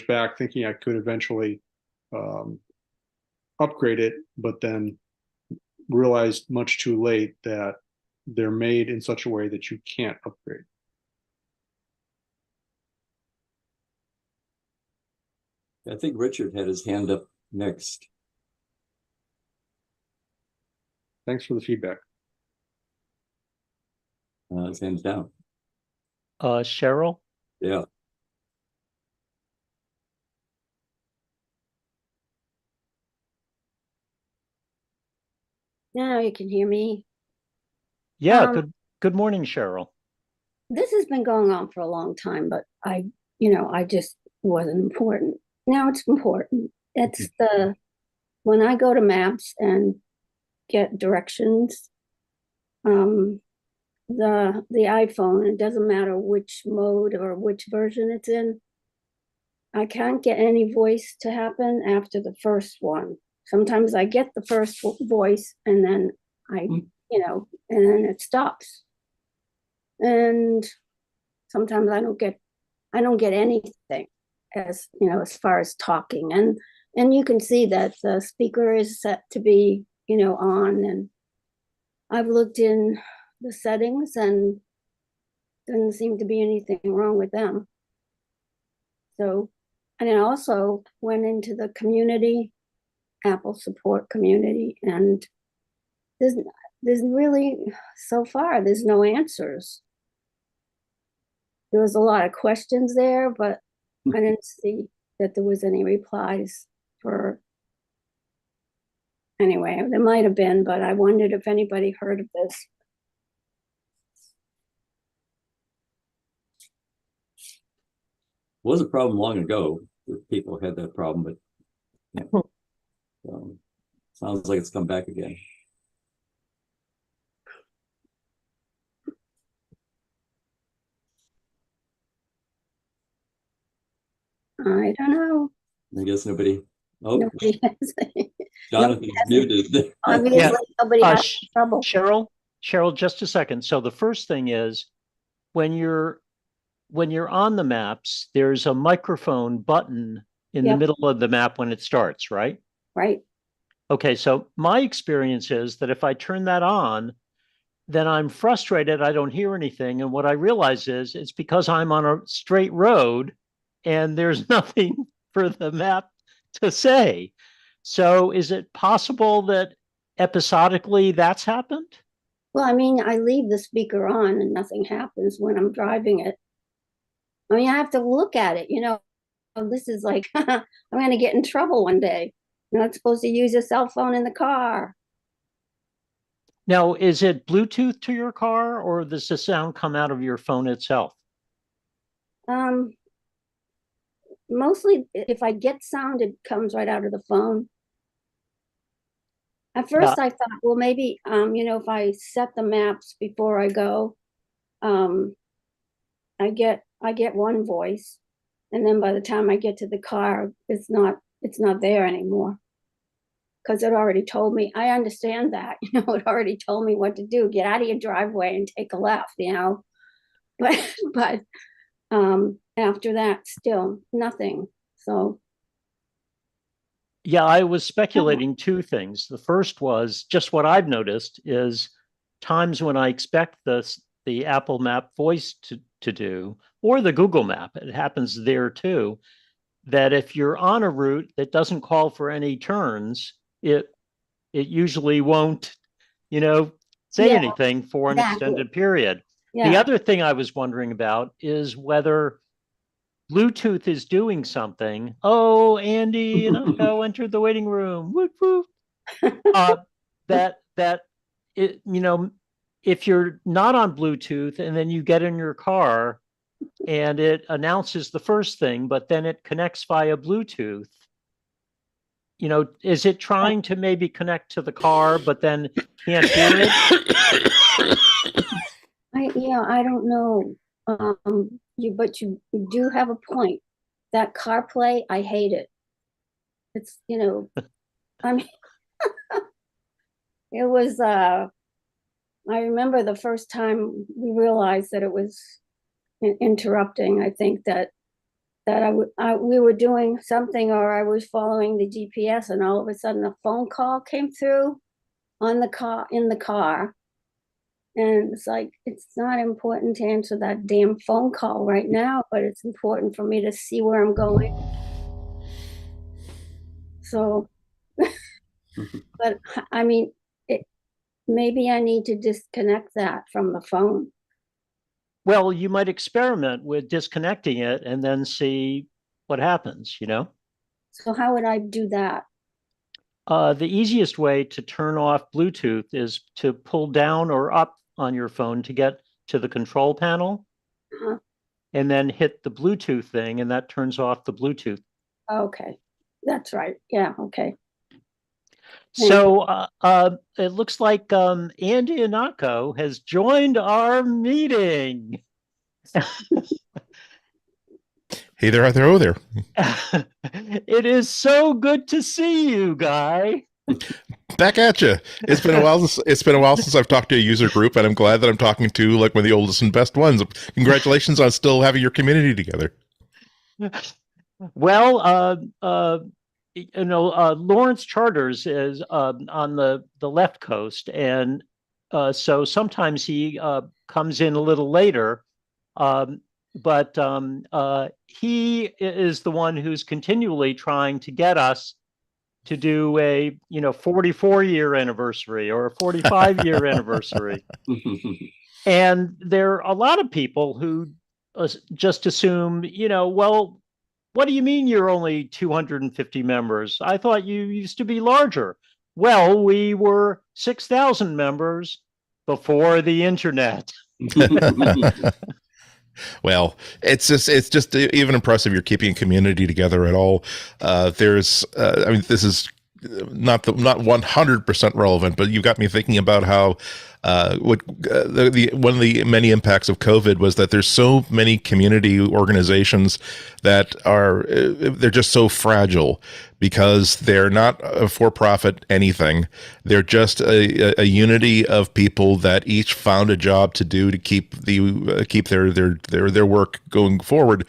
back thinking I could eventually um, upgrade it, but then realized much too late that they're made in such a way that you can't upgrade. I think Richard had his hand up next. Thanks for the feedback. His hand's down. Cheryl? Yeah. Now you can hear me. Yeah, good morning, Cheryl. This has been going on for a long time, but I just wasn't important. Now it's important. It's when I go to maps and get directions, the iPhone, it doesn't matter which mode or which version it's in, I can't get any voice to happen after the first one. Sometimes I get the first voice and then and then it stops. And sometimes I don't get anything as far as talking. And you can see that the speaker is set to be, on, and I've looked in the settings and doesn't seem to be anything wrong with them. So, and I also went into the community, Apple support community, and there's really, so far, there's no answers. There was a lot of questions there, but I didn't see that there was any replies for, anyway, there might have been, but I wondered if anybody heard of this. Was a problem long ago. People had that problem, but sounds like it's come back again. I don't know. I guess nobody. Oh, Nobody has, Jonathan's muted. obviously nobody has trouble. Cheryl, just a second. So the first thing is when you're on the maps, there's a microphone button in the middle of the map when it starts, right? Right. Okay, so my experience is that if I turn that on, then I'm frustrated. I don't hear anything. And what I realize is it's because I'm on a straight road and there's nothing for the map to say. So is it possible that episodically that's happened? Well, I mean, I leave the speaker on and nothing happens when I'm driving it. I mean, I have to look at it, this is like, I'm going to get in trouble one day. You're not supposed to use a cell phone in the car. Now, is it Bluetooth to your car or does the sound come out of your phone itself? Mostly if I get sound, it comes right out of the phone. At first I thought, well, maybe, if I set the maps before I go, I get one voice, and then by the time I get to the car, it's not there anymore. Because it already told me, I understand that, it already told me what to do. Get out of your driveway and take a left, but after that, still nothing. So yeah, I was speculating two things. The first was just what I've noticed is times when I expect the Apple Map voice to do, or the Google Map, it happens there too, that if you're on a route that doesn't call for any turns, it usually won't, say anything for an extended period. The other thing I was wondering about is whether Bluetooth is doing something. Oh, Andy, go enter the waiting room. Whoop, whoop. That it, if you're not on Bluetooth and then you get in your car and it announces the first thing, but then it connects via Bluetooth, is it trying to maybe connect to the car, but then can't hear it? I don't know. But you do have a point. That CarPlay, I hate it. It's, I mean, it was, I remember the first time we realized that it was interrupting. I think that that we were doing something, or I was following the GPS, and all of a sudden a phone call came through in the car. And it's like, it's not important to answer that damn phone call right now, but it's important for me to see where I'm going. So, but I mean, maybe I need to disconnect that from the phone. Well, you might experiment with disconnecting it and then see what happens, you know? So how would I do that? The easiest way to turn off Bluetooth is to pull down or up on your phone to get to the control panel, Uh-huh. and then hit the Bluetooth thing, and that turns off the Bluetooth. Okay, that's right. Yeah, okay. So it looks like Andy Anako has joined our meeting. Hey there, oh there. It is so good to see you, Guy. Back at you. It's been a while. It's been a while since I've talked to a user group, and I'm glad that I'm talking to like one of the oldest and best ones. Congratulations on still having your community together. Well, Lawrence Charters is on the left coast, and so sometimes he comes in a little later, but he is the one who's continually trying to get us to do a 44-year anniversary or a 45-year anniversary. And there are a lot of people who just assume, well, what do you mean you're only 250 members? I thought you used to be larger. Well, we were 6,000 members before the internet. Well, it's just even impressive you're keeping a community together at all. This is not 100% relevant, but you got me thinking about how one of the many impacts of COVID was that there's so many community organizations that they're just so fragile because they're not a for-profit anything. They're just a unity of people that each found a job to do to keep their work going forward.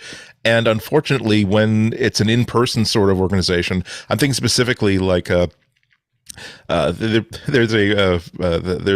And unfortunately, when it's an in-person sort of organization, I'm thinking specifically like there's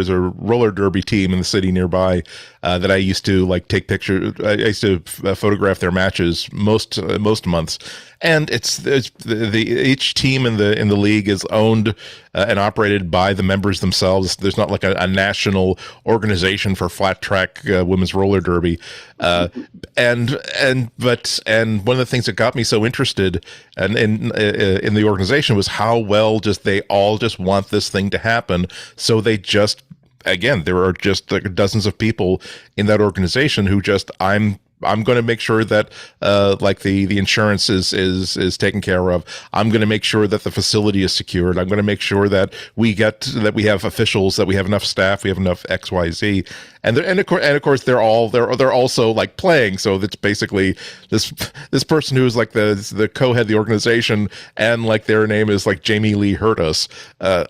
a roller derby team in the city nearby that I used to like take pictures. I used to photograph their matches most months, and it's each team in the league is owned and operated by the members themselves. There's not like a national organization for flat track women's roller derby. And one of the things that got me so interested in the organization was how well they all just want this thing to happen. So they just, again, there are just like dozens of people in that organization who just, I'm going to make sure that like the insurance is taken care of. I'm going to make sure that the facility is secured. I'm going to make sure that we have officials, that we have enough staff, we have enough XYZ. And of course they're also like playing. So that's basically this person who is like the co-head of the organization, and like their name is like Jamie Lee Curtis as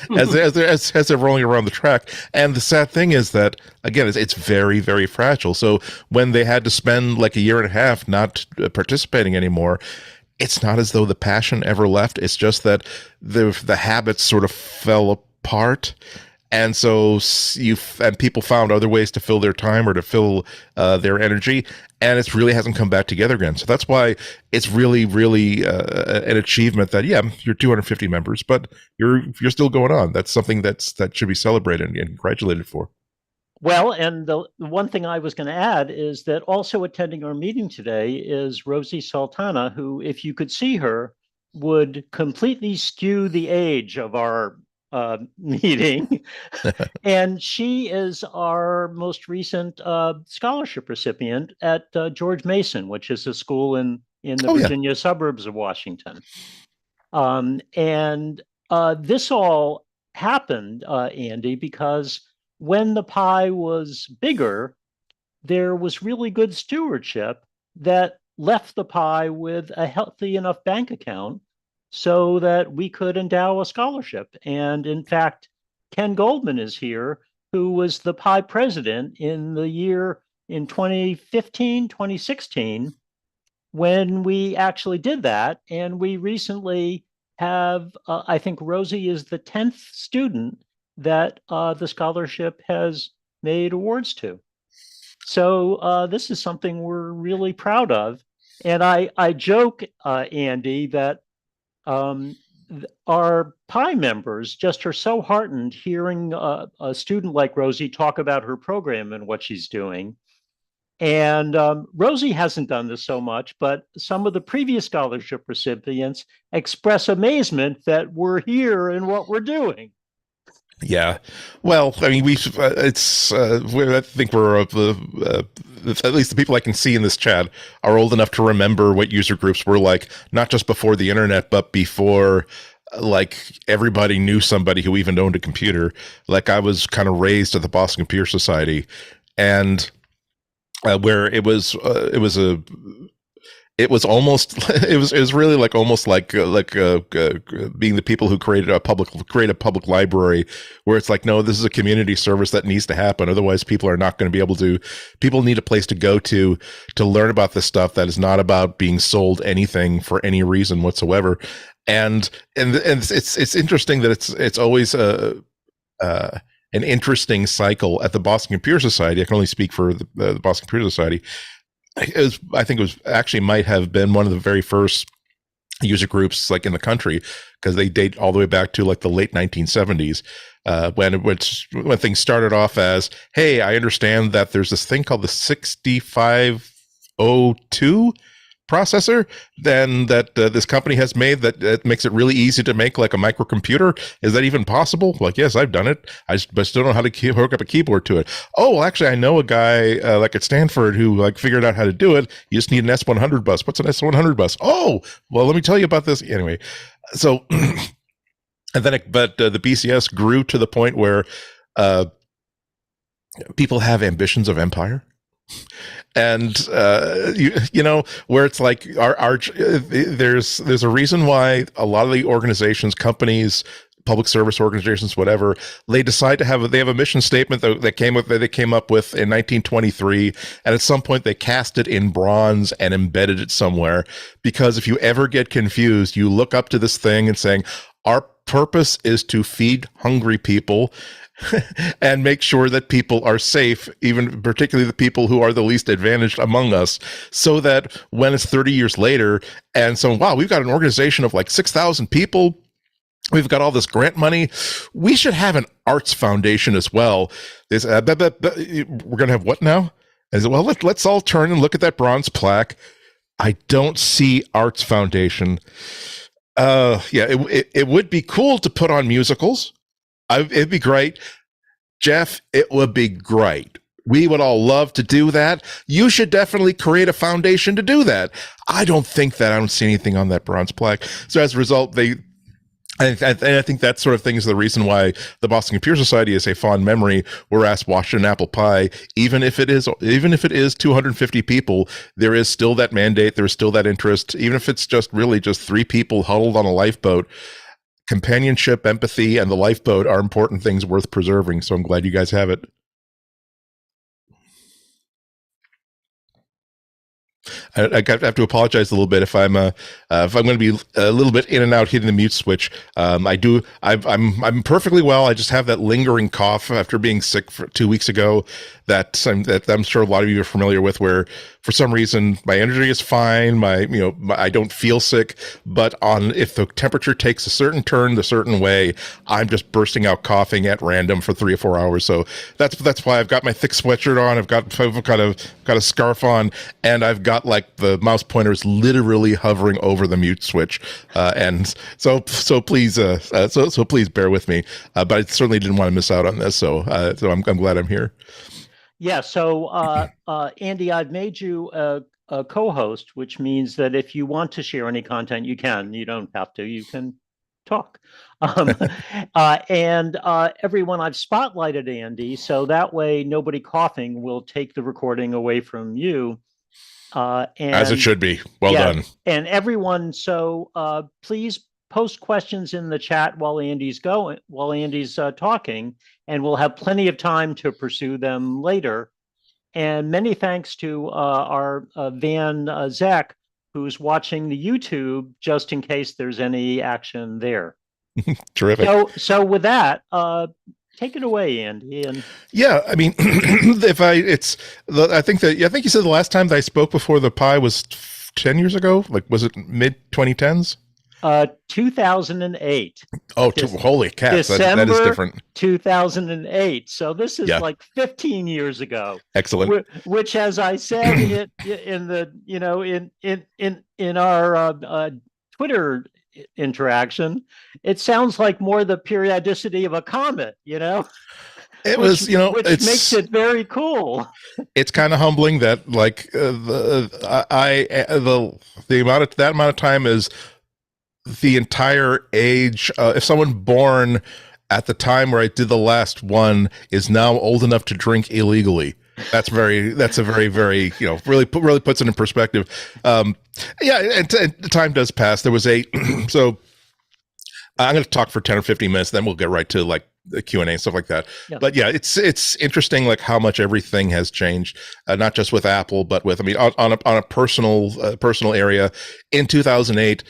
they're rolling around the track. And the sad thing is that, again, it's very, very fragile. So when they had to spend like a year and a half not participating anymore, it's not as though the passion ever left. It's just that the habits sort of fell apart. And so people found other ways to fill their time or to fill their energy, and it really hasn't come back together again. So that's why it's really, really an achievement that, yeah, you're 250 members, but you're still going on. That's something that should be celebrated and congratulated for. Well, and the one thing I was going to add is that also attending our meeting today is Rosie Sultana, who, if you could see her, would completely skew the age of our meeting. And she is our most recent scholarship recipient at George Mason, which is a school in the Virginia suburbs of Washington. And this all happened, Andy, because when the pie was bigger, there was really good stewardship that left the pie with a healthy enough bank account so that we could endow a scholarship. And in fact, Ken Goldman is here, who was the pie president in 2015, 2016, when we actually did that. And we recently have, I think Rosie is the 10th student that the scholarship has made awards to. So this is something we're really proud of. And I joke, Andy, that our PI members just are so heartened hearing a student like Rosie talk about her program and what she's doing. And Rosie hasn't done this so much, but some of the previous scholarship recipients express amazement that we're here and what we're doing. Yeah. Well, I mean, I think we're, at least the people I can see in this chat are old enough to remember what user groups were like, not just before the internet, but before like everybody knew somebody who even owned a computer. Like I was kind of raised at the Boston Computer Society, and where it was almost it was really like almost like being the people who create a public library, where it's like, no, this is a community service that needs to happen, otherwise people are not going to be able to. People need a place to go to learn about this stuff that is not about being sold anything for any reason whatsoever. And it's interesting that it's always an interesting cycle at the Boston Computer Society. I can only speak for the Boston Computer Society. I think it was actually might have been one of the very first user groups like in the country, because they date all the way back to like the late 1970s, when things started off as, hey, I understand that there's this thing called the 6502 processor then that this company has made that makes it really easy to make like a microcomputer. Is that even possible? Like, yes, I've done it. I still don't know how to hook up a keyboard to it. Oh, well, actually, I know a guy like at Stanford who like figured out how to do it. You just need an S100 bus. What's an S100 bus? Oh, well, let me tell you about this. Anyway, so and then the BCS grew to the point where people have ambitions of empire. And you know, where it's like there's a reason why a lot of the organizations, companies, public service organizations, whatever, they decide to have a mission statement that they came up with in 1923, and at some point they cast it in bronze and embedded it somewhere, because if you ever get confused, you look up to this thing and saying, our purpose is to feed hungry people and make sure that people are safe, even particularly the people who are the least advantaged among us, so that when it's 30 years later and so, wow, we've got an organization of like 6,000 people, we've got all this grant money, we should have an arts foundation as well. We're going to have what now? And so, well, let's all turn and look at that bronze plaque. I don't see arts foundation. Yeah, it would be cool to put on musicals. It'd be great. Jeff, it would be great. We would all love to do that. You should definitely create a foundation to do that. I don't see anything on that bronze plaque. So as a result, I think that sort of thing is the reason why the Boston Computer Society is a fond memory, whereas Washington Apple Pie, even if it is 250 people, there is still that mandate, there is still that interest, even if it's just 3 people huddled on a lifeboat. Companionship, empathy, and the lifeboat are important things worth preserving. So I'm glad you guys have it. I have to apologize a little bit if I'm going to be a little bit in and out hitting the mute switch. I'm perfectly well. I just have that lingering cough after being sick for 2 weeks ago that I'm sure a lot of you are familiar with, where for some reason my energy is fine. I don't feel sick, but if the temperature takes a certain turn the certain way, I'm just bursting out coughing at random for 3 or 4 hours. So that's why I've got my thick sweatshirt on. I've got a scarf on, and I've got like the mouse pointer is literally hovering over the mute switch, and so please bear with me. But I certainly didn't want to miss out on this, so I'm glad I'm here. Yeah. So Andy, I've made you a co-host, which means that if you want to share any content, you can. You don't have to. You can talk. And everyone, I've spotlighted Andy, so that way nobody coughing will take the recording away from you. And as it should be. Well done. And everyone, so please post questions in the chat while Andy's talking, and we'll have plenty of time to pursue them later. And many thanks to our Van Zek, who's watching the YouTube just in case there's any action there. Terrific. So with that, take it away, Andy. And Yeah, I mean, I think you said the last time that I spoke before the Pi was 10 years ago. Like, was it mid 2010s? 2008. Oh, holy cats! That is different. 2008. So this is Yeah. like 15 years ago. Excellent. Which, as I said in the in our Twitter interaction, it sounds like more the periodicity of a comet. It which, was, which it's, makes it very cool. It's kind of humbling that like the amount of time is the entire age. If someone born at the time where I did the last one is now old enough to drink illegally, that's a very, very, really puts it in perspective. Yeah, and time does pass. There was so I'm going to talk for 10 or 15 minutes, then we'll get right to like the Q&A and stuff like that. Yeah. But yeah, it's interesting like how much everything has changed, not just with Apple, but with, on a personal area. In 2008,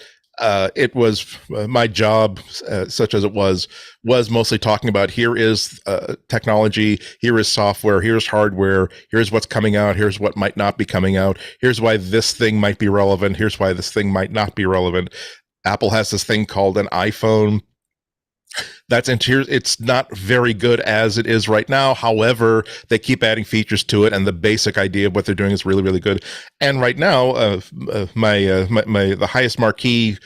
it was my job, such as it was mostly talking about here is technology, here is software, here's hardware, here's what's coming out, here's what might not be coming out, here's why this thing might be relevant, here's why this thing might not be relevant. Apple has this thing called an iPhone. It's not very good as it is right now. However, they keep adding features to it, and the basic idea of what they're doing is really, really good. And right now, the highest marquee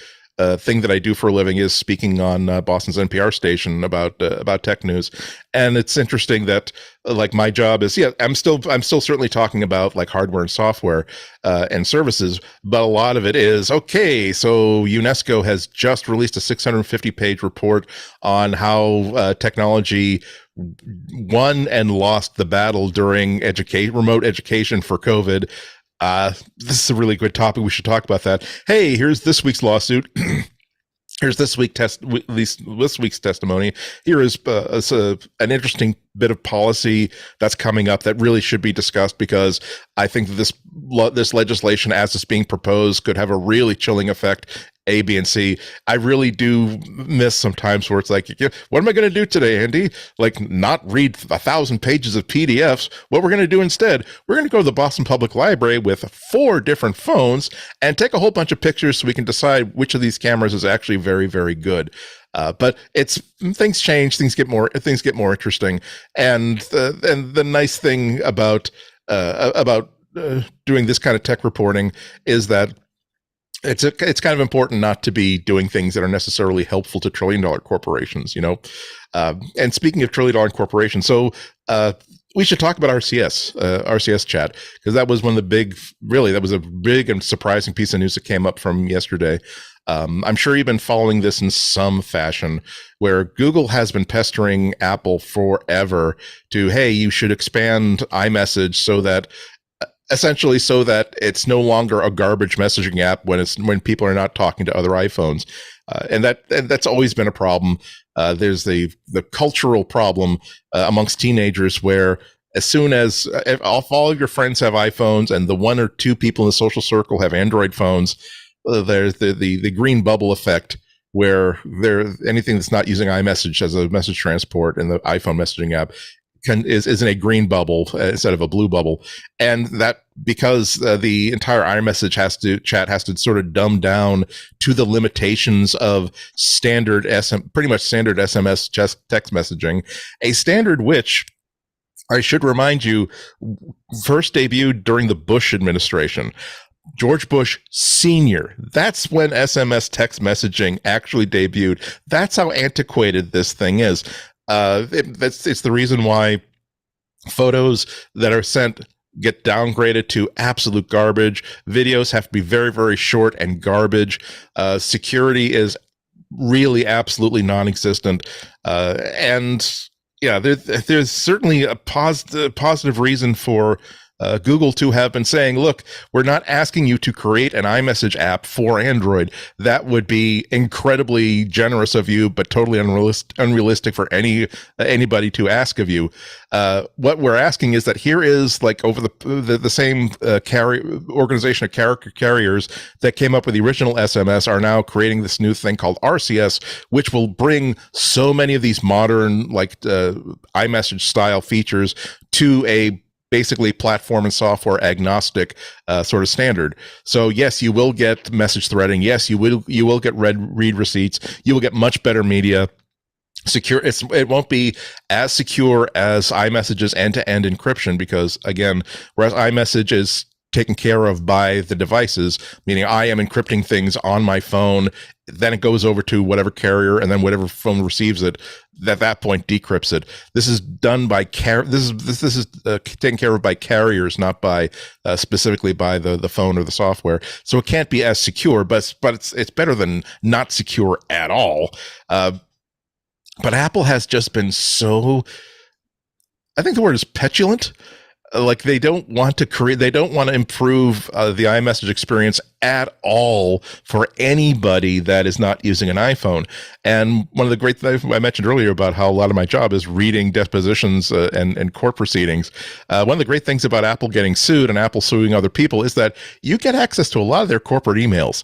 thing that I do for a living is speaking on Boston's NPR station about tech news. And it's interesting that like my job is, I'm still certainly talking about like hardware and software and services, but a lot of it is, okay, so UNESCO has just released a 650-page report on how technology won and lost the battle during remote education for COVID. This is a really good topic. We should talk about that. Hey, here's this week's lawsuit. Here's this week's testimony. Here is an interesting bit of policy that's coming up that really should be discussed, because I think that this legislation, as it's being proposed, could have a really chilling effect. A, B, and C. I really do miss sometimes where it's like, what am I going to do today, Andy? Like, not read 1,000 pages of PDFs. What we're going to do instead, we're going to go to the Boston Public Library with 4 different phones and take a whole bunch of pictures so we can decide which of these cameras is actually very, very good. But things change, things get more interesting, and the nice thing about doing this kind of tech reporting is that it's kind of important not to be doing things that are necessarily helpful to trillion-dollar corporations, And speaking of trillion-dollar corporations, so we should talk about RCS chat, because that was that was a big and surprising piece of news that came up from yesterday. I'm sure you've been following this in some fashion, where Google has been pestering Apple forever to, hey, you should expand iMessage so that it's no longer a garbage messaging app when people are not talking to other iPhones, and that's always been a problem. There's the cultural problem amongst teenagers, where as soon as if all of your friends have iPhones and the 1 or 2 people in the social circle have Android phones, there's the green bubble effect, where anything that's not using iMessage as a message transport in the iPhone messaging app is in a green bubble instead of a blue bubble. And that because the entire iMessage chat has to sort of dumb down to the limitations of pretty much standard SMS text messaging, a standard which, I should remind you, first debuted during the Bush administration. George Bush Sr. That's when SMS text messaging actually debuted. That's how antiquated this thing is. It's the reason why photos that are sent get downgraded to absolute garbage. Videos have to be very, very short and garbage. Security is really absolutely non-existent. And yeah, there's certainly a positive reason for Google to have been saying, look, we're not asking you to create an iMessage app for Android. That would be incredibly generous of you, but totally unrealistic for anybody to ask of you. What we're asking is that here is like over the same organization of carriers that came up with the original SMS are now creating this new thing called RCS, which will bring so many of these modern like iMessage style features to a basically platform and software agnostic sort of standard. So yes, you will get message threading. Yes, you will get read receipts. You will get much better media. Secure. It won't be as secure as iMessage's end-to-end encryption because again, whereas iMessage is taken care of by the devices, meaning I am encrypting things on my phone, then it goes over to whatever carrier, and then whatever phone receives it, at that point decrypts it. This is done by this is taken care of by carriers, not by specifically by the phone or the software. So it can't be as secure, but it's better than not secure at all. But Apple has just been so, I think the word is petulant. Like they don't want to improve the iMessage experience at all for anybody that is not using an iPhone. And one of the great things I mentioned earlier about how a lot of my job is reading depositions and court proceedings. One of the great things about Apple getting sued and Apple suing other people is that you get access to a lot of their corporate emails.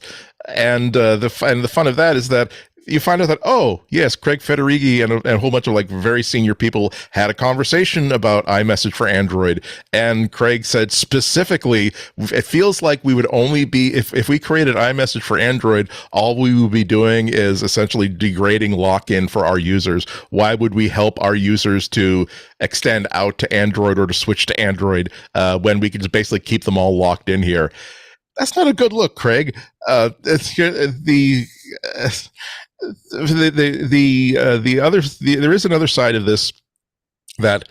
And the fun of that is that you find out that, oh, yes, Craig Federighi and a whole bunch of like very senior people had a conversation about iMessage for Android. And Craig said specifically, it feels like we would only be, if we created iMessage for Android, all we would be doing is essentially degrading lock-in for our users. Why would we help our users to extend out to Android or to switch to Android when we could just basically keep them all locked in here? That's not a good look, Craig. There is another side of this that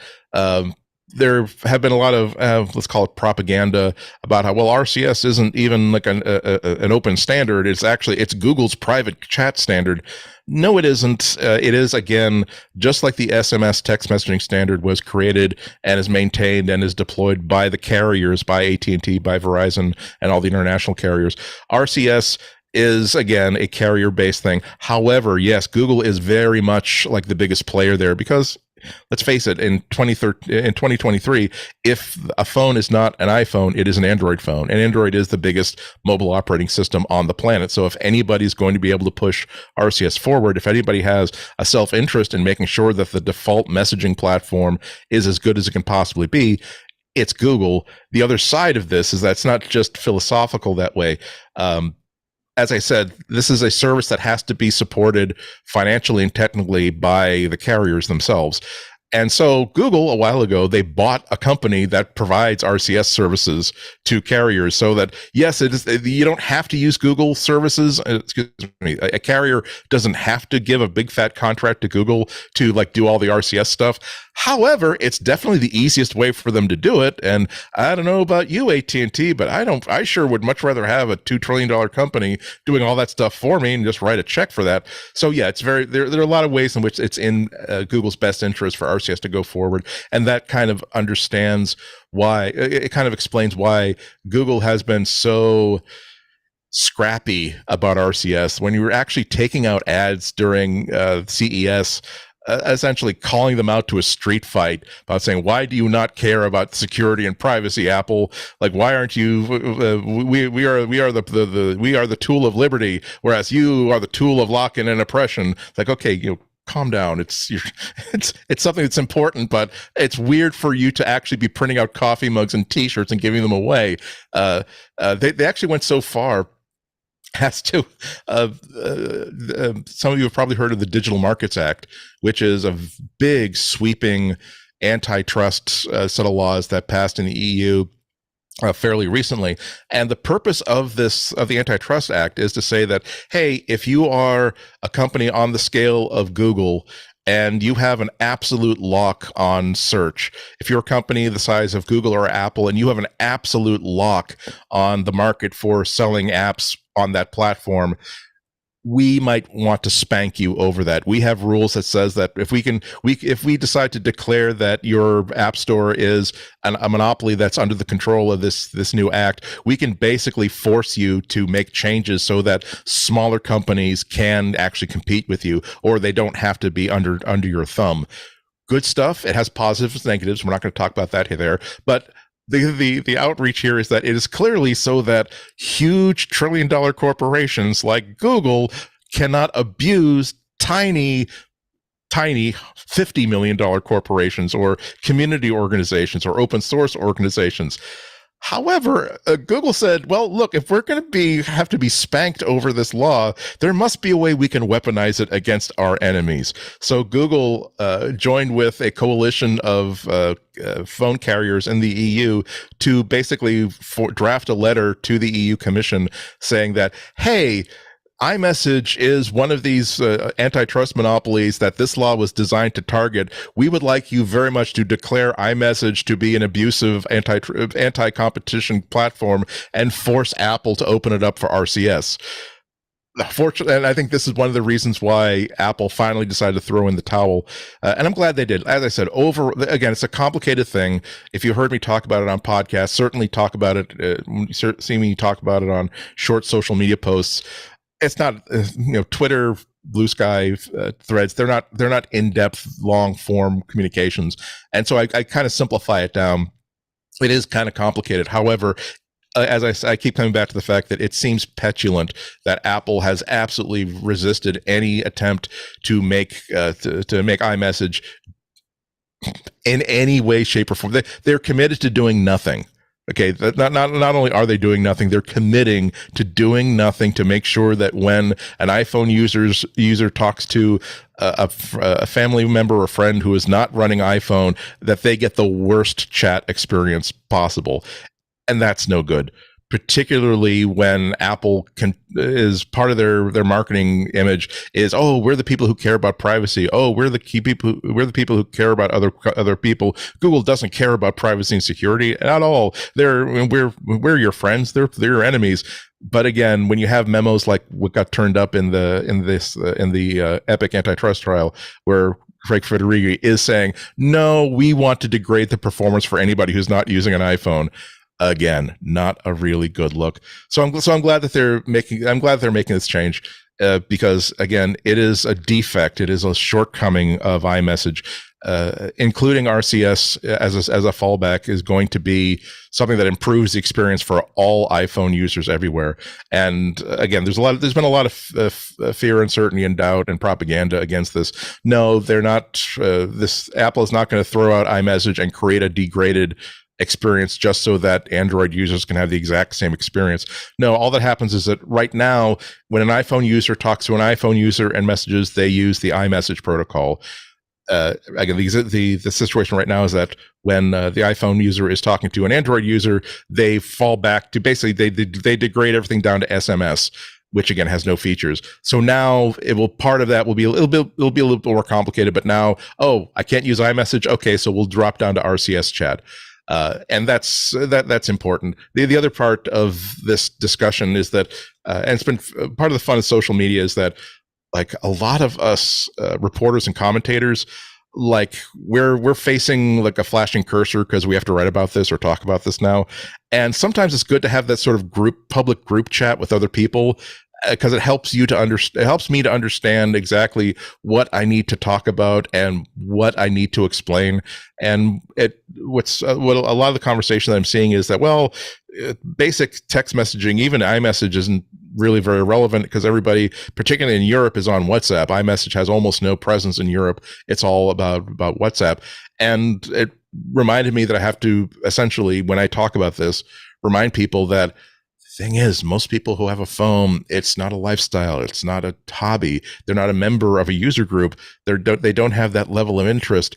there have been a lot of let's call it propaganda about how, well, RCS isn't even like an open standard. It's Google's private chat standard. No, it isn't. It is, again, just like the SMS text messaging standard was created and is maintained and is deployed by the carriers, by AT&T, by Verizon, and all the international carriers. RCS is, again, a carrier-based thing. However, yes, Google is very much like the biggest player there because, let's face it, in 2023, if a phone is not an iPhone, it is an Android phone. And Android is the biggest mobile operating system on the planet. So if anybody's going to be able to push RCS forward, if anybody has a self-interest in making sure that the default messaging platform is as good as it can possibly be, it's Google. The other side of this is that it's not just philosophical that way. As I said, this is a service that has to be supported financially and technically by the carriers themselves. And so Google, a while ago, they bought a company that provides RCS services to carriers so that, yes, it is, you don't have to use Google services. Excuse me, a carrier doesn't have to give a big fat contract to Google to like do all the RCS stuff. However, it's definitely the easiest way for them to do it. And I don't know about you, AT&T, but I sure would much rather have a $2 trillion company doing all that stuff for me and just write a check for that. So yeah, it's there are a lot of ways in which it's in Google's best interest for RCS to go forward. And that kind of understands why, it kind of explains why Google has been so scrappy about RCS. When you were actually taking out ads during CES, essentially calling them out to a street fight about saying, why do you not care about security and privacy, Apple? Like, why aren't you, we are the tool of liberty, whereas you are the tool of lock-in and oppression. Like, okay, calm down. It's something that's important, but it's weird for you to actually be printing out coffee mugs and t-shirts and giving them away. They actually went so far as to some of you have probably heard of the Digital Markets Act, which is a big sweeping antitrust set of laws that passed in the EU fairly recently. And the purpose of the Antitrust Act is to say that, hey, if you are a company on the scale of Google and you have an absolute lock on search, if you're a company the size of Google or Apple and you have an absolute lock on the market for selling apps on that platform, we might want to spank you over that. We have rules that says that if we decide to declare that your app store is a monopoly that's under the control of this new act, we can basically force you to make changes so that smaller companies can actually compete with you, or they don't have to be under your thumb. Good stuff. It has positives and negatives. We're not going to talk about that here, but the outreach here is that it is clearly so that huge trillion-dollar corporations like Google cannot abuse tiny $50 million corporations or community organizations or open source organizations. However, Google said, well, look, if we're going to have to be spanked over this law, there must be a way we can weaponize it against our enemies. So Google joined with a coalition of phone carriers in the EU to basically draft a letter to the EU Commission saying that, hey, iMessage is one of these antitrust monopolies that this law was designed to target. We would like you very much to declare iMessage to be an abusive anti-competition platform and force Apple to open it up for RCS. Fortunately, and I think this is one of the reasons why Apple finally decided to throw in the towel. And I'm glad they did. As I said, again, it's a complicated thing. If you heard me talk about it on podcasts, certainly talk about it. See me talk about it on short social media posts. It's not, Twitter, Blue Sky, Threads. They're not in-depth, long-form communications, and so I kind of simplify it down. It is kind of complicated. However, as I keep coming back to the fact that it seems petulant that Apple has absolutely resisted any attempt to make iMessage in any way, shape, or form. They're committed to doing nothing. Okay, not only are they doing nothing, they're committing to doing nothing to make sure that when an iPhone user talks to a family member or friend who is not running iPhone, that they get the worst chat experience possible. And that's no good, particularly when Apple is part of their marketing image is, oh, we're the people who care about privacy. Oh, we're the people who care about other people. Google doesn't care about privacy and security at all. We're your friends. They're your enemies. But again, when you have memos like what got turned up in the Epic antitrust trial, where Craig Federighi is saying, no, we want to degrade the performance for anybody who's not using an iPhone. Again, not a really good look. So I'm glad that they're making this change because again, it is a defect. It is a shortcoming of iMessage. Including RCS as a fallback is going to be something that improves the experience for all iPhone users everywhere. And again, there's been a lot of fear, uncertainty, and doubt and propaganda against this. No, they're not. Apple is not going to throw out iMessage and create a degraded experience just so that Android users can have the exact same experience. No, all that happens is that right now, when an iPhone user talks to an iPhone user and messages, they use the iMessage protocol. Again, the situation right now is that when the iPhone user is talking to an Android user, they fall back to basically they degrade everything down to SMS, which again has no features. So now part of that will be it'll be a little bit more complicated. But now, I can't use iMessage. Okay, so we'll drop down to RCS chat. And that's important. The other part of this discussion is that, and it's been part of the fun of social media is that, like a lot of us reporters and commentators, like we're facing like a flashing cursor because we have to write about this or talk about this now. And sometimes it's good to have that sort of public group chat with other people, because it helps you to understand. It helps me to understand exactly what I need to talk about and what I need to explain. And what a lot of the conversation that I'm seeing is that, basic text messaging, even iMessage, isn't really very relevant because everybody, particularly in Europe, is on WhatsApp. iMessage has almost no presence in Europe. It's all about WhatsApp. And it reminded me that I have to essentially, when I talk about this, remind people that thing is, most people who have a phone, it's not a lifestyle, it's not a hobby, they're not a member of a user group, they don't have that level of interest.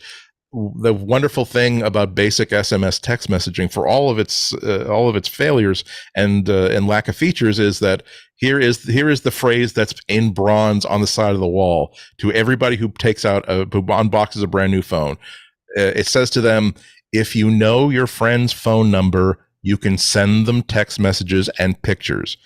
The wonderful thing about basic SMS text messaging, for all of its failures and lack of features, is that here is the phrase that's in bronze on the side of the wall to everybody who who unboxes a brand new phone. It says to them, if you know your friend's phone number, you can send them text messages and pictures.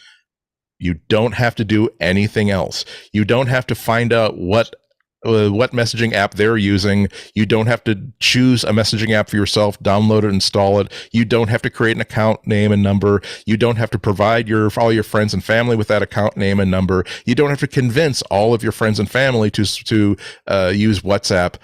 You don't have to do anything else. You don't have to find out what messaging app they're using. You don't have to choose a messaging app for yourself, download it, install it. You don't have to create an account name and number. You don't have to provide all your friends and family with that account name and number. You don't have to convince all of your friends and family to use WhatsApp.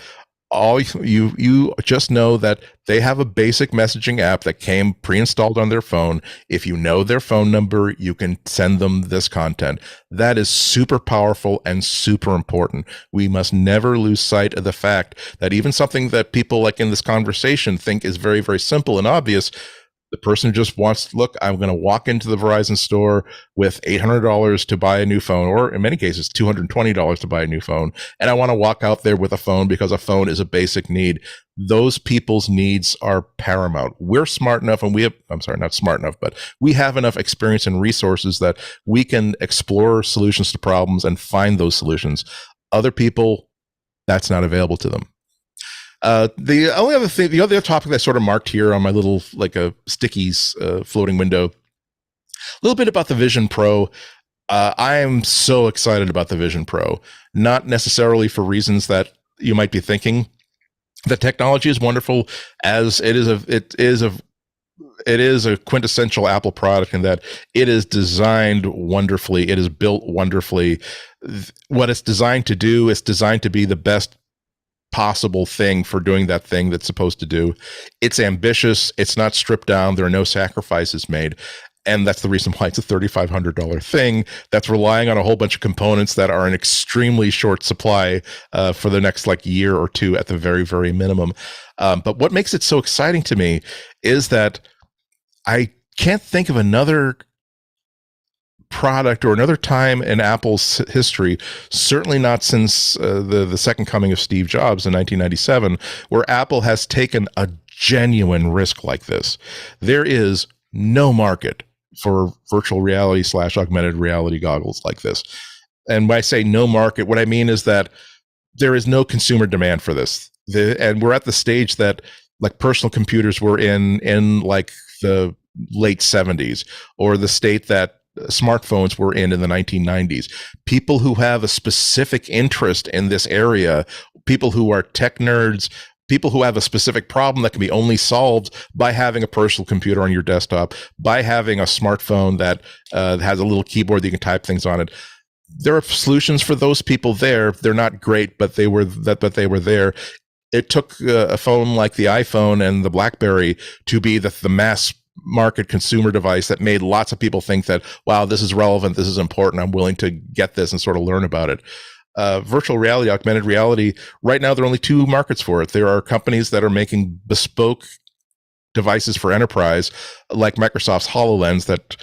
All you just know that they have a basic messaging app that came pre-installed on their phone. If you know their phone number, you can send them this content. That is super powerful and super important. We must never lose sight of the fact that even something that people like in this conversation think is very, very simple and obvious, the person just wants to look, I'm going to walk into the Verizon store with $800 to buy a new phone, or in many cases, $220 to buy a new phone. And I want to walk out there with a phone because a phone is a basic need. Those people's needs are paramount. We're smart enough, and not smart enough, but we have enough experience and resources that we can explore solutions to problems and find those solutions. Other people, that's not available to them. The other topic that I sort of marked here on my little stickies floating window, a little bit about the Vision Pro. I am so excited about the Vision Pro, not necessarily for reasons that you might be thinking. The technology is wonderful, as it is a quintessential Apple product in that it is designed wonderfully. It is built wonderfully. What it's designed to do is designed to be the best possible thing for doing that thing that's supposed to do. It's ambitious. It's not stripped down. There are no sacrifices made. And that's the reason why it's a $3,500 thing that's relying on a whole bunch of components that are in extremely short supply for the next year or two at the very, very minimum. But what makes it so exciting to me is that I can't think of another product or another time in Apple's history, certainly not since the second coming of Steve Jobs in 1997, where Apple has taken a genuine risk like this. There is no market for virtual reality / augmented reality goggles like this. And when I say no market, what I mean is that there is no consumer demand for this. And we're at the stage that personal computers were in the late 70s, or the state that smartphones were in the 1990s. People who have a specific interest in this area, people who are tech nerds, people who have a specific problem that can be only solved by having a personal computer on your desktop, by having a smartphone that has a little keyboard that you can type things on it. There are solutions for those people there. They're not great, but they were there. It took a phone like the iPhone and the BlackBerry to be the mass market consumer device that made lots of people think that, wow, this is relevant, this is important, I'm willing to get this and sort of learn about it. Virtual reality, augmented reality, right now there are only two markets for it. There are companies that are making bespoke devices for enterprise, like Microsoft's HoloLens, that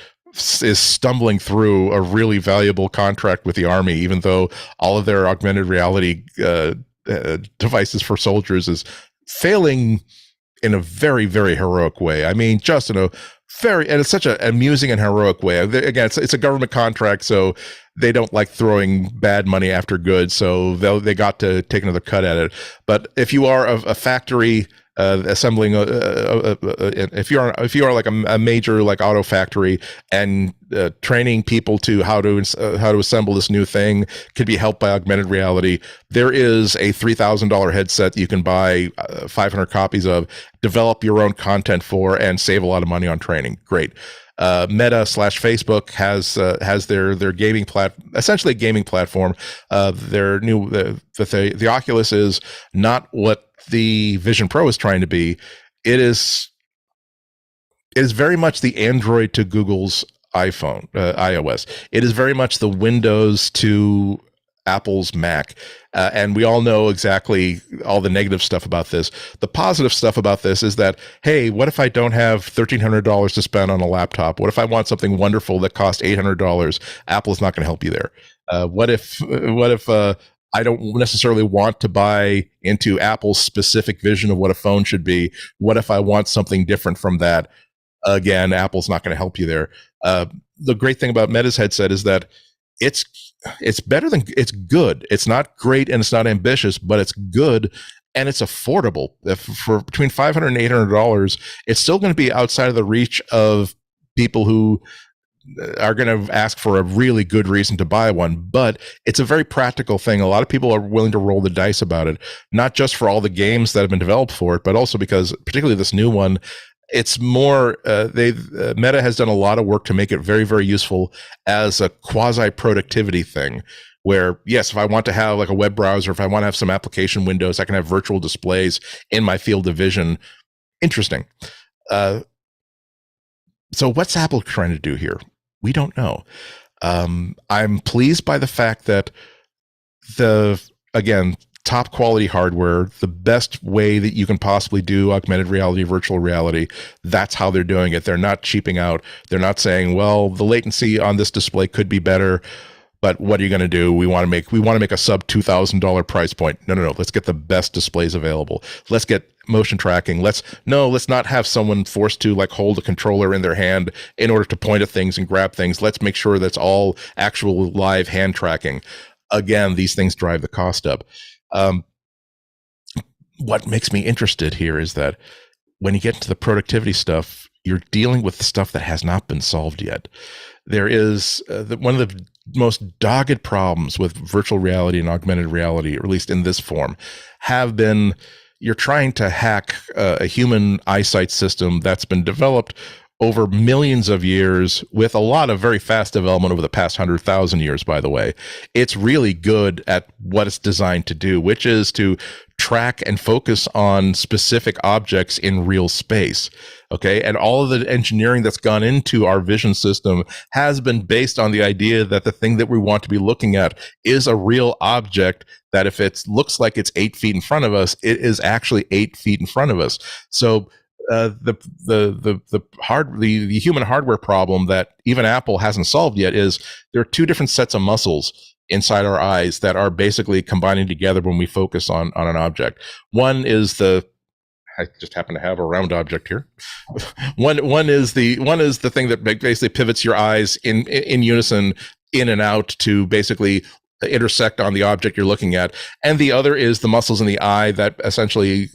is stumbling through a really valuable contract with the Army, even though all of their augmented reality devices for soldiers is failing in a very, very heroic way. I mean, just in a and it's such an amusing and heroic way. Again, it's a government contract, so they don't like throwing bad money after good, so they got to take another cut at it. But if you are a factory assembling, if you are like a major auto factory and training people to how to assemble this new thing could be helped by augmented reality, there is a $3,000 headset you can buy 500 copies of, develop your own content for, and save a lot of money on training. Great. Meta / Facebook has their gaming essentially a gaming platform. Their new the Oculus is not what the Vision Pro is trying to be. It is very much the Android to Google's iOS. It is very much the Windows to Apple's Mac. And we all know exactly all the negative stuff about this. The positive stuff about this is that, hey, what if I don't have $1,300 to spend on a laptop? What if I want something wonderful that costs $800? Apple's not going to help you there. What if I don't necessarily want to buy into Apple's specific vision of what a phone should be? What if I want something different from that? Again, Apple's not going to help you there. The great thing about Meta's headset is that it's good. It's not great and it's not ambitious, but it's good and it's affordable. For between $500 and $800, it's still going to be outside of the reach of people who are going to ask for a really good reason to buy one, but it's a very practical thing. A lot of people are willing to roll the dice about it, not just for all the games that have been developed for it, but also because particularly this new one, it's more, Meta has done a lot of work to make it very, very useful as a quasi productivity thing where, yes, if I want to have like a web browser, if I want to have some application windows, I can have virtual displays in my field of vision. Interesting. So what's Apple trying to do here? We don't know. I'm pleased by the fact that again, top quality hardware, the best way that you can possibly do augmented reality, virtual reality, that's how they're doing it. They're not cheaping out. They're not saying, well, the latency on this display could be better, but what are you going to do? We want to make a sub $2,000 price point. No. Let's get the best displays available. Let's get motion tracking. Let's not have someone forced to like hold a controller in their hand in order to point at things and grab things. Let's make sure that's all actual live hand tracking. Again, these things drive the cost up. What makes me interested here is that when you get into the productivity stuff, you're dealing with stuff that has not been solved yet. There is one of the most dogged problems with virtual reality and augmented reality, or at least in this form, have been you're trying to hack a human eyesight system that's been developed over millions of years with a lot of very fast development over the past 100,000 years, by the way. It's really good at what it's designed to do, which is to track and focus on specific objects in real space. Okay. And all of the engineering that's gone into our vision system has been based on the idea that the thing that we want to be looking at is a real object, that if it looks like it's 8 feet in front of us, it is actually 8 feet in front of us. So the human hardware problem that even Apple hasn't solved yet is there are two different sets of muscles inside our eyes that are basically combining together when we focus on an object. One is I just happen to have a round object here. One is the thing that basically pivots your eyes in unison in and out to basically intersect on the object you're looking at, and the other is the muscles in the eye that essentially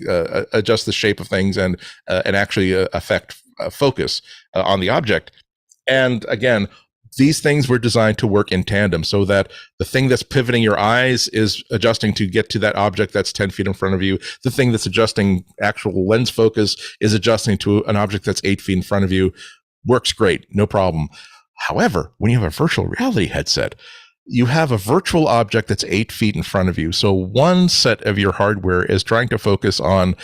adjust the shape of things and actually affect focus on the object. And again, these things were designed to work in tandem so that the thing that's pivoting your eyes is adjusting to get to that object that's 10 feet in front of you. The thing that's adjusting actual lens focus is adjusting to an object that's 8 feet in front of you. Works great, no problem. However, when you have a virtual reality headset, you have a virtual object that's 8 feet in front of you. So one set of your hardware is trying to focus on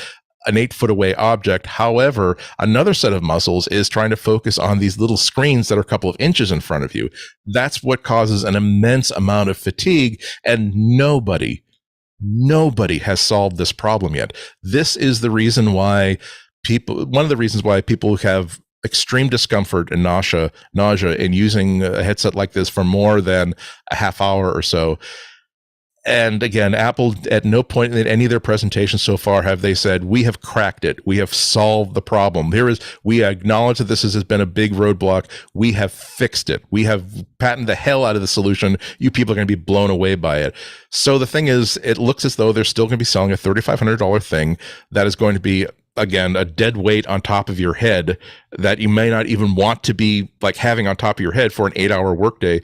an 8 foot away object. However, another set of muscles is trying to focus on these little screens that are a couple of inches in front of you. That's what causes an immense amount of fatigue, and nobody has solved this problem yet. This is the reason why one of the reasons why people have extreme discomfort and nausea in using a headset like this for more than a half hour or so. And again, Apple, at no point in any of their presentations so far have they said, we have cracked it. We have solved the problem. We acknowledge that this has been a big roadblock. We have fixed it. We have patented the hell out of the solution. You people are going to be blown away by it. So the thing is, it looks as though they're still going to be selling a $3,500 thing that is going to be, again, a dead weight on top of your head that you may not even want to be like having on top of your head for an 8-hour workday.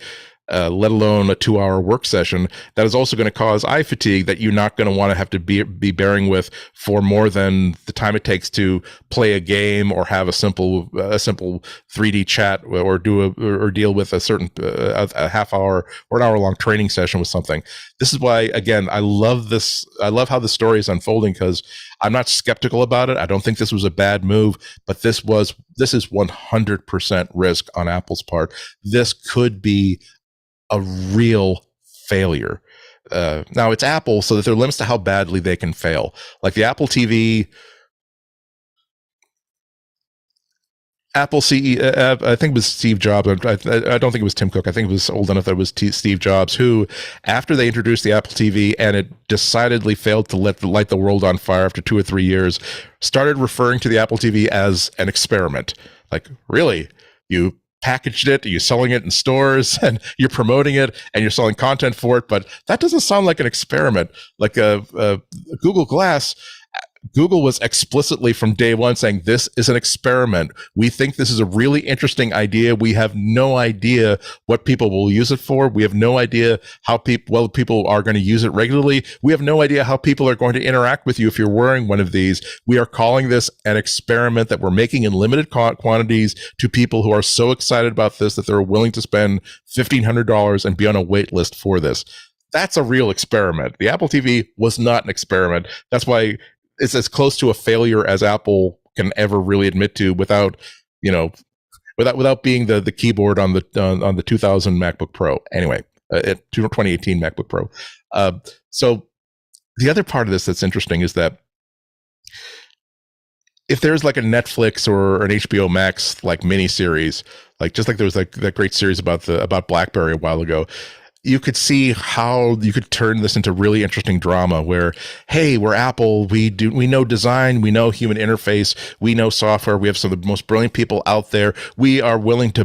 Let alone a 2-hour work session, that is also going to cause eye fatigue that you're not going to want to have to be bearing with for more than the time it takes to play a game or have a simple 3D chat or deal with a certain a half hour or an hour long training session with something. This is why, again, I love this. I love how the story is unfolding, because I'm not skeptical about it. I don't think this was a bad move, but this is 100% risk on Apple's part. This could be a real failure. Now it's Apple, so that there are limits to how badly they can fail. Like the Apple TV, Apple CEO, I think it was Steve Jobs. I don't think it was Tim Cook. I think it was old enough that it was Steve Jobs, who, after they introduced the Apple TV and it decidedly failed to light the world on fire after 2 or 3 years, started referring to the Apple TV as an experiment. Like, really? You packaged it, you're selling it in stores, and you're promoting it, and you're selling content for it, but that doesn't sound like an experiment. Like a Google Glass, Google was explicitly from day one saying this is an experiment. We think this is a really interesting idea. We have no idea what people will use it for. We have no idea how people are going to use it regularly. We have no idea how people are going to interact with you if you're wearing one of these. We are calling this an experiment that we're making in limited quantities to people who are so excited about this that they're willing to spend $1,500 and be on a wait list for this. That's a real experiment. The Apple TV was not an experiment. That's why it's as close to a failure as Apple can ever really admit to without being the keyboard on the 2000 MacBook Pro. Anyway, 2018 MacBook Pro. So the other part of this that's interesting is that if there's like a Netflix or an HBO Max like miniseries, like just like there was like that great series about BlackBerry a while ago, you could see how you could turn this into really interesting drama where, hey, we're Apple. We know design. We know human interface. We know software. We have some of the most brilliant people out there. We are willing to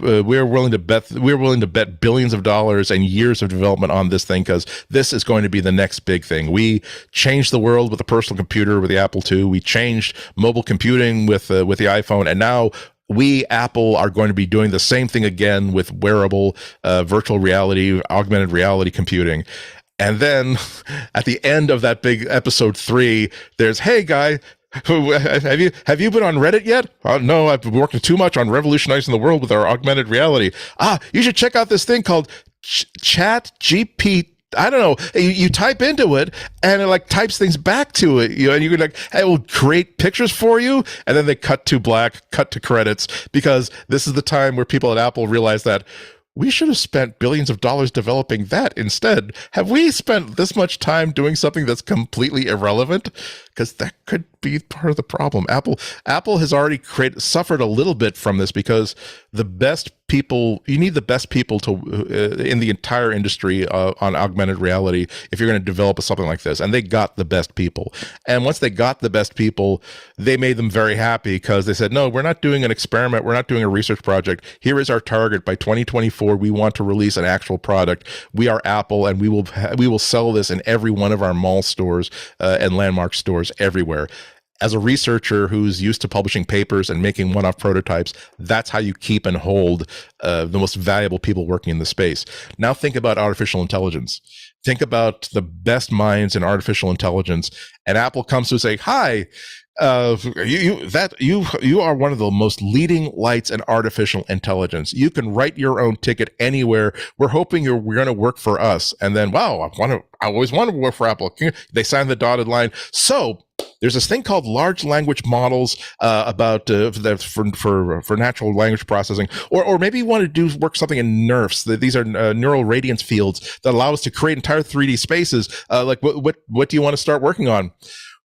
we're willing to bet billions of dollars and years of development on this thing because this is going to be the next big thing. We changed the world with the personal computer with the Apple II. We changed mobile computing with the iPhone, and now we, Apple, are going to be doing the same thing again with wearable virtual reality, augmented reality computing. And then at the end of that big episode 3, there's, hey, guy, have you been on Reddit yet? No, I've been working too much on revolutionizing the world with our augmented reality. You should check out this thing called ChatGPT. I don't know. You type into it and it like types things back to it, and you can like, hey, we'll create pictures for you. And then they cut to black, cut to credits, because this is the time where people at Apple realize that we should have spent billions of dollars developing that instead. Have we spent this much time doing something that's completely irrelevant? Because that could be part of the problem. Apple has already suffered a little bit from this because you need the best people to in the entire industry on augmented reality if you're going to develop something like this. And they got the best people. And once they got the best people, they made them very happy because they said, no, we're not doing an experiment. We're not doing a research project. Here is our target. By 2024, we want to release an actual product. We are Apple, and we will sell this in every one of our mall stores and landmark stores everywhere. As a researcher who's used to publishing papers and making one-off prototypes, that's how you keep and hold the most valuable people working in the space. Now think about artificial intelligence. Think about the best minds in artificial intelligence, and Apple comes to say, "Hi, you are one of the most leading lights in artificial intelligence. You can write your own ticket anywhere. We're hoping you're going to work for us." And then, wow, I always wanted to work for Apple. They signed the dotted line. So there's this thing called large language models for natural language processing, or maybe you want to work something in NeRFs. These are neural radiance fields that allow us to create entire 3D spaces. Like what do you want to start working on?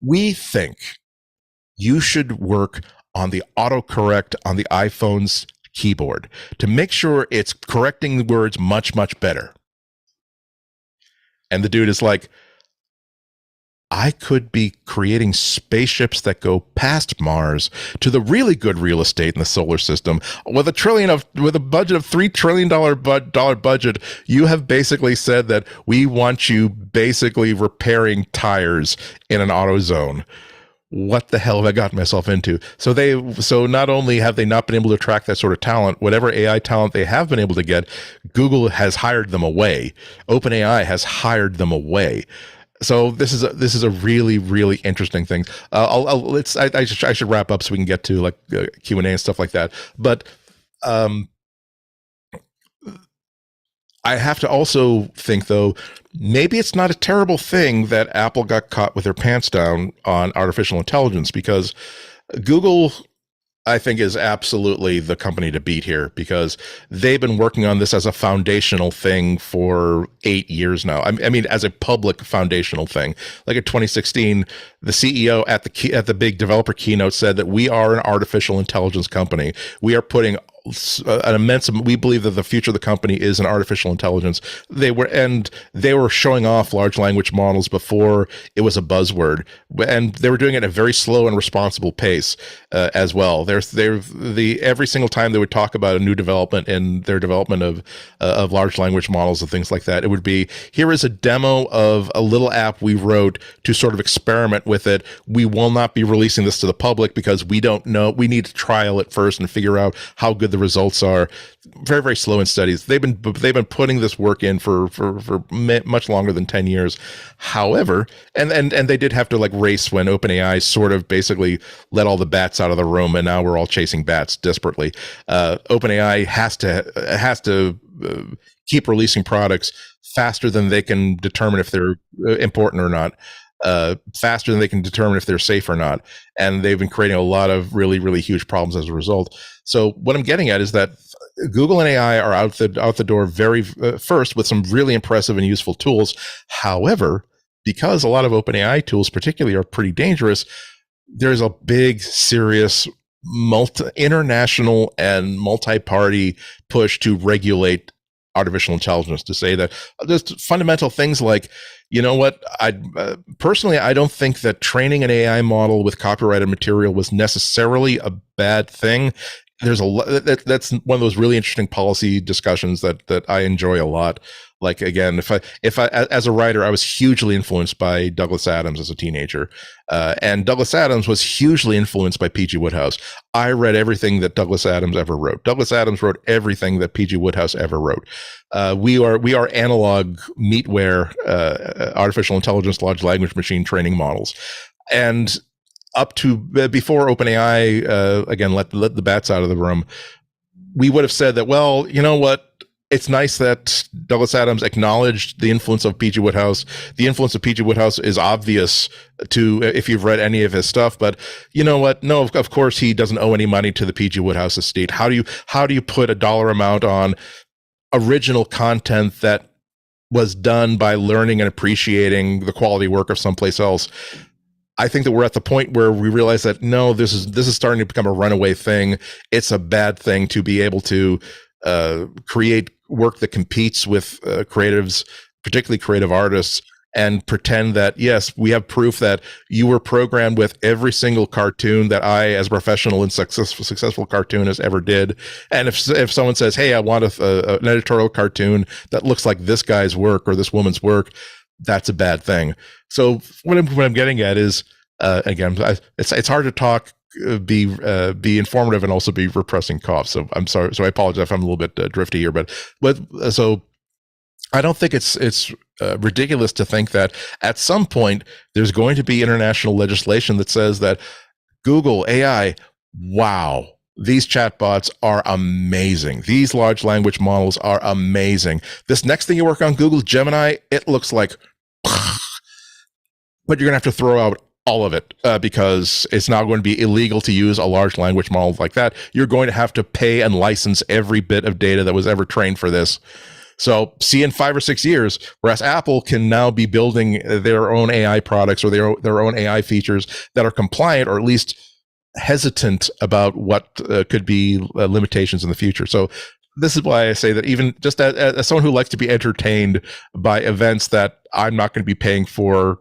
We think you should work on the autocorrect on the iPhone's keyboard to make sure it's correcting the words much, much better. And the dude is like, I could be creating spaceships that go past Mars to the really good real estate in the solar system with a budget of $3 trillion budget. You have basically said that we want you basically repairing tires in an auto zone. What the hell have I gotten myself into? So not only have they not been able to attract that sort of talent, whatever AI talent they have been able to get, Google has hired them away. OpenAI has hired them away. So this is a really, really interesting thing. I should wrap up so we can get to like Q&A and stuff like that. But I have to also think, though, maybe it's not a terrible thing that Apple got caught with their pants down on artificial intelligence, because Google, I think, is absolutely the company to beat here, because they've been working on this as a foundational thing for 8 years now. I mean, as a public foundational thing. Like in 2016, the CEO at the big developer keynote said that we are an artificial intelligence company. We are putting an immense. We believe that the future of the company is in artificial intelligence. They were showing off large language models before it was a buzzword, and they were doing it at a very slow and responsible pace as well. Every single time they would talk about a new development in their development of large language models and things like that, it would be, here is a demo of a little app we wrote to sort of experiment with it. We will not be releasing this to the public because we don't know. We need to trial it first and figure out how good the results are. Very, very slow in studies. They've been putting this work in for much longer than 10 years. However, and they did have to like race when OpenAI sort of basically let all the bats out of the room, and now we're all chasing bats desperately. OpenAI has to keep releasing products faster than they can determine if they're important or not. Faster than they can determine if they're safe or not. And they've been creating a lot of really, really huge problems as a result. So what I'm getting at is that Google and AI are out the door very first with some really impressive and useful tools. However, because a lot of OpenAI tools particularly are pretty dangerous, there's a big, serious international and multi-party push to regulate artificial intelligence, to say that there's fundamental things like, you know what, personally, I don't think that training an AI model with copyrighted material was necessarily a bad thing. There's that's one of those really interesting policy discussions that I enjoy a lot. Like, again, if I as a writer, I was hugely influenced by Douglas Adams as a teenager, and Douglas Adams was hugely influenced by P.G. Wodehouse. I read everything that Douglas Adams ever wrote. Douglas Adams wrote everything that P.G. Wodehouse ever wrote. We are analog meatware, artificial intelligence, large language machine training models, and up to before OpenAI again let the bats out of the room, we would have said that, well, you know what? It's nice that Douglas Adams acknowledged the influence of P.G. Wodehouse. The influence of P.G. Wodehouse is obvious to if you've read any of his stuff. But you know what? No, of course he doesn't owe any money to the P.G. Wodehouse estate. How do you put a dollar amount on original content that was done by learning and appreciating the quality work of someplace else? I think that we're at the point where we realize that no, this is starting to become a runaway thing. It's a bad thing to be able to create work that competes with creatives, particularly creative artists, and pretend that, yes, we have proof that you were programmed with every single cartoon that I, as a professional and successful cartoonist, ever did. And if someone says, hey, I want an editorial cartoon that looks like this guy's work or this woman's work, that's a bad thing. So what I'm getting at is, again, it's hard to talk, be informative, and also be repressing coughs. So I'm sorry. So I apologize if I'm a little bit drifty here, but so I don't think it's ridiculous to think that at some point there's going to be international legislation that says that Google AI, wow, these chatbots are amazing. These large language models are amazing. This next thing you work on, Google Gemini, it looks like, but you're gonna have to throw out all of it because it's now going to be illegal to use a large language model like that. You're going to have to pay and license every bit of data that was ever trained for this. So see in 5 or 6 years, whereas Apple can now be building their own AI products or their own AI features that are compliant or at least hesitant about what could be limitations in the future. So this is why I say that even just as someone who likes to be entertained by events that I'm not going to be paying for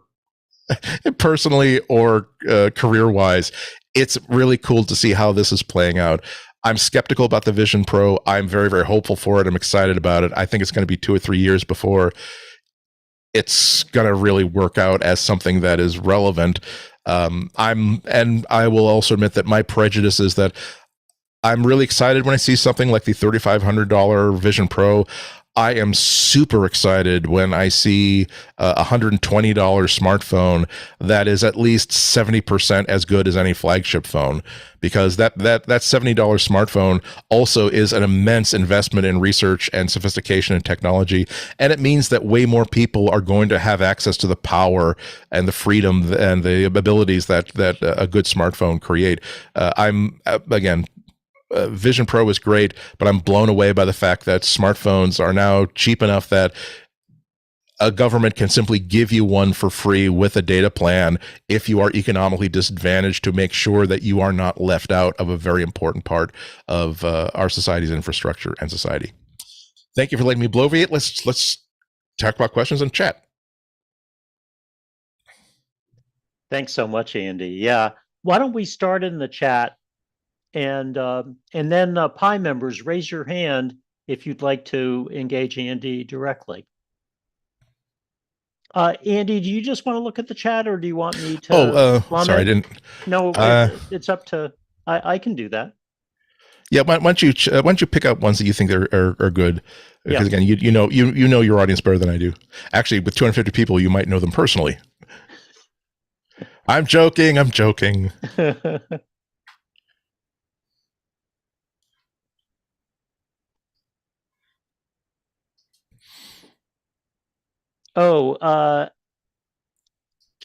personally or career-wise, it's really cool to see how this is playing out. I'm skeptical about the Vision Pro. I'm very, very hopeful for it. I'm excited about it. I think it's going to be 2 or 3 years before it's going to really work out as something that is relevant. And I will also admit that my prejudice is that I'm really excited when I see something like the $3,500 Vision Pro. I am super excited when I see a $120 smartphone that is at least 70% as good as any flagship phone, because that $70 smartphone also is an immense investment in research and sophistication and technology. And it means that way more people are going to have access to the power and the freedom and the abilities that a good smartphone create. Vision Pro is great, but I'm blown away by the fact that smartphones are now cheap enough that a government can simply give you one for free with a data plan if you are economically disadvantaged, to make sure that you are not left out of a very important part of our society's infrastructure and society. Thank you for letting me bloviate. Let's talk about questions and chat. Thanks so much, Andy. Yeah, why don't we start in the chat, and then Pi members, raise your hand if you'd like to engage Andy directly. Andy, do you just want to look at the chat, or do you want me to? Sorry, I didn't. No, it's up to. I can do that. Yeah, why don't you pick up ones that you think are good? Because again, you know your audience better than I do. Actually, with 250 people, you might know them personally. I'm joking.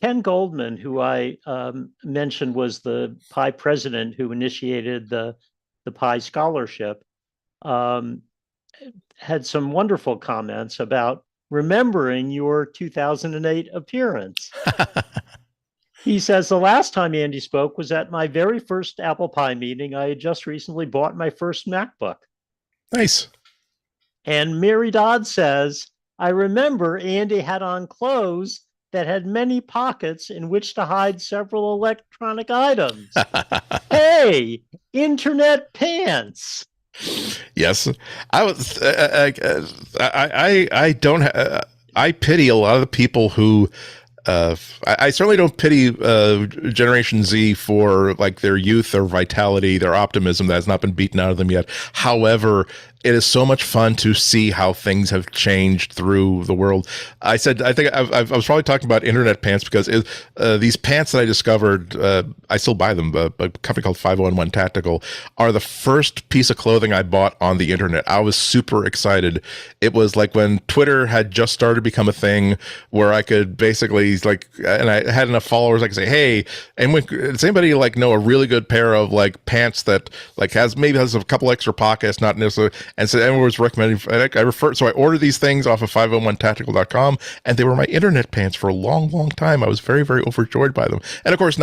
Ken Goldman, who I mentioned was the Pi president who initiated the Pi scholarship, had some wonderful comments about remembering your 2008 appearance. He says, the last time Andy spoke was at my very first Apple Pi meeting. I had just recently bought my first MacBook. Nice. And Mary Dodd says, I remember Andy had on clothes that had many pockets in which to hide several electronic items. Hey, internet pants. Yes, I was. I don't. I pity a lot of the people who. I certainly don't pity Generation Z for like their youth, their vitality, their optimism that has not been beaten out of them yet. However, it is so much fun to see how things have changed through the world. I think I was probably talking about internet pants because these pants that I discovered, I still buy them. A company called 501 Tactical are the first piece of clothing I bought on the internet. I was super excited. It was like when Twitter had just started to become a thing where I could basically and I had enough followers I could say, hey, and does anybody like know a really good pair of like pants that like has a couple extra pockets, not necessarily. And so everyone was recommending, so I ordered these things off of 501tactical.com, and they were my internet pants for a long, long time. I was very, very overjoyed by them. And of course,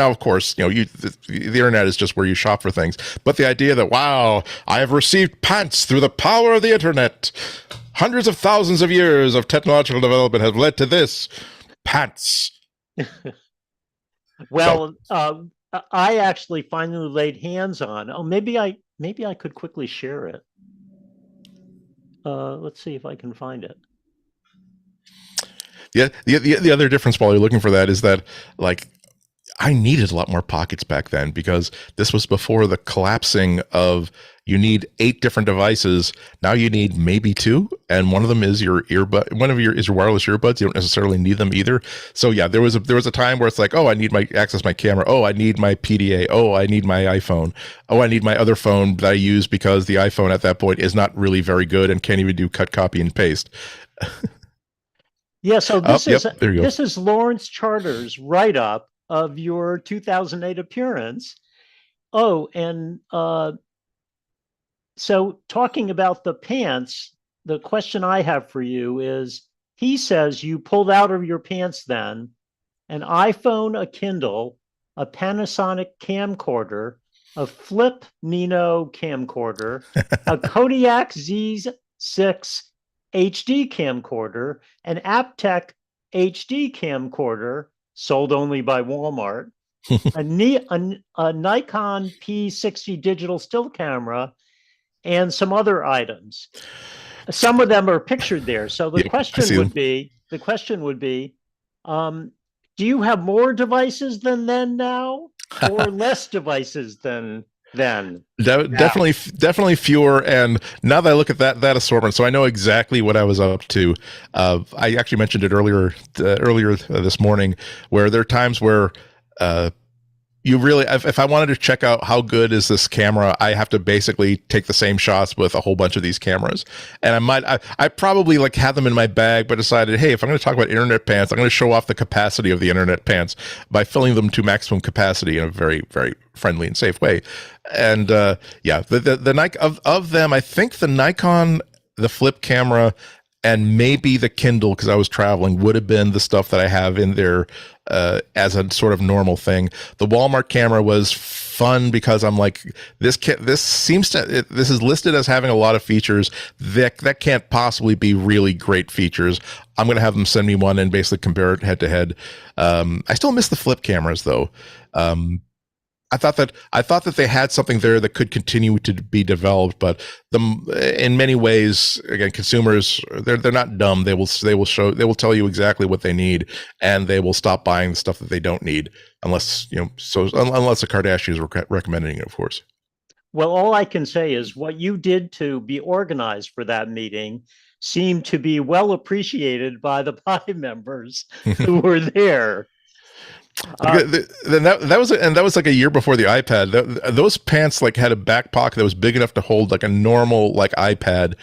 the internet is just where you shop for things. But the idea that, wow, I have received pants through the power of the internet. Hundreds of thousands of years of technological development have led to this. Pants. Well, I actually finally laid hands on. Oh, maybe I could quickly share it. Let's see if I can find it. Yeah, the other difference while you're looking for that is that like I needed a lot more pockets back then because this was before the collapsing of you need 8 different devices. Now you need maybe 2, and one of them is your earbud. Is your wireless earbuds. You don't necessarily need them either. So yeah, there was a time where it's like, oh, I need access my camera. Oh, I need my PDA. Oh, I need my iPhone. Oh, I need my other phone that I use because the iPhone at that point is not really very good and can't even do cut, copy, and paste. Yeah. So this this is Lawrence Charter's write-up of your 2008 appearance. Oh, and so talking about the pants, the question I have for you is, he says you pulled out of your pants then an iPhone, a Kindle, a Panasonic camcorder, a Flip Nino camcorder, a Kodiak Z6 HD camcorder, an Aptec HD camcorder, sold only by Walmart, a Nikon P60 digital still camera, and some other items. Some of them are pictured there. So the question would be, do you have more devices than then now, or less devices than then? Definitely fewer. And now that I look at that assortment, so I know exactly what I was up to. I actually mentioned it earlier this morning, where there are times where you really, if I wanted to check out how good is this camera, I have to basically take the same shots with a whole bunch of these cameras. And I probably like had them in my bag, but decided, hey, if I'm going to talk about internet pants, I'm going to show off the capacity of the internet pants by filling them to maximum capacity in a very, very friendly and safe way. And the Nikon of them, I think the Nikon, the flip camera, and maybe the Kindle, because I was traveling, would have been the stuff that I have in there as a sort of normal thing. The Walmart camera was fun because I'm like, this is listed as having a lot of features that can't possibly be really great features. I'm going to have them send me one and basically compare it head to head. I still miss the flip cameras though. I thought that they had something there that could continue to be developed, but in many ways, again, consumers, they're not dumb. They will tell you exactly what they need, and they will stop buying the stuff that they don't need unless the Kardashians are recommending it, of course. Well, all I can say is what you did to be organized for that meeting seemed to be well appreciated by the Pi members who were there. Then that was like a year before the iPad. Those pants like had a back pocket that was big enough to hold like a normal like iPad,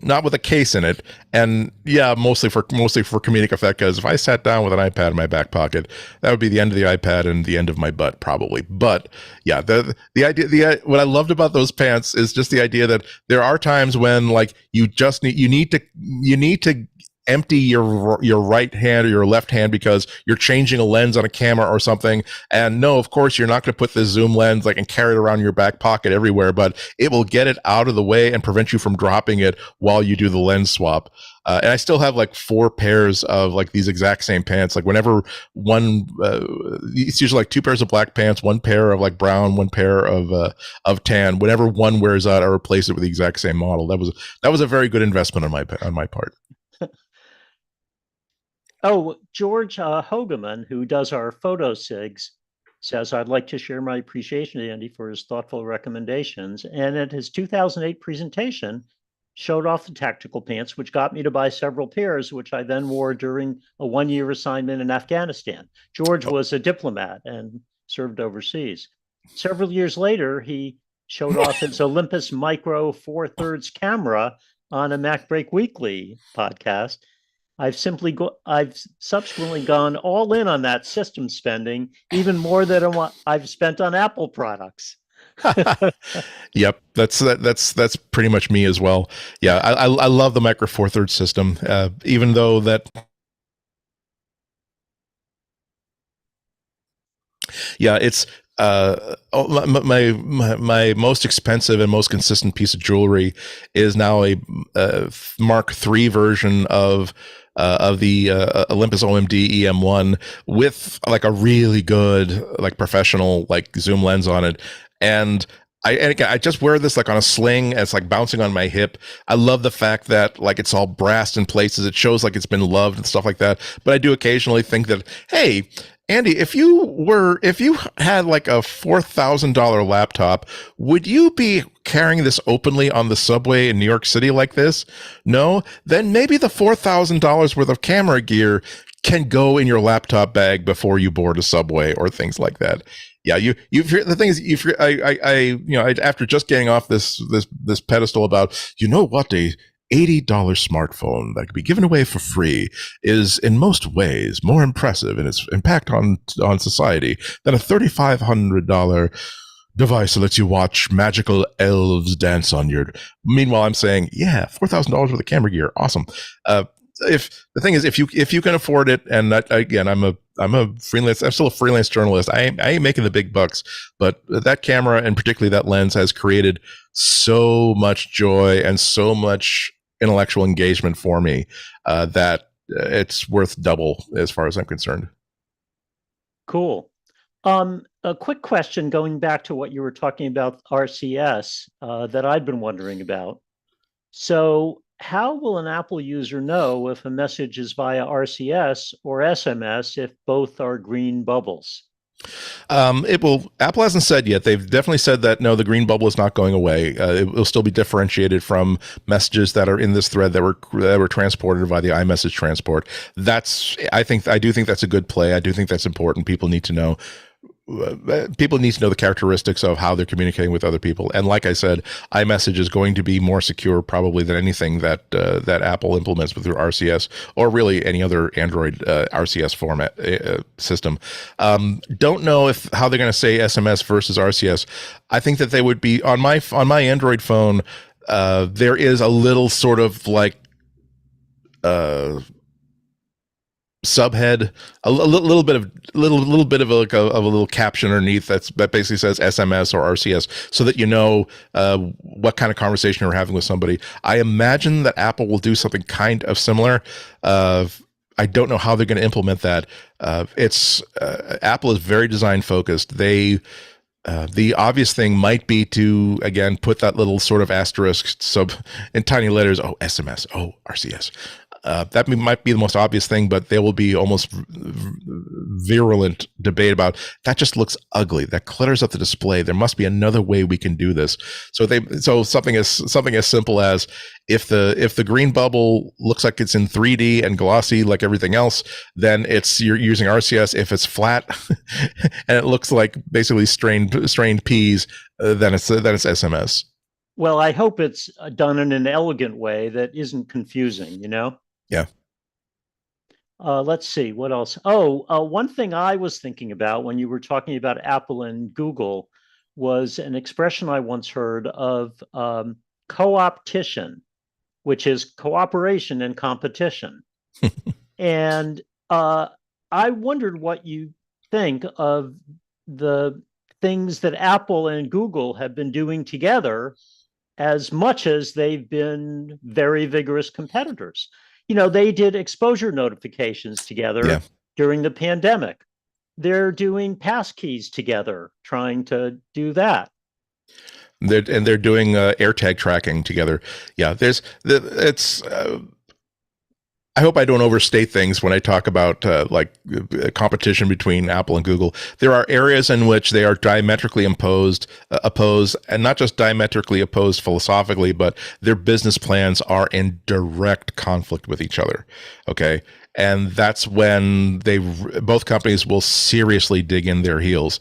not with a case in it. And yeah, mostly for comedic effect. Because if I sat down with an iPad in my back pocket, that would be the end of the iPad and the end of my butt probably. But yeah, the idea, what I loved about those pants is just the idea that there are times when like you need to empty your right hand or your left hand because you're changing a lens on a camera or something. And no, of course, you're not going to put the zoom lens like and carry it around your back pocket everywhere, but it will get it out of the way and prevent you from dropping it while you do the lens swap. And I still have like 4 pairs of like these exact same pants. Like whenever it's usually like 2 pairs of black pants, 1 pair of like brown, 1 pair of tan. Whenever one wears out, I replace it with the exact same model. That was a very good investment on my part. Oh, George Hogeman, who does our photo SIGs, says, I'd like to share my appreciation to Andy for his thoughtful recommendations. And at his 2008 presentation, showed off the tactical pants, which got me to buy several pairs, which I then wore during a 1-year assignment in Afghanistan. George was a diplomat and served overseas. Several years later, he showed off his Olympus Micro 4/3 camera on a MacBreak Weekly podcast. I've subsequently gone all in on that system spending, even more than what I've spent on Apple products. Yep, that's pretty much me as well. Yeah, I love the Micro Four Thirds system, even though that. Yeah, it's my most expensive and most consistent piece of jewelry is now a Mark III version of the Olympus OMD EM1 with like a really good like professional like zoom lens on it. And I just wear this like on a sling and it's like bouncing on my hip. I love the fact that like it's all brassed in places. It shows like it's been loved and stuff like that. But I do occasionally think that, hey, Andy, if you had like a $4,000 laptop, would you be carrying this openly on the subway in New York City like this? No? Then maybe the $4,000 worth of camera gear can go in your laptop bag before you board a subway or things like that. Yeah, the thing is, after just getting off this pedestal about, what, a $80 smartphone that could be given away for free is in most ways more impressive in its impact on society than a $3,500 device that lets you watch magical elves dance on your. Meanwhile, I'm saying, yeah, $4,000 worth of camera gear, awesome. If the thing is, if you can afford it, and again, I'm a freelance. I'm still a freelance journalist. I ain't making the big bucks, but that camera and particularly that lens has created so much joy and so much intellectual engagement for me that it's worth double as far as I'm concerned. Cool. A quick question going back to what you were talking about RCS that I'd been wondering about. So how will an Apple user know if a message is via RCS or SMS if both are green bubbles? Apple hasn't said yet. They've definitely said that no, the green bubble is not going away. It will still be differentiated from messages that are in this thread that were transported by the iMessage transport. I do think that's a good play. I do think that's important. People need to know the characteristics of how they're communicating with other people. And like I said, iMessage is going to be more secure probably than anything that Apple implements through RCS or really any other Android RCS format system. Don't know how they're going to say SMS versus RCS. I think that they would be on my Android phone. There is a little sort of like subhead, little bit of a little caption underneath that basically says SMS or RCS, so that you know what kind of conversation you're having with somebody. I imagine that Apple will do something kind of similar. I don't know how they're going to implement that. Apple is very design focused. The obvious thing might be to, again, put that little sort of asterisk in tiny letters. Oh, SMS. Oh, RCS. That might be the most obvious thing, but there will be almost virulent debate about that. Just looks ugly. That clutters up the display. There must be another way we can do this. So something as simple as if the green bubble looks like it's in 3D and glossy like everything else, then you're using RCS. If it's flat and it looks like basically strained peas, then it's SMS. Well, I hope it's done in an elegant way that isn't confusing, Yeah. Let's see, what else? One thing I was thinking about when you were talking about Apple and Google was an expression I once heard of co-opetition, which is cooperation and competition. And I wondered what you think of the things that Apple and Google have been doing together, as much as they've been very vigorous competitors. They did exposure notifications together during the pandemic. They're doing passkeys together, trying to do that. They're doing AirTag tracking together. Yeah, I hope I don't overstate things when I talk about competition between Apple and Google. There are areas in which they are diametrically opposed, and not just diametrically opposed philosophically, but their business plans are in direct conflict with each other. Okay. And that's when both companies will seriously dig in their heels.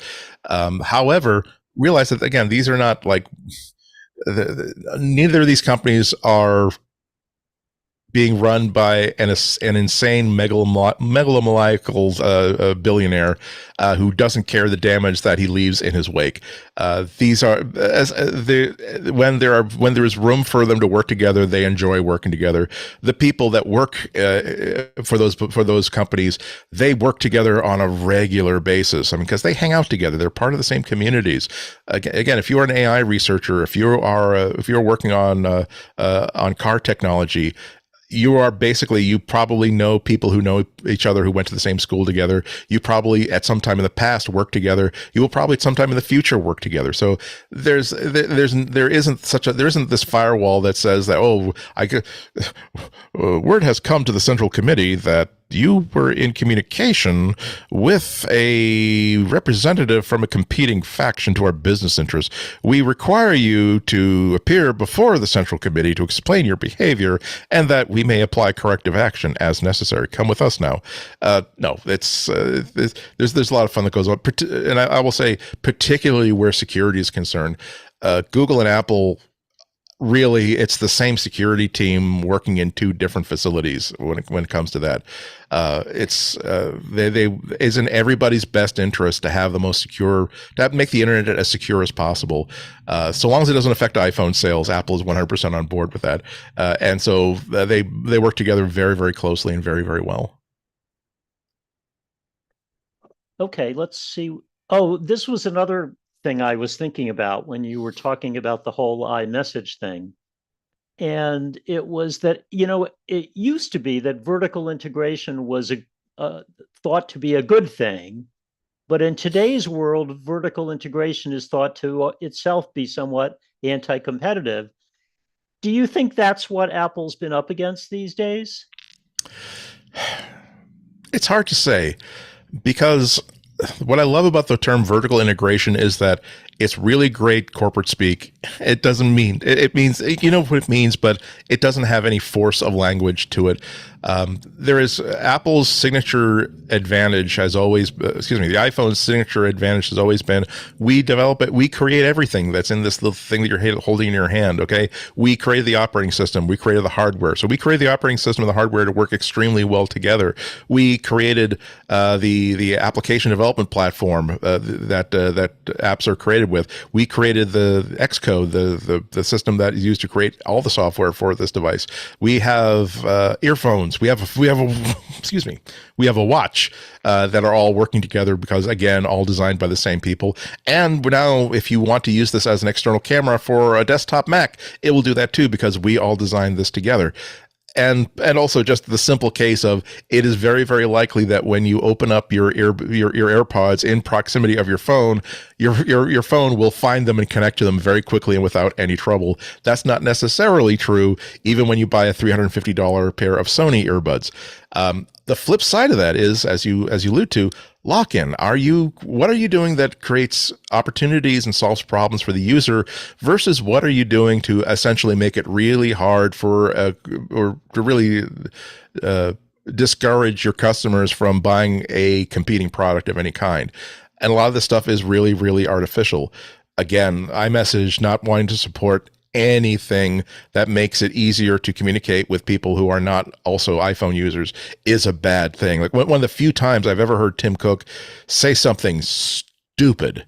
However, realize that, again, these are not neither of these companies are being run by an insane megalomaniacal billionaire who doesn't care the damage that he leaves in his wake. These are when there is room for them to work together, they enjoy working together. The people that work for those companies, they work together on a regular basis. I mean, because they hang out together, they're part of the same communities. Again, if you're an AI researcher, if you're working on car technology, you probably know people who know each other who went to the same school together. You probably at some time in the past worked together. You will probably at some time in the future work together. So there isn't this firewall that says that, word has come to the Central Committee that you were in communication with a representative from a competing faction to our business interests. We require you to appear before the Central Committee to explain your behavior, and that we may apply corrective action as necessary. Come with us now. No, there's a lot of fun that goes on, and I will say, particularly where security is concerned, Google and Apple. Really, it's the same security team working in two different facilities when it comes to that. It's in everybody's best interest to have the most secure, to make the internet as secure as possible. So long as it doesn't affect iPhone sales, Apple is 100% on board with that. And so they work together very, very closely and very, very well. Okay, let's see. Oh, this was another thing I was thinking about when you were talking about the whole iMessage thing. And it was that, it used to be that vertical integration was thought to be a good thing. But in today's world, vertical integration is thought to itself be somewhat anti-competitive. Do you think that's what Apple's been up against these days? It's hard to say, because what I love about the term vertical integration is that it's really great corporate speak. It doesn't mean, it means, you know what it means, but it doesn't have any force of language to it. There is Apple's signature advantage has always, the iPhone's signature advantage has always been, we develop it, we create everything that's in this little thing that you're holding in your hand, okay? We created the operating system, we created the hardware. So we created the operating system and the hardware to work extremely well together. We created the application development platform that apps are created creative with. We created the Xcode, the system that is used to create all the software for this device. We have earphones. We have a excuse me. We have a watch that are all working together because, again, all designed by the same people. And now, if you want to use this as an external camera for a desktop Mac, it will do that too because we all designed this together. And also just the simple case of it is very, very likely that when you open up your AirPods in proximity of your phone, your phone will find them and connect to them very quickly and without any trouble. That's not necessarily true even when you buy a $350 pair of Sony earbuds. The flip side of that is, as you allude to, lock-in. What are you doing that creates opportunities and solves problems for the user versus what are you doing to essentially make it really hard or to really discourage your customers from buying a competing product of any kind? And a lot of this stuff is really, really artificial. Again, iMessage not wanting to support anything that makes it easier to communicate with people who are not also iPhone users is a bad thing. Like one of the few times I've ever heard Tim Cook say something stupid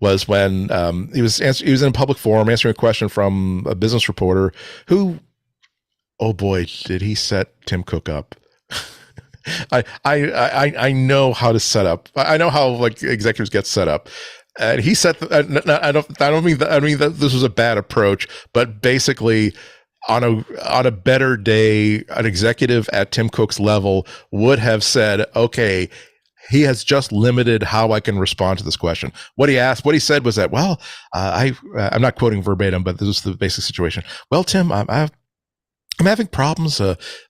was when he was in a public forum answering a question from a business reporter who, oh boy, did he set Tim Cook up. I know how to set up. I know how like executives get set up. And he said, I don't mean that this was a bad approach, but basically on a better day, an executive at Tim Cook's level would have said, okay, he has just limited how I can respond to this question. What he said was that, well, I'm not quoting verbatim, but this is the basic situation. Well, Tim, I'm having problems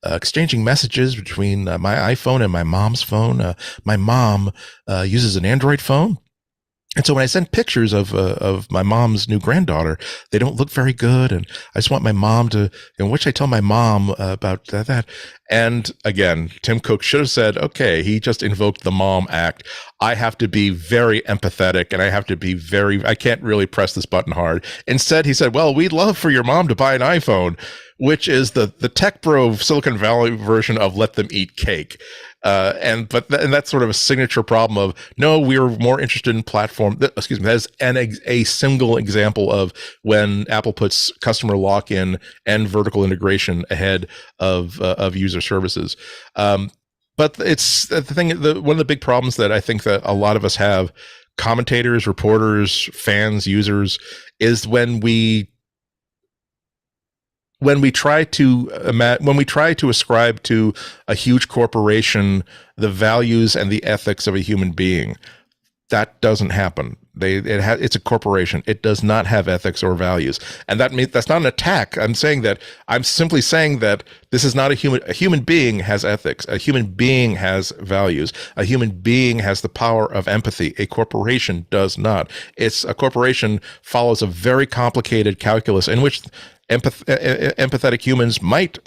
exchanging messages between my iPhone and my mom's phone. My mom uses an Android phone. And so when I send pictures of my mom's new granddaughter, they don't look very good. And I just want my mom to, which I tell my mom about that. And again, Tim Cook should have said, okay, he just invoked the Mom Act. I have to be very empathetic and I can't really press this button hard. Instead, he said, well, we'd love for your mom to buy an iPhone, which is the tech bro Silicon Valley version of let them eat cake. And that's sort of a signature problem of, no, we're more interested in platform. Excuse me. That's a single example of when Apple puts customer lock-in and vertical integration ahead of user services. But it's the thing, one of the big problems that I think that a lot of us have, commentators, reporters, fans, users, is when we try to ascribe to a huge corporation the values and the ethics of a human being. That doesn't happen. It's a corporation. It does not have ethics or values, and that's not an attack. I'm simply saying that this is not a human being has ethics. A human being has values. A human being has the power of empathy. A corporation does not. A corporation follows a very complicated calculus in which empathetic humans might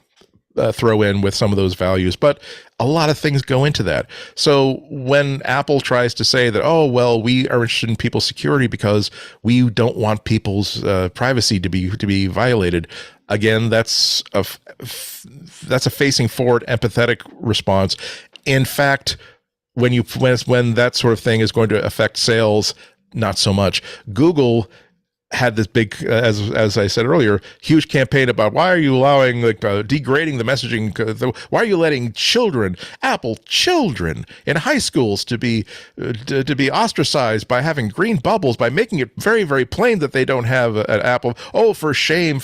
throw in with some of those values, but a lot of things go into that. So when Apple tries to say that, oh, well, we are interested in people's security because we don't want people's privacy to be violated, again, that's a facing forward empathetic response. In fact, when that sort of thing is going to affect sales, not so much. Google had this big, as I said earlier, huge campaign about why are you allowing degrading the messaging? Why are you letting Apple children in high schools to be ostracized by having green bubbles, by making it very, very plain that they don't have an Apple? Oh, for shame!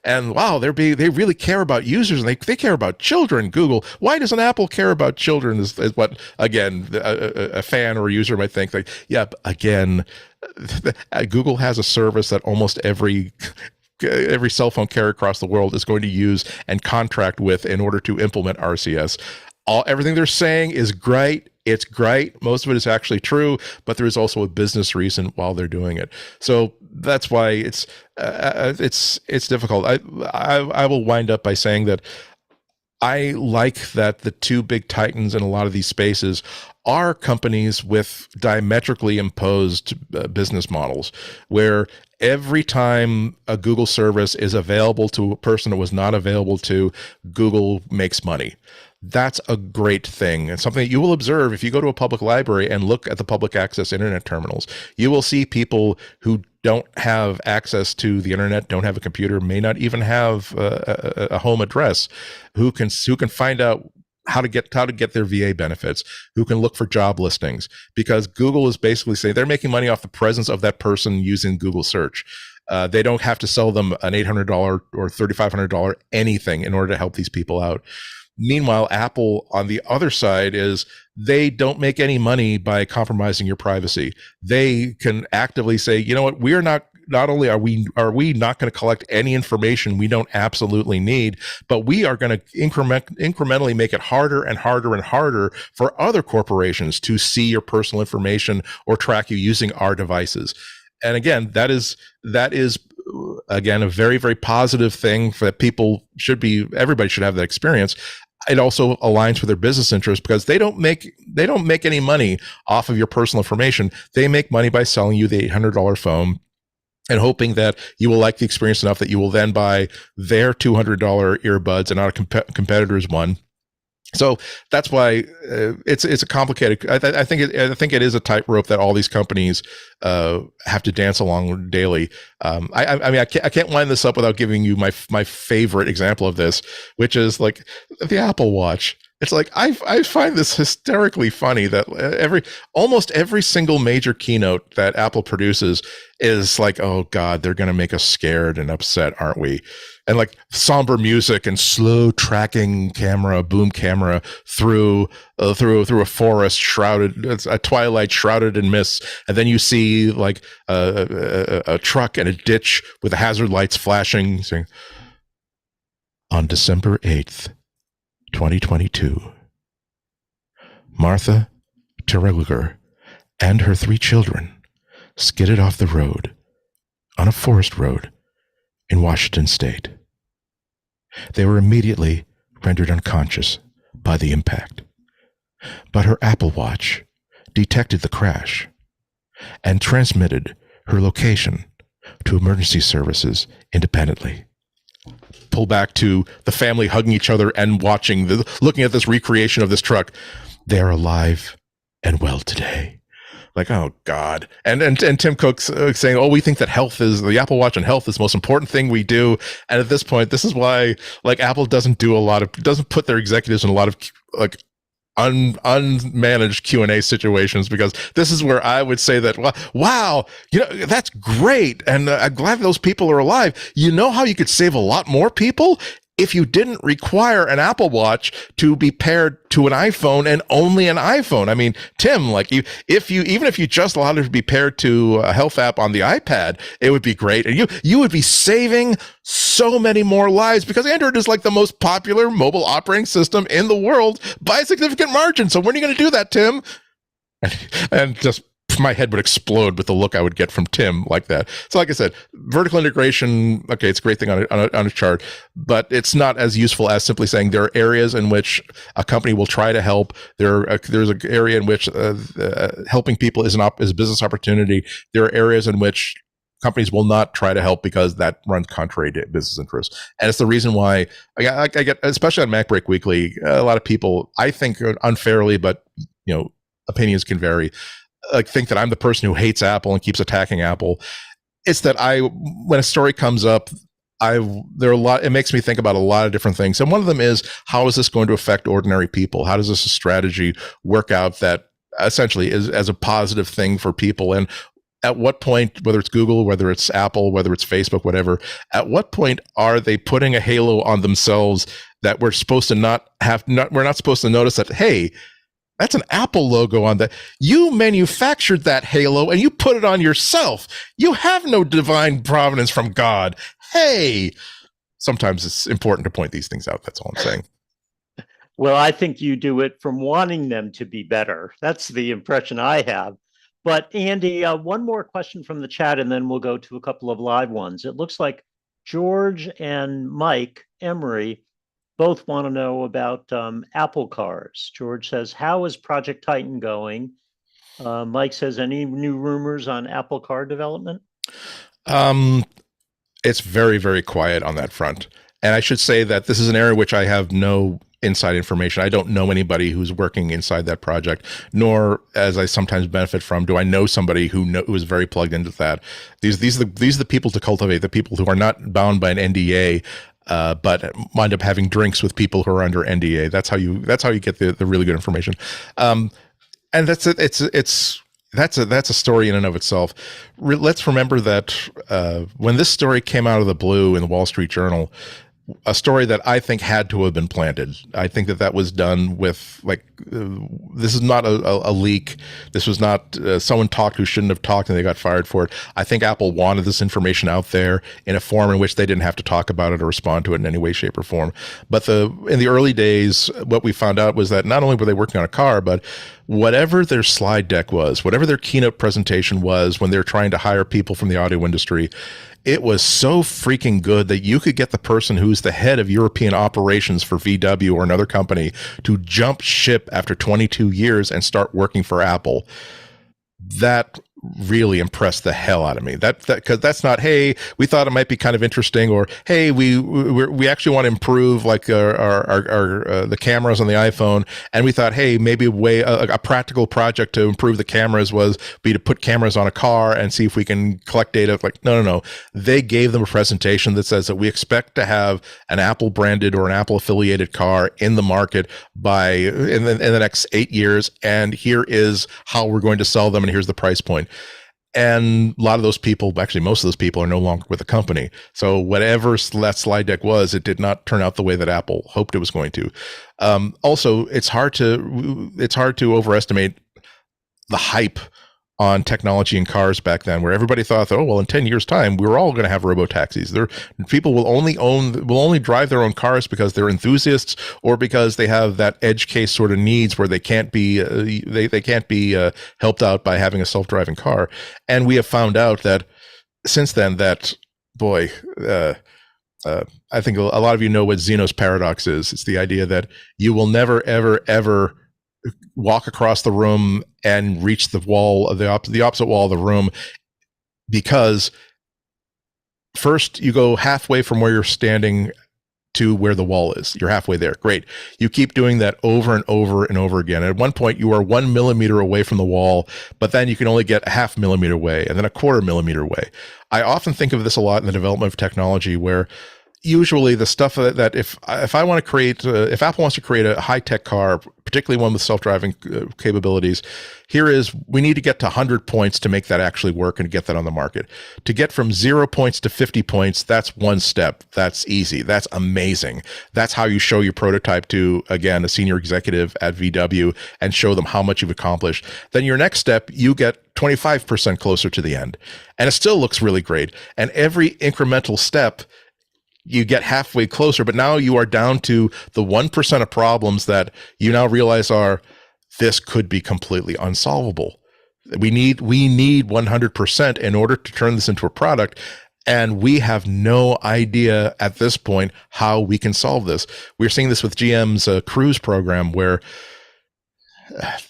And wow, they really care about users and they care about children. Google, why doesn't Apple care about children? Is what, again, a fan or a user might think. Like, yeah, again, Google has a service that almost every cell phone carrier across the world is going to use and contract with in order to implement RCS. Everything they're saying is great. It's great. Most of it is actually true, but there is also a business reason while they're doing it. So that's why it's difficult. I will wind up by saying that I like that the two big titans in a lot of these spaces are companies with diametrically imposed business models, where every time a Google service is available to a person it was not available to, Google makes money. That's a great thing. And something that you will observe if you go to a public library and look at the public access internet terminals. You will see people who don't have access to the internet, don't have a computer, may not even have a home address, who can find out how to get their VA benefits, who can look for job listings, because Google is basically saying they're making money off the presence of that person using Google search. They don't have to sell them an $800 or $3,500 anything in order to help these people out. Meanwhile, Apple on the other side is they don't make any money by compromising your privacy. They can actively say, you know what, we're not only are we not going to collect any information we don't absolutely need, but we are going to incrementally make it harder and harder and harder for other corporations to see your personal information or track you using our devices. And again, that is again a very, very positive thing for that everybody should have that experience. It also aligns with their business interests because they don't make any money off of your personal information. They make money by selling you the $800 phone and hoping that you will like the experience enough that you will then buy their $200 earbuds and not a competitor's one. So that's why it's a complicated. I think it is a tightrope that all these companies have to dance along daily. I can't line this up without giving you my favorite example of this, which is like the Apple Watch. It's like I find this hysterically funny that almost every single major keynote that Apple produces is like, oh God, they're going to make us scared and upset, aren't we? And like somber music and slow tracking boom camera through a forest a twilight shrouded in mist, and then you see like a truck in a ditch with the hazard lights flashing, saying, on December 8th, 2022, Martha Terwilliger and her 3 children skidded off the road on a forest road in Washington State. They were immediately rendered unconscious by the impact, but her Apple Watch detected the crash and transmitted her location to emergency services independently. Pull back to the family hugging each other and looking at this recreation of this truck. They're alive and well today. Like, oh God. And Tim Cook's saying, oh, we think that the Apple Watch and health is the most important thing we do. And at this point, this is why like Apple doesn't put their executives in a lot of like unmanaged Q&A situations, because this is where I would say that, wow, that's great. And I'm glad those people are alive. You know how you could save a lot more people? If you didn't require an Apple Watch to be paired to an iPhone and only an iPhone. I mean, Tim, like even if you just allowed it to be paired to a health app on the iPad, it would be great. And you would be saving so many more lives, because Android is like the most popular mobile operating system in the world by a significant margin. So when are you going to do that, Tim? And just my head would explode with the look I would get from Tim like that. So like I said, vertical integration, okay, it's a great thing on a chart, but it's not as useful as simply saying there are areas in which a company will try to help. There's an area in which helping people is a business opportunity. There are areas in which companies will not try to help because that runs contrary to business interests. And it's the reason why I get, especially on MacBreak Weekly, a lot of people, I think unfairly, but opinions can vary, think that I'm the person who hates Apple and keeps attacking Apple. It's that when a story comes up, it makes me think about a lot of different things. And one of them is, how is this going to affect ordinary people? How does this strategy work out that essentially is as a positive thing for people? And at what point, whether it's Google, whether it's Apple, whether it's Facebook, whatever, at what point are they putting a halo on themselves that we're supposed to we're not supposed to notice that, hey, that's an Apple logo on that. You manufactured that halo and you put it on yourself. You have no divine providence from God. Hey, sometimes it's important to point these things out. That's all I'm saying. Well, I think you do it from wanting them to be better. That's the impression I have. But Andy, one more question from the chat, and then we'll go to a couple of live ones. It looks like George and Mike Emery both want to know about Apple cars. George says, how is Project Titan going? Mike says, any new rumors on Apple car development? It's very, very quiet on that front. And I should say that this is an area which I have no inside information. I don't know anybody who's working inside that project, nor, as I sometimes benefit from, do I know somebody who is very plugged into that. These are the people to cultivate, the people who are not bound by an NDA, but wind up having drinks with people who are under NDA. That's how you get the really good information. And that's it. That's a story in and of itself. Let's remember that when this story came out of the blue in the Wall Street Journal, a story that I think had to have been planted. I think that was done with this is not a leak. This was not someone talked who shouldn't have talked and they got fired for it. I think Apple wanted this information out there in a form in which they didn't have to talk about it or respond to it in any way, shape, or form. But in the early days, what we found out was that not only were they working on a car, but whatever their slide deck was, whatever their keynote presentation was when they're trying to hire people from the audio industry, it was so freaking good that you could get the person who's the head of European operations for VW or another company to jump ship after 22 years and start working for Apple. That really impressed the hell out of me. Because that's not, hey, we thought it might be kind of interesting, or hey, we actually want to improve like our the cameras on the iPhone, and we thought, hey, maybe a practical project to improve the cameras be to put cameras on a car and see if we can collect data. Like, no. They gave them a presentation that says that we expect to have an Apple branded or an Apple affiliated car in the market in the next 8 years, and here is how we're going to sell them, and here's the price point. And a lot of those people, actually most of those people, are no longer with the company. So whatever that slide deck was, it did not turn out the way that Apple hoped it was going to. Also, it's hard to overestimate the hype on technology in cars back then, where everybody thought that, oh, well, in 10 years time, we're all going to have robo-taxis. People will only drive their own cars because they're enthusiasts, or because they have that edge case sort of needs where they can't be helped out by having a self-driving car. And we have found out that since then that, boy, I think a lot of you know what Zeno's paradox is. It's the idea that you will never, ever, ever walk across the room and reach the wall of the opposite wall of the room, because first you go halfway from where you're standing to where the wall is. You're halfway there. Great. You keep doing that over and over and over again. At one point you are 1 millimeter away from the wall, but then you can only get a half millimeter away and then a quarter millimeter away. I often think of this a lot in the development of technology, where usually the stuff that if I want to create, if Apple wants to create a high-tech car, particularly one with self-driving capabilities, we need to get to 100 points to make that actually work and get that on the market. To get from 0 points to 50 points, that's one step. That's easy. That's amazing. That's how you show your prototype to, again, a senior executive at VW and show them how much you've accomplished. Then your next step, you get 25% closer to the end. And it still looks really great. And every incremental step, you get halfway closer, but now you are down to the 1% of problems that you now realize this could be completely unsolvable. We need 100% in order to turn this into a product. And we have no idea at this point how we can solve this. We're seeing this with GM's Cruise program, where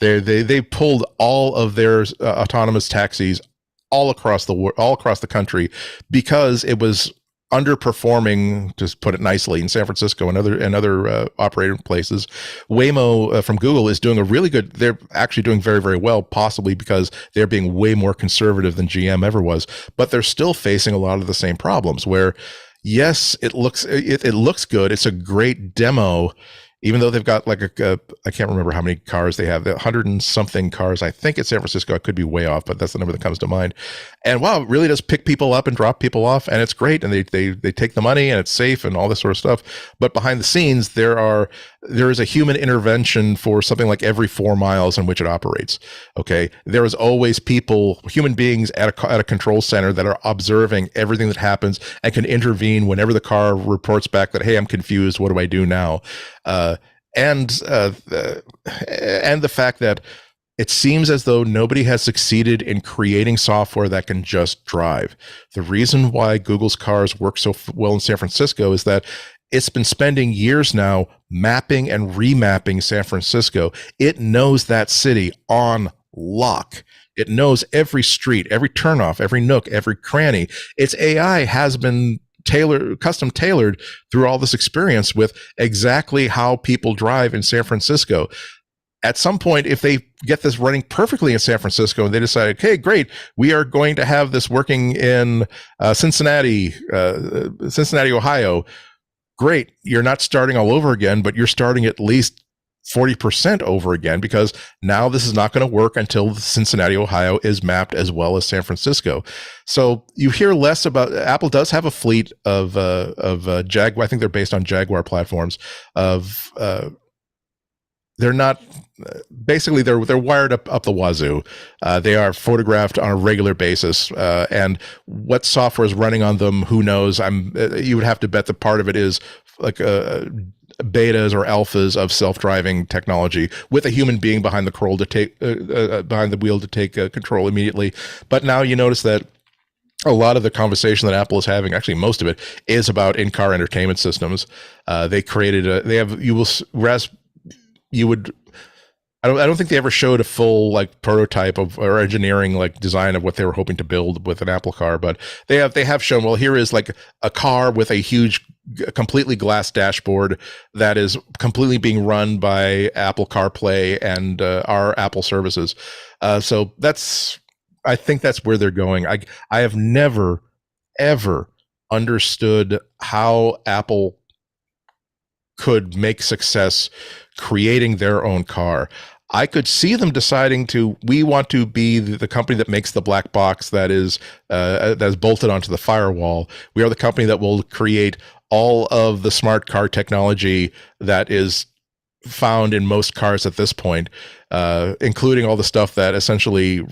they pulled all of their autonomous taxis all across the country, because it was underperforming, to put it nicely, in San Francisco and other operating places. Waymo from Google is doing they're actually doing very, very well, possibly because they're being way more conservative than GM ever was, but they're still facing a lot of the same problems, where yes, it looks good. It's a great demo, even though they've got like I can't remember how many cars they have, 100 and something cars, I think, at San Francisco. I could be way off, but that's the number that comes to mind. And wow, it really does pick people up and drop people off, and it's great. And they take the money, and it's safe and all this sort of stuff. But behind the scenes, there is a human intervention for something like every 4 miles in which it operates. Okay. There is always human beings at a control center that are observing everything that happens and can intervene whenever the car reports back that, hey, I'm confused. What do I do now? And the fact that it seems as though nobody has succeeded in creating software that can just drive. The reason why Google's cars work so well in San Francisco is that it's been spending years now mapping and remapping San Francisco. It knows that city on lock. It knows every street, every turnoff, every nook, every cranny. Its AI has been custom tailored through all this experience with exactly how people drive in San Francisco. At some point, if they get this running perfectly in San Francisco and they decide, okay, great, we are going to have this working in Cincinnati, Ohio. Great. You're not starting all over again, but you're starting at least 40% over again, because now this is not going to work until Cincinnati, Ohio is mapped as well as San Francisco. So you hear less about, Apple does have a fleet of Jaguar. I think they're based on Jaguar platforms of, they're not, basically they're wired up the wazoo. They are photographed on a regular basis, and what software is running on them, who knows? You would have to bet that part of it is like betas or alphas of self-driving technology with a human being behind the control to take behind the wheel to take control immediately. But now you notice that a lot of the conversation that Apple is having, actually most of it, is about in-car entertainment systems. They created I don't think they ever showed a full like prototype of or engineering like design of what they were hoping to build with an Apple car, but they have shown, well, here is like a car with a huge completely glass dashboard that is completely being run by Apple CarPlay and our Apple services. So I think that's where they're going. I have never ever understood how Apple could make success creating their own car. I could see them deciding we want to be the company that makes the black box that is bolted onto the firewall. We are the company that will create all of the smart car technology that is found in most cars at this point, including all the stuff that essentially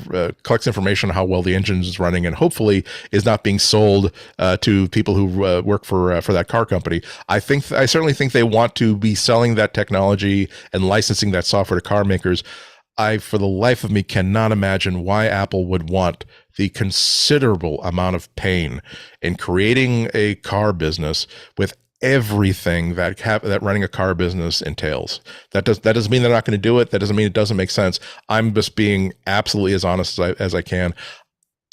collects information on how well the engine is running and hopefully is not being sold to people who work for that car company. I certainly think they want to be selling that technology and licensing that software to car makers. I, for the life of me, cannot imagine why Apple would want the considerable amount of pain in creating a car business with everything that running a car business entails. That doesn't mean they're not going to do it. That doesn't mean it doesn't make sense. I'm just being absolutely as honest as I can.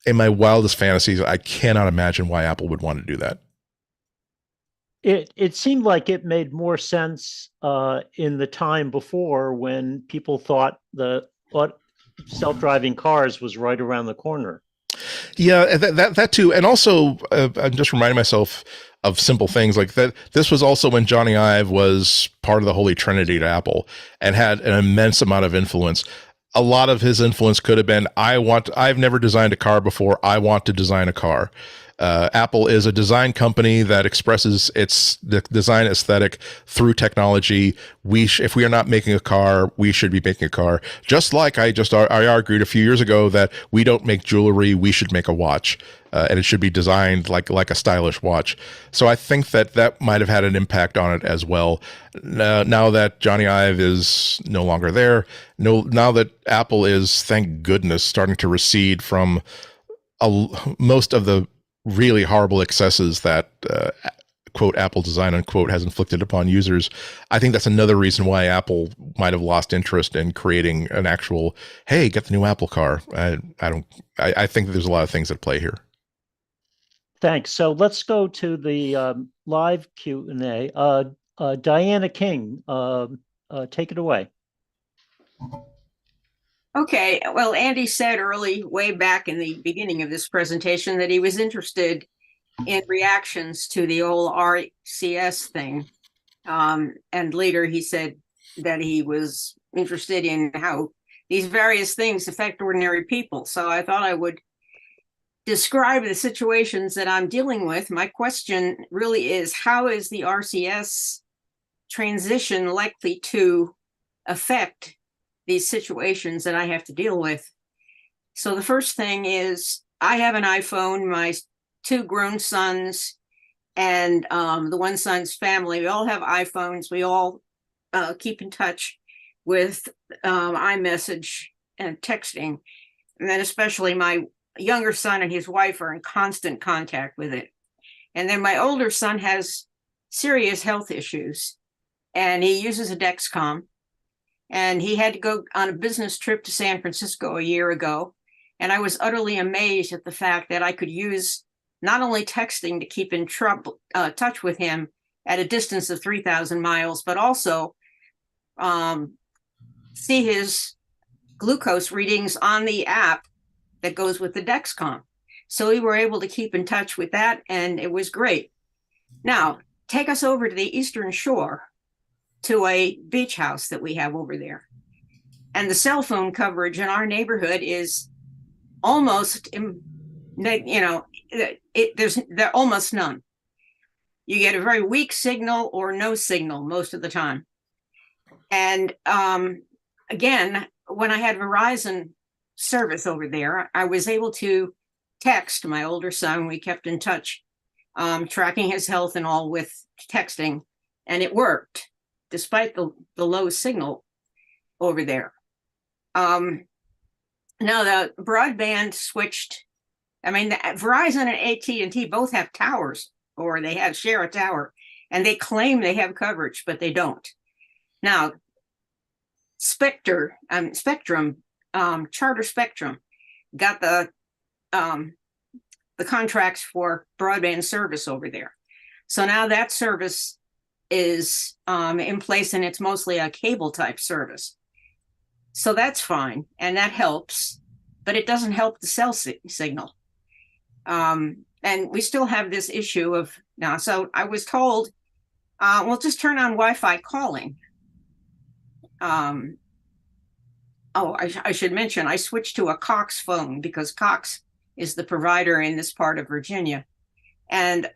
In my wildest fantasies, I cannot imagine why Apple would want to do that. It seemed like it made more sense in the time before, when people thought self-driving cars was right around the corner. Yeah, that too. And also, I'm just reminding myself of simple things like that. This was also when Johnny Ive was part of the Holy Trinity to Apple and had an immense amount of influence. A lot of his influence could have been, I've never designed a car before. I want to design a car. Apple is a design company that expresses its design aesthetic through technology. If we are not making a car, we should be making a car. Just like I argued a few years ago that we don't make jewelry, we should make a watch. And it should be designed like a stylish watch. So I think that might have had an impact on it as well. Now that Johnny Ive is no longer there, now that Apple is, thank goodness, starting to recede from most of the really horrible excesses that quote Apple design unquote has inflicted upon users, I think that's another reason why Apple might have lost interest in creating an actual, hey, get the new Apple car. I think there's a lot of things at play here. Thanks. So let's go to the live Q&A. Diana King, take it away. Okay, well, Andy said way back in the beginning of this presentation that he was interested in reactions to the old RCS thing. And later he said that he was interested in how these various things affect ordinary people. So I thought I would describe the situations that I'm dealing with. My question really is, how is the RCS transition likely to affect these situations that I have to deal with? So the first thing is, I have an iPhone, my two grown sons and the one son's family, we all have iPhones. We all keep in touch with iMessage and texting. And then especially my younger son and his wife are in constant contact with it. And then my older son has serious health issues and he uses a Dexcom. And he had to go on a business trip to San Francisco a year ago. And I was utterly amazed at the fact that I could use not only texting to keep in touch with him at a distance of 3,000 miles, but also see his glucose readings on the app that goes with the Dexcom. So we were able to keep in touch with that, and it was great. Now, take us over to the Eastern Shore to a beach house that we have over there. And the cell phone coverage in our neighborhood is almost, there's almost none. You get a very weak signal or no signal most of the time. And again, when I had Verizon service over there, I was able to text my older son. We kept in touch, tracking his health and all with texting, and it worked despite the low signal over there. Now the broadband switched. I mean, Verizon and AT&T both have towers, or they share a tower, and they claim they have coverage, but they don't. Now, Spectrum, Charter Spectrum, got the contracts for broadband service over there. So now that service is in place, and it's mostly a cable type service. So that's fine, and that helps, but it doesn't help the cell signal. And we still have this issue of now. So I was told, well, just turn on Wi-Fi calling. I should mention, I switched to a Cox phone because Cox is the provider in this part of Virginia. And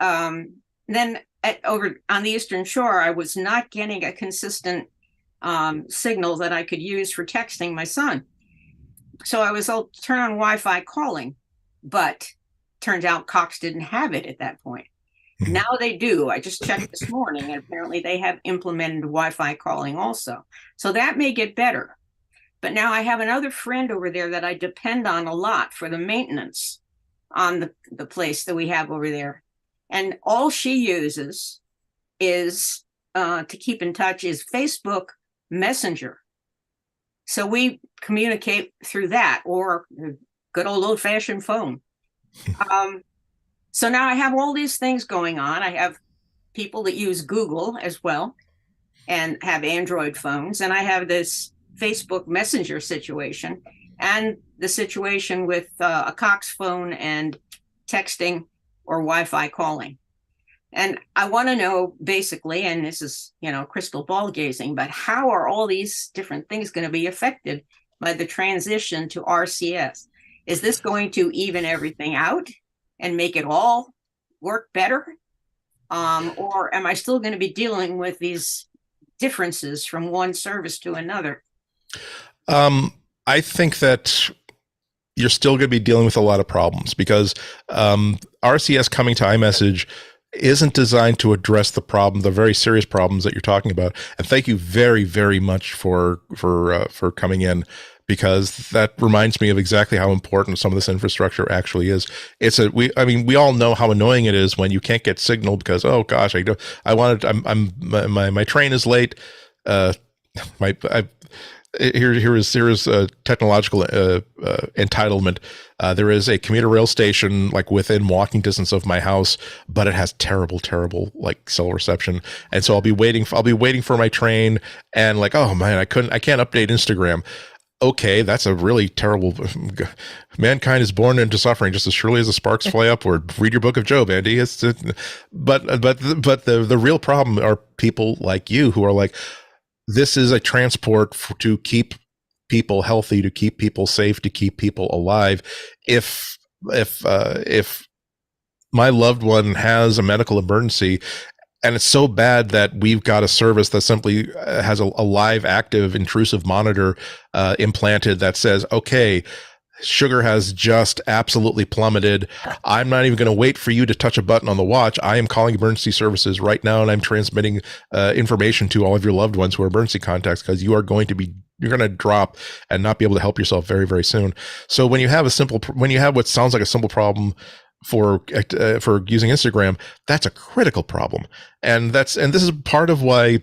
then over on the Eastern Shore, I was not getting a consistent signal that I could use for texting my son. So I was told to turn on Wi-Fi calling, but turned out Cox didn't have it at that point. Now they do. I just checked this morning, and apparently they have implemented Wi-Fi calling also. So that may get better. But now I have another friend over there that I depend on a lot for the maintenance on the place that we have over there. And all she uses is to keep in touch is Facebook Messenger. So we communicate through that, or the good old-fashioned phone. So now I have all these things going on. I have people that use Google as well and have Android phones. And I have this Facebook Messenger situation and the situation with a Cox phone and texting or Wi-Fi calling. And I want to know basically, and this is, crystal ball gazing, but how are all these different things going to be affected by the transition to RCS? Is this going to even everything out and make it all work better? Or am I still going to be dealing with these differences from one service to another? I think that you're still going to be dealing with a lot of problems because RCS coming to iMessage isn't designed to address the problem, the very serious problems that you're talking about. And thank you very, very much for coming in, because that reminds me of exactly how important some of this infrastructure actually is. We all know how annoying it is when you can't get signal because, oh gosh, my train is late. Here is a technological entitlement. There is a commuter rail station like within walking distance of my house, but it has terrible like cell reception. And so I'll be waiting for my train, and like, oh man, I can't update Instagram. Okay, that's a really terrible. Mankind is born into suffering just as surely as the sparks fly upward. Read your book of Job, Andy. But the real problem are people like you who are like, this is a transport to keep people healthy, to keep people safe, to keep people alive. If my loved one has a medical emergency, and it's so bad that we've got a service that simply has a live, active, intrusive monitor implanted that says, okay, sugar has just absolutely plummeted. I'm not even going to wait for you to touch a button on the watch. I am calling emergency services right now, and I'm transmitting information to all of your loved ones who are emergency contacts, because you're going to drop and not be able to help yourself very, very soon. So when you have what sounds like a simple problem for using Instagram, that's a critical problem, and this is part of why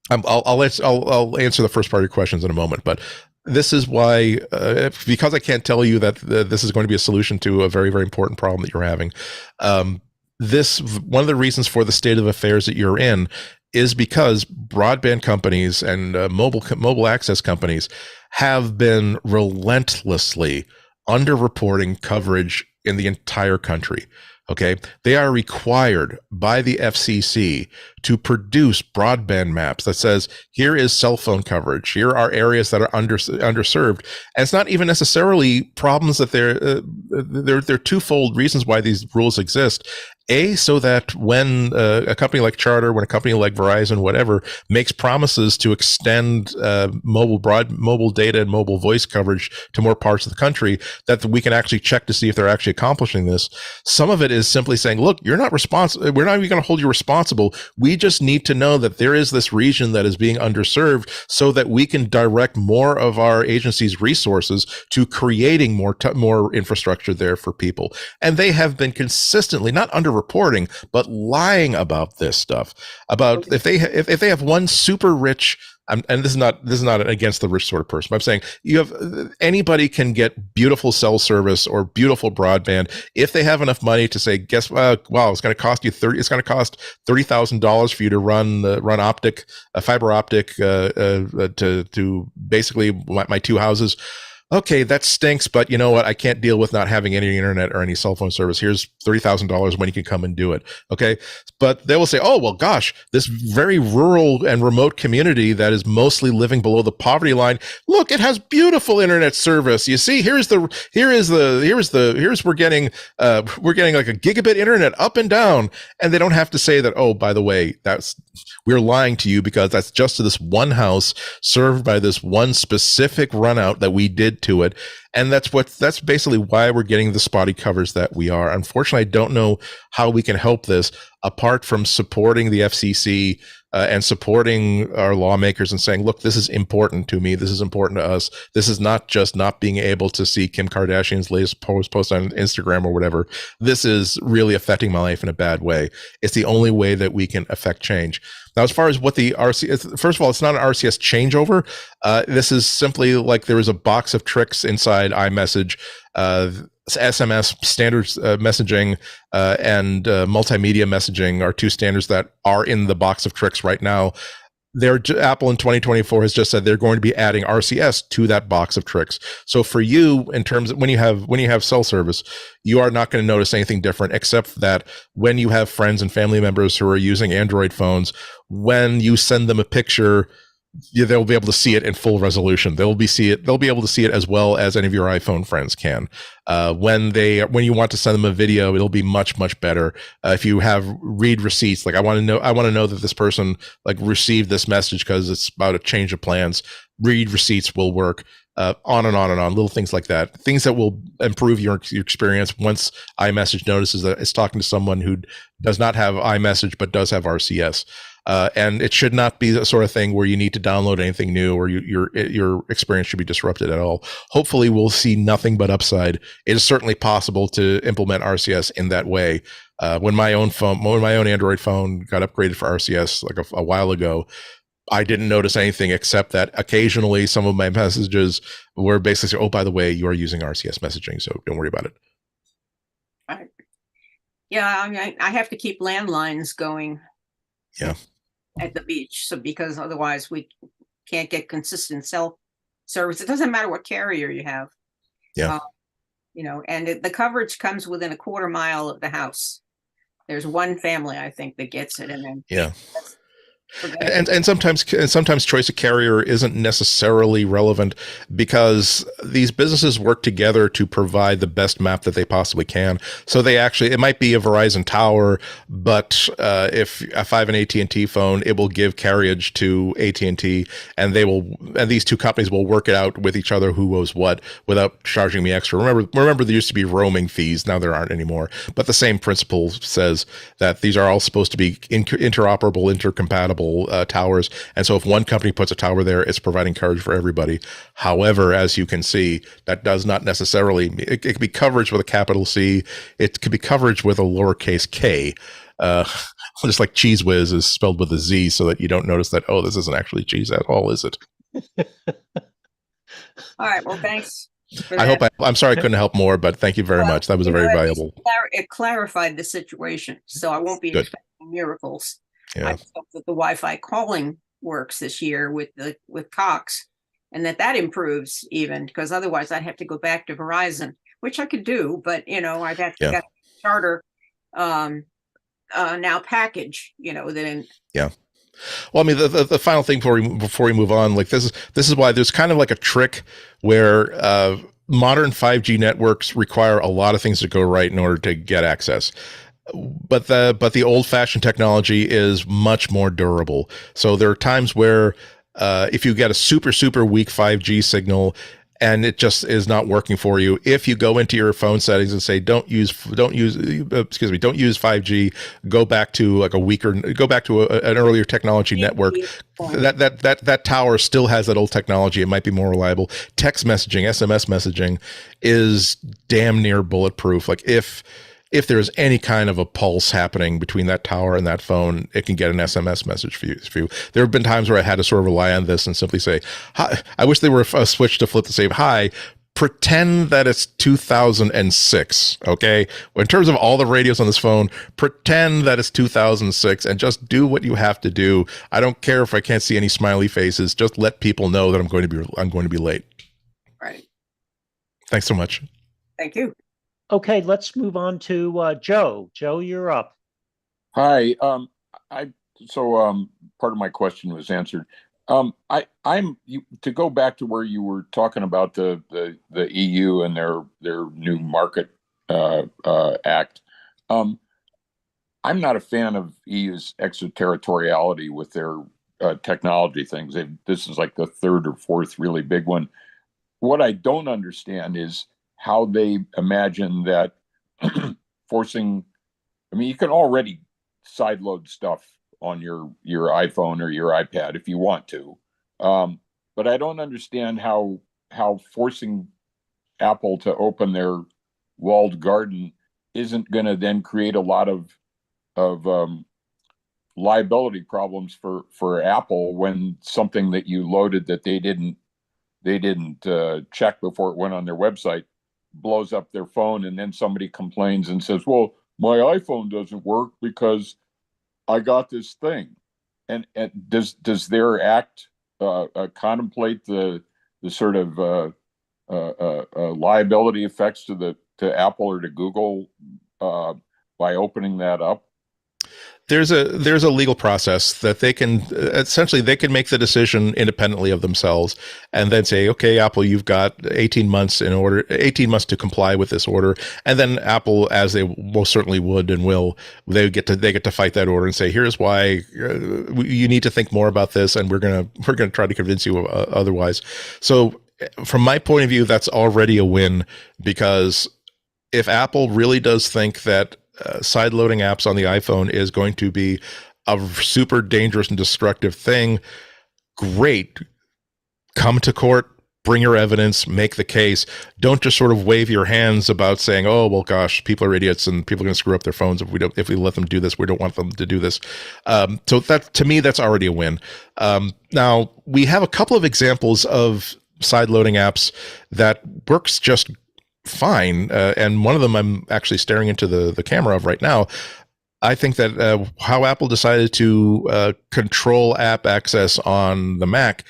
I'll answer the first part of your questions in a moment. But this is why, because I can't tell you that this is going to be a solution to a very, very important problem that you're having. This, one of the reasons for the state of affairs that you're in is because broadband companies and mobile access companies have been relentlessly underreporting coverage in the entire country. Okay, they are required by the FCC to produce broadband maps that says, here is cell phone coverage, here are areas that are underserved. And it's not even necessarily problems that they're twofold reasons why these rules exist. A, so that when a company like Charter, when a company like Verizon, whatever, makes promises to extend mobile data and mobile voice coverage to more parts of the country, that we can actually check to see if they're actually accomplishing this. Some of it is simply saying, look, you're not responsible. We're not even going to hold you responsible. We just need to know that there is this region that is being underserved so that we can direct more of our agency's resources to creating more infrastructure there for people. And they have been consistently not underreporting, but lying about this stuff. About if they have one super rich, and this is not against the rich sort of person, but I'm saying anybody can get beautiful cell service or beautiful broadband if they have enough money to say, guess wow, it's going to cost you $30,000 for you to run fiber optic to basically my two houses. Okay, that stinks, but you know what? I can't deal with not having any internet or any cell phone service. Here's $30,000 when you can come and do it. Okay. But they will say, oh, well, gosh, this very rural and remote community that is mostly living below the poverty line. Look, it has beautiful internet service. You see, we're getting like a gigabit internet up and down. And they don't have to say that, oh, by the way, we're lying to you because that's just to this one house served by this one specific run out that we did to it. And that's basically why we're getting the spotty coverage that we are. Unfortunately, I don't know how we can help this apart from supporting the FCC and supporting our lawmakers and saying, look, this is important to me. This is important to us. This is not just not being able to see Kim Kardashian's latest post on Instagram or whatever. This is really affecting my life in a bad way. It's the only way that we can affect change. Now, as far as what the RCS, first of all, it's not an RCS changeover. This is simply like there is a box of tricks inside iMessage, SMS, standard messaging, and multimedia messaging are two standards that are in the box of tricks right now. Apple in 2024 has just said they're going to be adding RCS to that box of tricks. So for you, in terms of when you have cell service, you are not going to notice anything different, except that when you have friends and family members who are using Android phones, when you send them a picture, they'll be able to see it in full resolution. They'll be able to see it as well as any of your iPhone friends can. When you want to send them a video, it'll be much, much better. If you have read receipts, like I want to know that this person like received this message because it's about a change of plans. Read receipts will work. On and on and on, little things like that, things that will improve your experience once iMessage notices that it's talking to someone who does not have iMessage but does have RCS. And it should not be the sort of thing where you need to download anything new or your experience should be disrupted at all. Hopefully we'll see nothing but upside. It is certainly possible to implement RCS in that way. When my own Android phone got upgraded for RCS like a while ago, I didn't notice anything except that occasionally some of my messages were basically saying, oh, by the way, you are using RCS messaging, so don't worry about it. Right. Yeah, I mean, I have to keep landlines going. Yeah. At the beach, so because otherwise we can't get consistent cell service. It doesn't matter what carrier you have. Yeah. And the coverage comes within a quarter mile of the house. There's one family, I think, that gets it, and then And sometimes choice of carrier isn't necessarily relevant because these businesses work together to provide the best map that they possibly can. So it might be a Verizon tower, but if I have an AT&T phone, it will give carriage to AT&T, and these two companies will work it out with each other who owes what without charging me extra. Remember there used to be roaming fees. Now there aren't anymore. But the same principle says that these are all supposed to be interoperable, intercompatible towers, and so if one company puts a tower there, it's providing coverage for everybody. However, as you can see, that does not necessarily, it could be coverage with a capital C, it could be coverage with a lowercase k, just like Cheese Whiz is spelled with a Z, so that you don't notice that, oh, this isn't actually cheese at all, is it? All right, well, thanks. for I that. hope I'm sorry I couldn't help more, but thank you very Well, much. That was a you know, very at least valuable. It clarified the situation, so I won't be Good. expecting miracles. Yeah. I just hope that the Wi-Fi calling works this year with Cox, and that improves even, because otherwise I'd have to go back to Verizon, which I could do, but I'd have to Yeah. get a charter now package, then. Yeah. Well, I mean, the final thing before we move on, like this is why there's kind of like a trick where modern 5G networks require a lot of things to go right in order to get access. But the old-fashioned technology is much more durable. So there are times where if you get a super weak 5G signal and it just is not working for you, if you go into your phone settings and say don't use 5G, go back to an earlier technology network, that tower still has that old technology. It might be more reliable. Text messaging, SMS messaging is damn near bulletproof. Like if there's any kind of a pulse happening between that tower and that phone, it can get an SMS message for you. There have been times where I had to sort of rely on this and simply say, hi. I wish they were a switch to flip to say, hi, pretend that it's 2006, okay? In terms of all the radios on this phone, pretend that it's 2006 and just do what you have to do. I don't care if I can't see any smiley faces. Just let people know that I'm going to be late. Right. Thanks so much. Thank you. Okay, let's move on to Joe. Joe, you're up. Hi. Part of my question was answered. To go back to where you were talking about the EU and their new market act. I'm not a fan of EU's extraterritoriality with their technology things. This is like the third or fourth really big one. What I don't understand is how they imagine that forcing. I mean, you can already sideload stuff on your iPhone or your iPad if you want to, but I don't understand how forcing Apple to open their walled garden isn't going to then create a lot of liability problems for Apple when something that you loaded that they didn't check before it went on their website blows up their phone, and then somebody complains and says, well, my iPhone doesn't work because I got this thing. And does their act contemplate the sort of liability effects to Apple or to Google by opening that up? There's a legal process that they can make the decision independently of themselves and then say, okay, Apple, you've got 18 months to comply with this order. And then Apple, as they most certainly would and will, they get to fight that order and say, here's why you need to think more about this. And we're going to try to convince you otherwise. So from my point of view, that's already a win, because if Apple really does think that sideloading apps on the iPhone is going to be a super dangerous and destructive thing, great. Come to court, bring your evidence, make the case. Don't just sort of wave your hands about saying, oh, well, gosh, people are idiots and people are going to screw up their phones if we let them do this. We don't want them to do this. So that, to me, that's already a win. Now, we have a couple of examples of sideloading apps that works just fine, and one of them I'm actually staring into the camera of right now. I think that how Apple decided to control app access on the Mac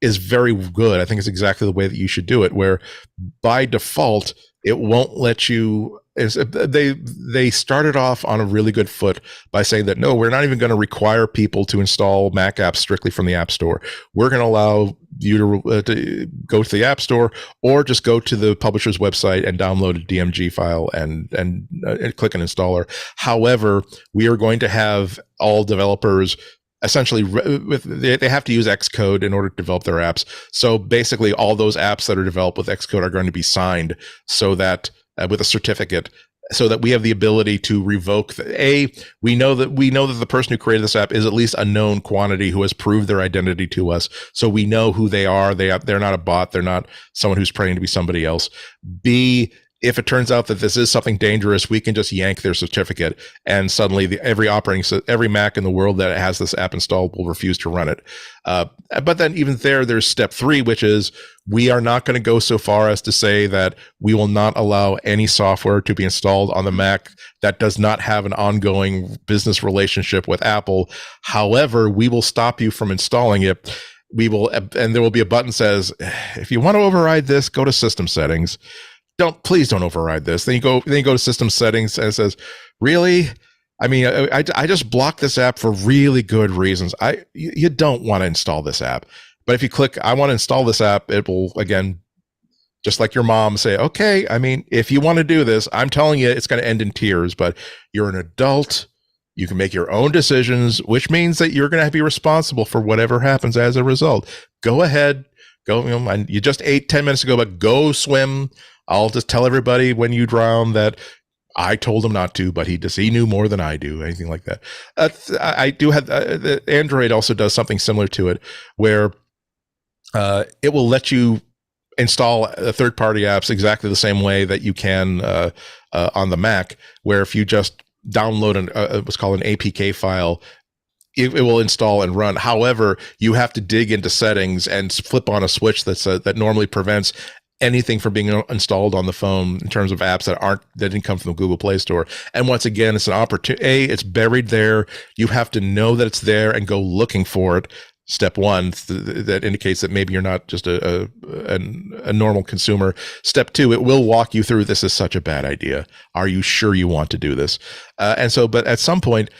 is very good. I think it's exactly the way that you should do it, where by default it won't let you. They started off on a really good foot by saying that, no, we're not even going to require people to install Mac apps strictly from the App Store. We're going to allow you to go to the App Store or just go to the publisher's website and download a DMG file and click an installer. However, we are going to have all developers essentially they have to use Xcode in order to develop their apps. So basically all those apps that are developed with Xcode are going to be signed so that with a certificate, so that we have the ability to revoke we know that the person who created this app is at least a known quantity who has proved their identity to us. So we know who they are. They're not a bot. They're not someone who's pretending to be somebody else. B, if it turns out that this is something dangerous, we can just yank their certificate, and suddenly every Mac in the world that has this app installed will refuse to run it. But then even there's step 3, which is we are not going to go so far as to say that we will not allow any software to be installed on the Mac that does not have an ongoing business relationship with Apple. However, we will stop you from installing it. We will, and there will be a button that says, if you want to override this, go to system settings. Please don't override this. Then you go to system settings, and it says, really? I mean, I just blocked this app for really good reasons. You don't want to install this app. But if you click, I want to install this app, it will, again, just like your mom, say, okay, I mean, if you want to do this, I'm telling you, it's going to end in tears, but you're an adult. You can make your own decisions, which means that you're going to be responsible for whatever happens as a result. Go ahead. Go, you just ate 10 minutes ago, but go swim. I'll just tell everybody when you drown that I told him not to, but he knew more than I do, anything like that. I do have, Android also does something similar to it, where it will let you install third-party apps exactly the same way that you can on the Mac, where if you just download what's called an APK file, it will install and run. However, you have to dig into settings and flip on a switch that normally prevents anything from being installed on the phone in terms of apps that didn't come from the Google Play Store. And once again, it's an opportunity. It's buried there. You have to know that it's there and go looking for it. Step 1, that indicates that maybe you're not just a normal consumer. Step 2, it will walk you through, this is such a bad idea. Are you sure you want to do this? But at some point,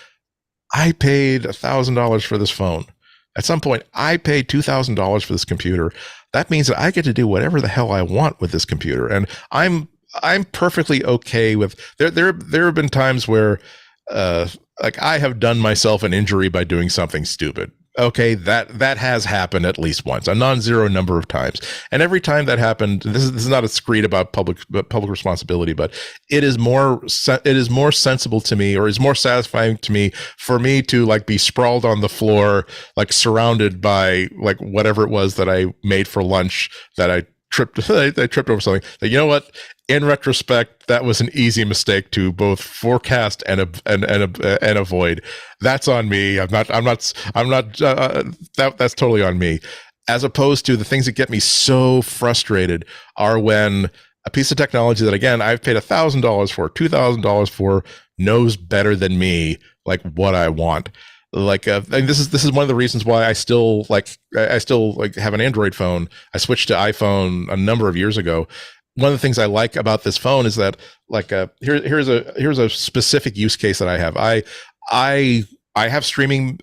I paid $1,000 for this phone. At some point, I paid $2,000 for this computer. That means that I get to do whatever the hell I want with this computer. And I'm perfectly okay with, there have been times where like I have done myself an injury by doing something stupid. Okay, that has happened at least once, a non-zero number of times. And every time that happened, this is not a screed about public responsibility, but it is more sensible to me, or is more satisfying to me, for me to like be sprawled on the floor, like surrounded by like whatever it was that I made for lunch that I tripped over something. Like, you know what? In retrospect, that was an easy mistake to both forecast and avoid. That's on me. That's totally on me. As opposed to the things that get me so frustrated are when a piece of technology that, again, I've paid $1,000 for, $2,000 for, knows better than me, like what I want. Like, and this is one of the reasons why I still have an Android phone. I switched to iPhone a number of years ago. One of the things I like about this phone is that, like, here's a specific use case that I have. I have streaming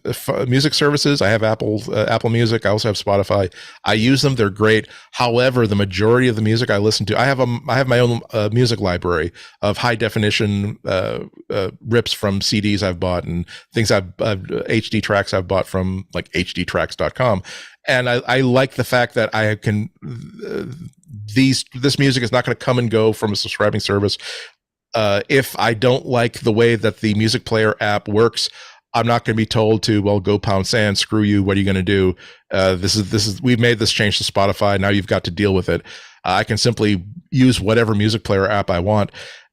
music services. I have Apple Music. I also have Spotify. I use them. They're great. However, the majority of the music I listen to, I have my own music library of high definition rips from CDs I've bought and things HD tracks I've bought from like hdtracks.com. And I like the fact that I can this music is not going to come and go from a subscribing service. If I don't like the way that the music player app works, I'm not going to be told to, well, go pound sand, screw you. What are you going to do? We've made this change to Spotify. Now you've got to deal with it. I can simply use whatever music player app I want.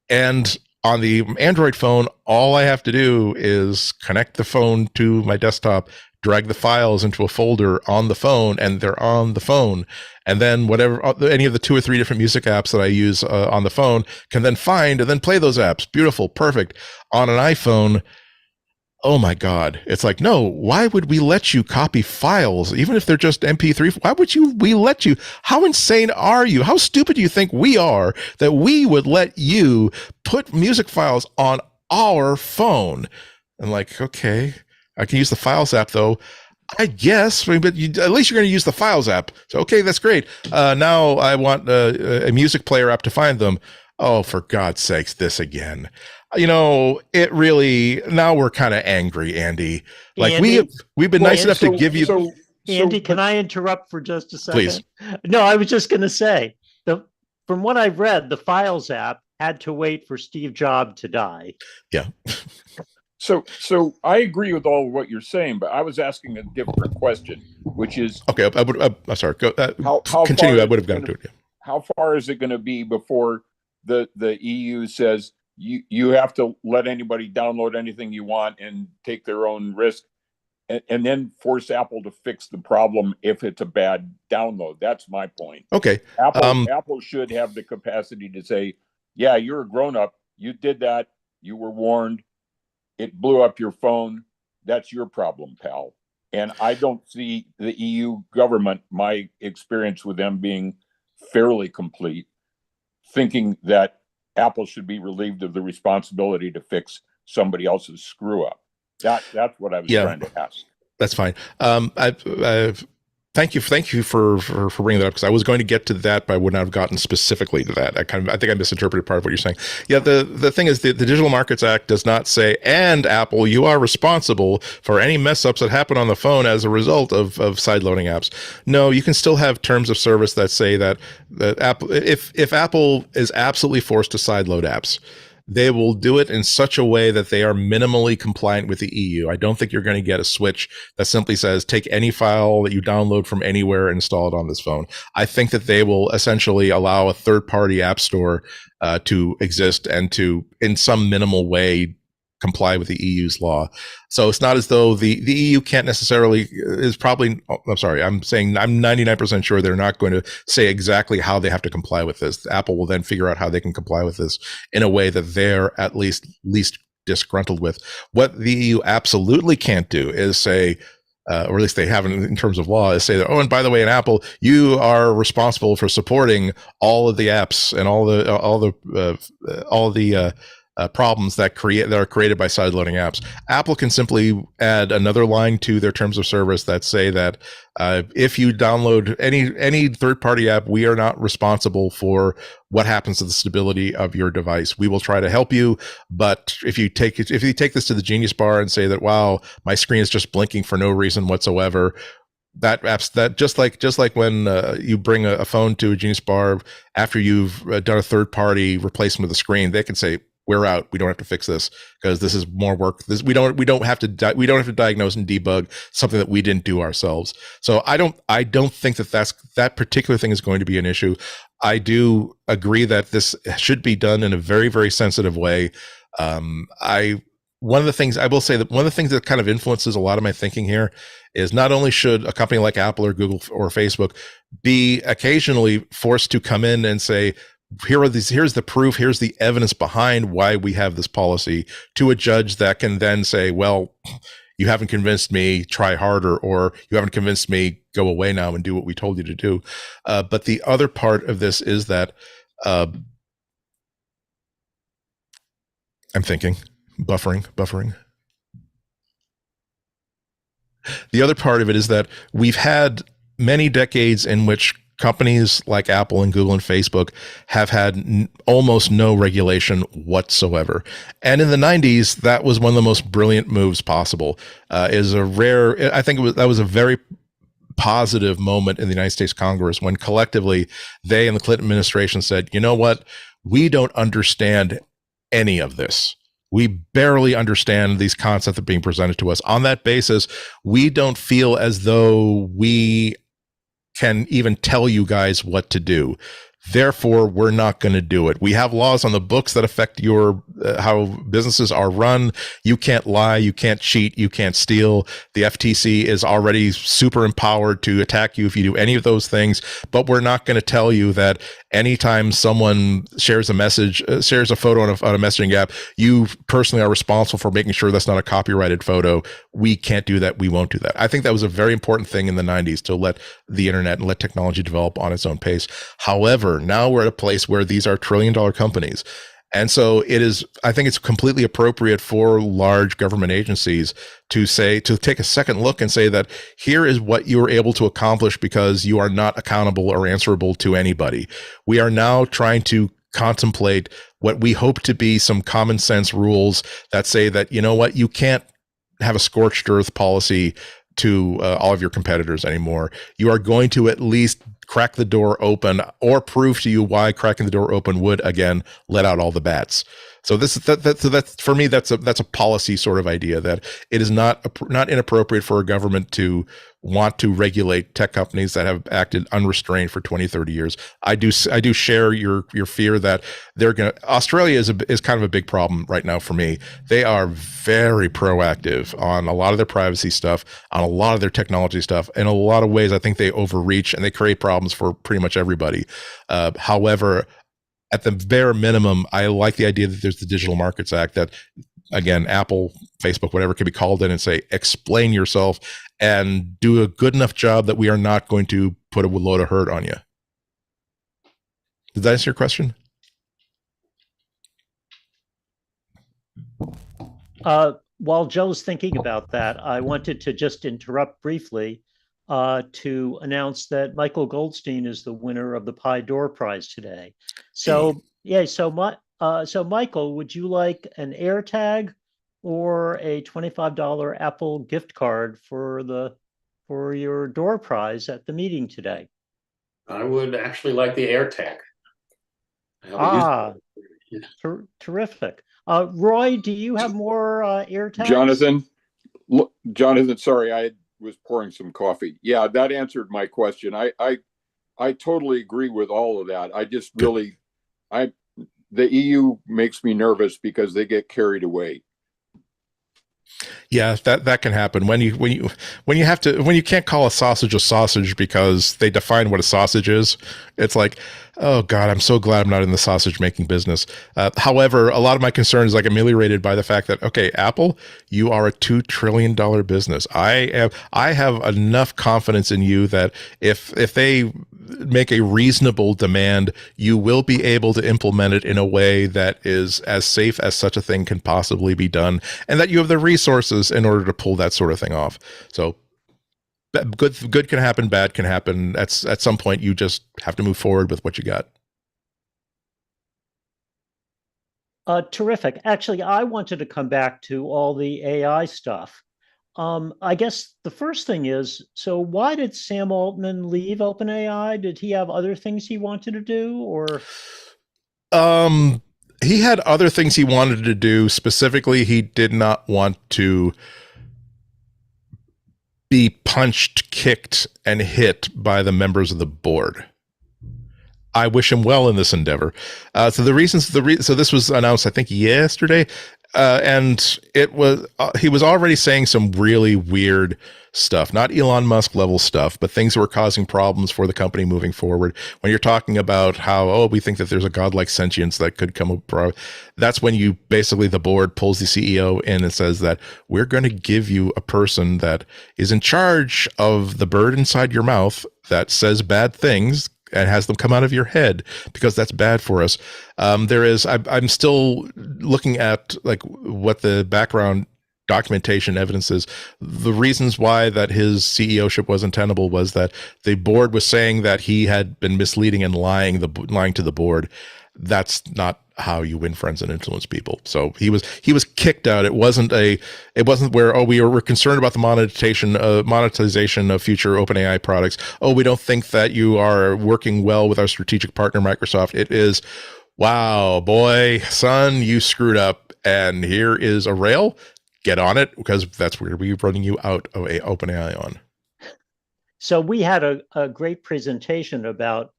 And on the Android phone, all I have to do is connect the phone to my desktop, drag the files into a folder on the phone, and they're on the phone. And then whatever, any of the 2 or 3 different music apps that I use on the phone can then find and then play those apps. Beautiful, perfect. On an iPhone, oh my God. It's like, no, why would we let you copy files, even if they're just MP3? Why would we let you? How insane are you? How stupid do you think we are that we would let you put music files on our phone? And like, okay, I can use the Files app though. I guess, but at least you're going to use the Files app. So, okay, that's great. Now I want a music player app to find them. Oh, for God's sakes, this again. You know, it really, now we're kind of angry, Andy. Like, Andy, we've been nice enough to give you. Andy, can I interrupt for just a second? Please. No, I was just going to say, from what I've read, the Files app had to wait for Steve Jobs to die. Yeah. So I agree with all of what you're saying, but I was asking a different question, which is, okay, I'm sorry. Go, how continue. far I would have gotten to it. Yeah. How far is it going to be before the EU says you have to let anybody download anything you want and take their own risk, and then force Apple to fix the problem if it's a bad download. That's my point. Okay. Apple should have the capacity to say, yeah, you're a grown up. You did that. You were warned. It blew up your phone. That's your problem, pal. And I don't see the EU government, my experience with them being fairly complete, thinking that Apple should be relieved of the responsibility to fix somebody else's screw up. That's what I was trying to ask. That's fine. Thank you for bringing that up, because I was going to get to that, but I would not have gotten specifically to that. I think I misinterpreted part of what you're saying. Yeah, the thing is, the Digital Markets Act does not say, and Apple, you are responsible for any mess ups that happen on the phone as a result of sideloading apps. No, you can still have terms of service that say that Apple, if Apple is absolutely forced to sideload apps, they will do it in such a way that they are minimally compliant with the EU. I don't think you're going to get a switch that simply says, take any file that you download from anywhere and install it on this phone. I think that they will essentially allow a third-party app store to exist and to, in some minimal way, comply with the EU's law. So it's not as though the EU can't necessarily, is probably, I'm sorry, I'm saying I'm 99% sure they're not going to say exactly how they have to comply with this. Apple will then figure out how they can comply with this in a way that they're at least disgruntled with. What the EU absolutely can't do is say, or at least they haven't in terms of law, is say that, oh, and by the way, in Apple, you are responsible for supporting all of the apps and all the problems that are created by sideloading apps. Apple can simply add another line to their terms of service that say that if you download any third-party app, we are not responsible for what happens to the stability of your device. We will try to help you, but if you take this to the Genius Bar and say that, wow, my screen is just blinking for no reason whatsoever, that just like when you bring a phone to a Genius Bar after you've done a third-party replacement of the screen, they can say, we're out. We don't have to fix this because this is more work. We don't have to diagnose and debug something that we didn't do ourselves. So I don't think that particular thing is going to be an issue. I do agree that this should be done in a very, very sensitive way. One of the things that kind of influences a lot of my thinking here is not only should a company like Apple or Google or Facebook be occasionally forced to come in and say, here's the proof, here's the evidence behind why we have this policy, to a judge that can then say, well, you haven't convinced me, try harder, or you haven't convinced me, go away now and do what we told you to do. But the other part of this is that I'm thinking buffering. The other part of it is that we've had many decades in which companies like Apple and Google and Facebook have had almost no regulation whatsoever. And in the 90s, that was one of the most brilliant moves possible. That was a very positive moment in the United States Congress when collectively they and the Clinton administration said, you know what, we don't understand any of this. We barely understand these concepts that are being presented to us. On that basis, we don't feel as though we can even tell you guys what to do. Therefore, we're not going to do it. We have laws on the books that affect your how businesses are run. You can't lie, you can't cheat, you can't steal. The FTC is already super empowered to attack you if you do any of those things. But we're not going to tell you that anytime someone shares a photo on a messaging app, you personally are responsible for making sure that's not a copyrighted photo. We can't do that. We won't do that. I think that was a very important thing in the 90s, to let the internet and let technology develop on its own pace. However, now we're at a place where these are trillion-dollar companies. And so I think it's completely appropriate for large government agencies to take a second look and say that here is what you were able to accomplish because you are not accountable or answerable to anybody. We are now trying to contemplate what we hope to be some common sense rules that say that, you know what, you can't have a scorched earth policy to all of your competitors anymore. You are going to at least crack the door open or prove to you why cracking the door open would, again, let out all the bats. So that's for me, that's a policy sort of idea, that it is not inappropriate for a government to want to regulate tech companies that have acted unrestrained for 20, 30 years. I do share your fear that Australia is kind of a big problem right now for me. They are very proactive on a lot of their privacy stuff, on a lot of their technology stuff. In a lot of ways, I think they overreach and they create problems for pretty much everybody. However, at the bare minimum, I like the idea that there's the Digital Markets Act that, again, Apple, Facebook, whatever, can be called in and say, explain yourself and do a good enough job that we are not going to put a load of hurt on you. Did that answer your question? While Joe's thinking about that, I wanted to just interrupt briefly to announce that Michael Goldstein is the winner of the Pi Door Prize today. So yeah, so Michael, would you like an AirTag or a $25 Apple gift card for your door prize at the meeting today? I would actually like the AirTag. Terrific. Roy, do you have more AirTags? Jonathan, sorry, I was pouring some coffee. Yeah, that answered my question. I totally agree with all of that. I just really, the EU makes me nervous because they get carried away. Yeah, that can happen when you can't call a sausage because they define what a sausage is. It's like, oh God, I'm so glad I'm not in the sausage making business. However, a lot of my concern is like ameliorated by the fact that, okay, Apple, you are a $2 trillion business. I have enough confidence in you that if they make a reasonable demand, you will be able to implement it in a way that is as safe as such a thing can possibly be done, and that you have the resources in order to pull that sort of thing off. So good can happen, bad can happen. At some point, you just have to move forward with what you got. Terrific. Actually, I wanted to come back to all the AI stuff. I guess the first thing is, so why did Sam Altman leave OpenAI? Did he have other things he wanted to do, or? He had other things he wanted to do. Specifically, he did not want to be punched, kicked, and hit by the members of the board. I wish him well in this endeavor. So this was announced, I think, yesterday. And it was he was already saying some really weird stuff, not Elon Musk level stuff, but things that were causing problems for the company moving forward. When you're talking about how, we think that there's a godlike sentience that could come up, that's when you basically, the board pulls the CEO in and says that we're going to give you a person that is in charge of the bird inside your mouth that says bad things and has them come out of your head, because that's bad for us. I'm still looking at like what the background documentation evidence is. The reasons why that his CEO-ship wasn't tenable was that the board was saying that he had been misleading and lying to the board. That's not how you win friends and influence people. So he was kicked out. It wasn't where, we're concerned about the monetization of future OpenAI products. We don't think that you are working well with our strategic partner Microsoft. It is, wow, boy, son, you screwed up, and here is a rail. Get on it, because that's where we're running you out of OpenAI on. So we had a great presentation about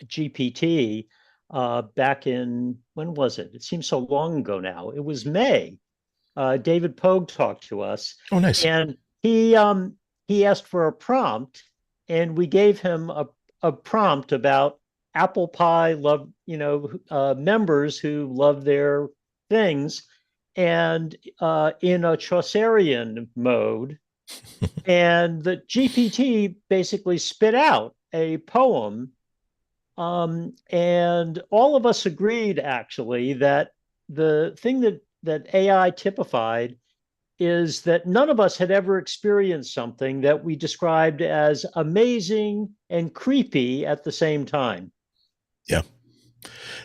GPT back in, when was it? It seems so long ago now. It was May. David Pogue talked to us. Oh, nice. And he asked for a prompt, and we gave him a prompt about apple pie members who love their things, and in a Chaucerian mode. And the GPT basically spit out a poem. And all of us agreed, actually, that the thing that AI typified is that none of us had ever experienced something that we described as amazing and creepy at the same time. Yeah.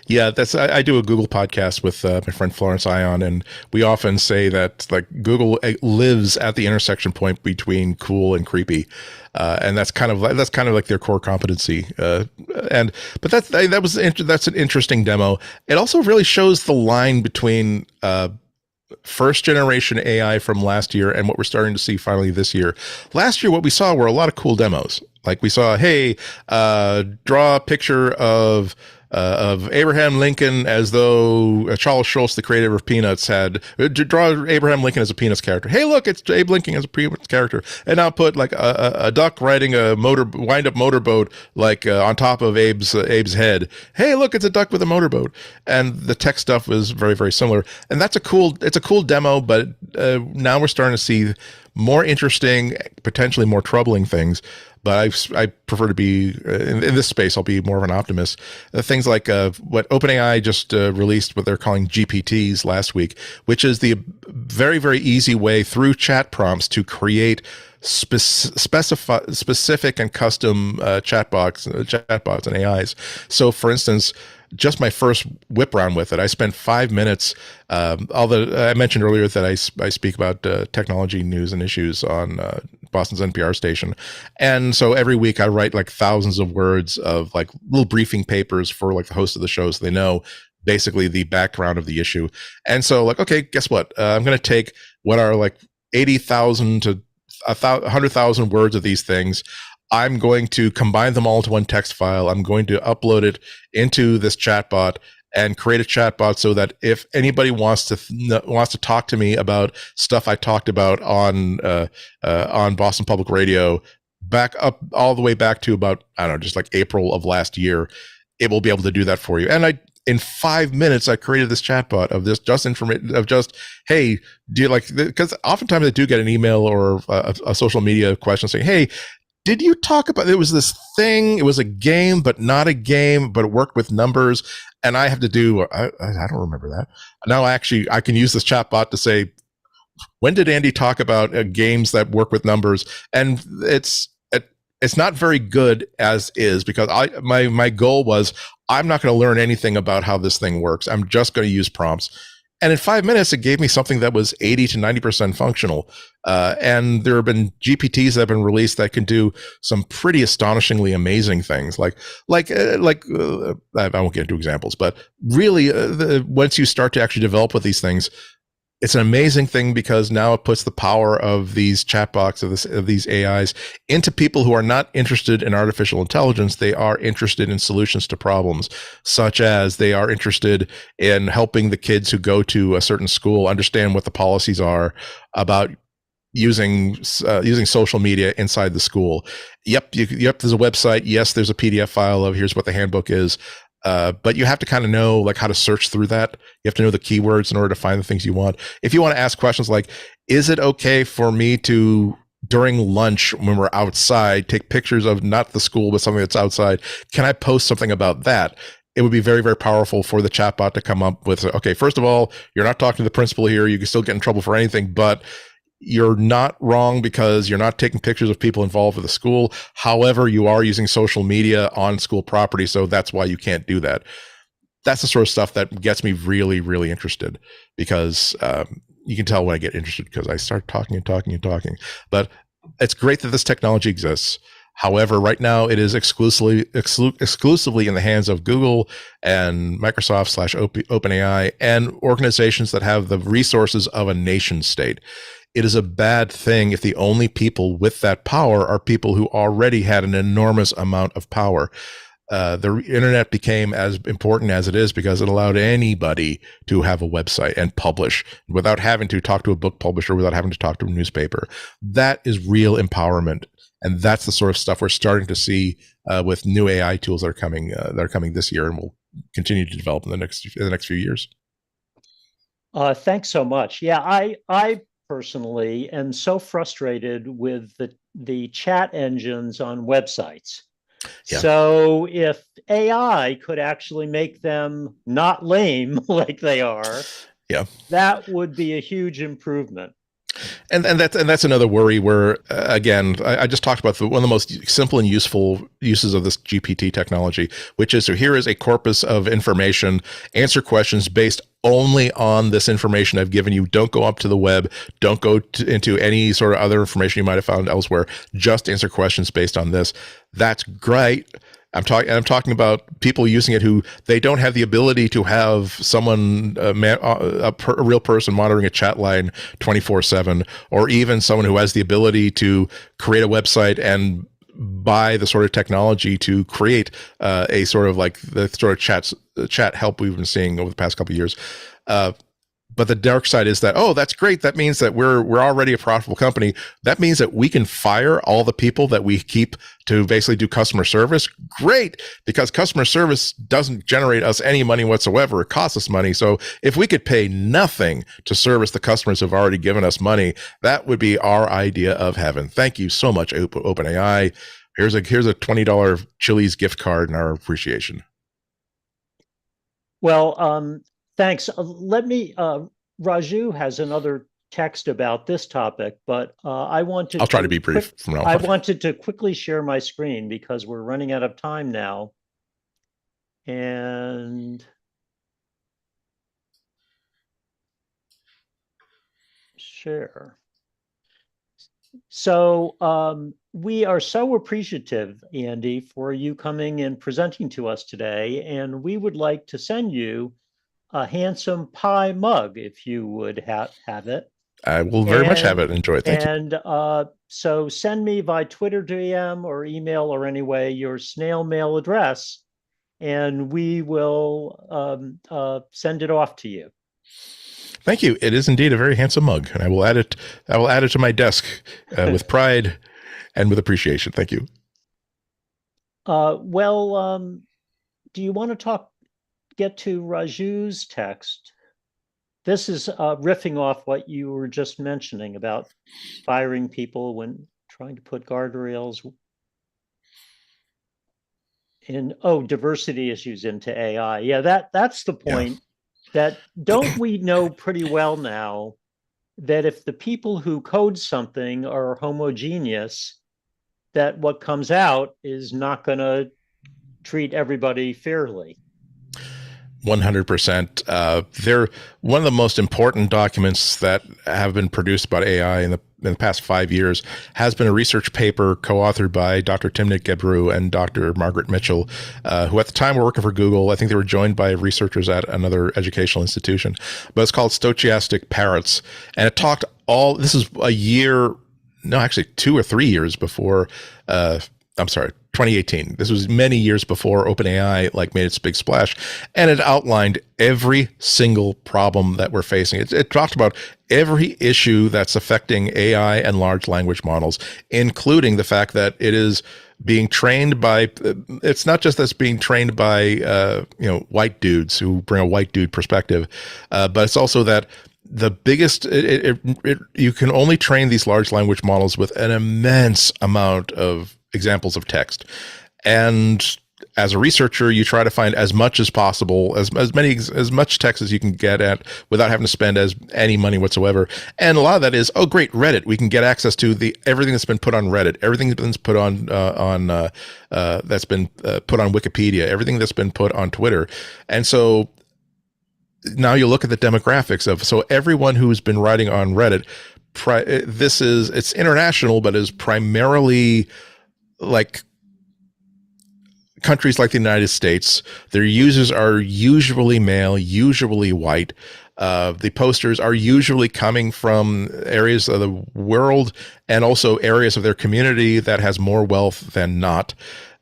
Yeah, I do a Google podcast with my friend Florence Ion, and we often say that like Google lives at the intersection point between cool and creepy, and that's kind of like their core competency. That's an interesting demo. It also really shows the line between first generation AI from last year and what we're starting to see finally this year. Last year, what we saw were a lot of cool demos. Like we saw, hey, draw a picture of Abraham Lincoln as though Charles Schultz, the creator of Peanuts, had draw Abraham Lincoln as a Peanuts character. Hey, look, it's Abe Lincoln as a Peanuts character, and now put like a duck riding a wind-up motorboat like on top of Abe's head. Hey, look, it's a duck with a motorboat, and the tech stuff was very, very similar. And it's a cool demo, but now we're starting to see more interesting, potentially more troubling things. But I prefer to be in this space. I'll be more of an optimist. Things like what OpenAI just released, what they're calling GPTs last week, which is the very, very easy way through chat prompts to create specific and custom chatbots and AIs. So, for instance, just my first whip round with it, I spent 5 minutes. I mentioned earlier that I speak about technology news and issues on Boston's NPR station, and so every week I write like thousands of words of like little briefing papers for like the host of the show, so they know basically the background of the issue. And so, like, okay, guess what? I'm going to take what are like 80,000 to 100,000 words of these things. I'm going to combine them all into one text file. I'm going to upload it into this chatbot and create a chatbot so that if anybody wants to talk to me about stuff I talked about on Boston Public Radio, back up all the way back to about, I don't know, just like April of last year, it will be able to do that for you. And in 5 minutes, I created this chatbot of this hey, do you like, because oftentimes I do get an email or a social media question saying, hey, did you talk about, it was this thing, it was a game, but not a game, but it worked with numbers. And I have to do, I don't remember that. Now I can use this chatbot to say, when did Andy talk about games that work with numbers? And it's not very good as is, because my goal was, I'm not going to learn anything about how this thing works. I'm just going to use prompts. And in 5 minutes, it gave me something that was 80 to 90% functional. And there have been GPTs that have been released that can do some pretty astonishingly amazing things. I won't get into examples, but really, once you start to actually develop with these things, it's an amazing thing, because now it puts the power of these chatbots, of these AIs, into people who are not interested in artificial intelligence. They are interested in solutions to problems, such as they are interested in helping the kids who go to a certain school understand what the policies are about using social media inside the school. Yep, there's a website. Yes, there's a PDF file of here's what the handbook is. But you have to kind of know like how to search through that. You have to know the keywords in order to find the things you want. If you want to ask questions like, is it okay for me to, during lunch when we're outside, take pictures of not the school, but something that's outside? Can I post something about that? It would be very, very powerful for the chatbot to come up with, okay, first of all, you're not talking to the principal here. You can still get in trouble for anything, but you're not wrong because you're not taking pictures of people involved with the school. However, you are using social media on school property, so that's why you can't do that. That's the sort of stuff that gets me really, really interested, because you can tell when I get interested because I start talking and talking and talking. But it's great that this technology exists. However, right now it is exclusively in the hands of Google and Microsoft / OpenAI and organizations that have the resources of a nation state. It is a bad thing if the only people with that power are people who already had an enormous amount of power. The internet became as important as it is because it allowed anybody to have a website and publish without having to talk to a book publisher, without having to talk to a newspaper. That is real empowerment. And that's the sort of stuff we're starting to see with new AI tools that are coming this year and will continue to develop in the next few years. Thanks so much. Yeah, I personally am so frustrated with the chat engines on websites. Yeah. So if AI could actually make them not lame like they are, yeah, that would be a huge improvement. And that's another worry where again, I just talked about one of the most simple and useful uses of this GPT technology, which is, so here is a corpus of information, answer questions based only on this information I've given you. Don't go up to the web. Don't go into any sort of other information you might have found elsewhere. Just answer questions based on this. That's great. I'm talking about people using it who they don't have the ability to have someone, a real person monitoring a chat line 24/7, or even someone who has the ability to create a website and buy the sort of technology to create a sort of like the sort of chat help we've been seeing over the past couple of years. But the dark side is that, oh, that's great. That means that we're already a profitable company. That means that we can fire all the people that we keep to basically do customer service. Great, because customer service doesn't generate us any money whatsoever. It costs us money. So if we could pay nothing to service the customers who've already given us money, that would be our idea of heaven. Thank you so much, OpenAI. Here's a $20 Chili's gift card in our appreciation. Well, thanks. Let me, Raju has another text about this topic, but I'll try to be brief from now on. I wanted to quickly share my screen because we're running out of time now. And share. So we are so appreciative, Andy, for you coming and presenting to us today, and we would like to send you a handsome pie mug if you would have it. I will very much have it. Enjoy it. Thank you. And so send me by Twitter DM or email or any way your snail mail address, and we will send it off to you. Thank you. It is indeed a very handsome mug, and I will add it to my desk with pride and with appreciation. Thank you. Do you want to get to Raju's text? This is riffing off what you were just mentioning about firing people when trying to put guardrails in, diversity issues into AI. Yeah, that's the point. Yeah. That don't we know pretty well now that if the people who code something are homogeneous, that what comes out is not going to treat everybody fairly. 100%. They're one of the most important documents that have been produced about AI in the past 5 years has been a research paper co-authored by Dr. Timnit Gebru and Dr. Margaret Mitchell, who at the time were working for Google. I think they were joined by researchers at another educational institution, but it's called Stochastic Parrots. And it talked this is 2 or 3 years before, 2018. This was many years before OpenAI made its big splash, and it outlined every single problem that we're facing. It talked about every issue that's affecting AI and large language models, including the fact that it is being trained by. It's not just that's being trained by white dudes who bring a white dude perspective, but it's also that the biggest you can only train these large language models with an immense amount of examples of text. And as a researcher, you try to find as much as possible, as much text as you can get at without having to spend any money whatsoever. And a lot of that is, oh great, Reddit. We can get access to everything that's been put on Reddit, everything that's been put on Wikipedia, everything that's been put on Twitter. And so now you look at the demographics so everyone who's been writing on Reddit, it's international, but is primarily like countries like the United States. Their users are usually male, usually white. The posters are usually coming from areas of the world and also areas of their community that has more wealth than not,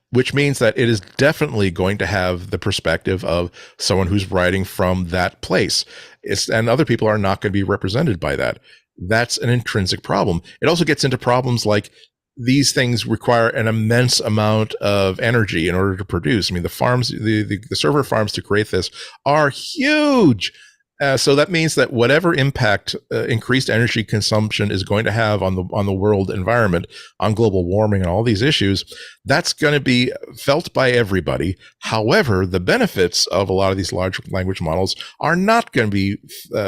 which means that it is definitely going to have the perspective of someone who's writing from that place. And other people are not going to be represented by that. That's an intrinsic problem. It also gets into problems like these things require an immense amount of energy in order to produce. I mean, the farms, the server farms to create this are huge. So that means that whatever impact increased energy consumption is going to have on the world environment, on global warming and all these issues, that's going to be felt by everybody. However, the benefits of a lot of these large language models are not going to be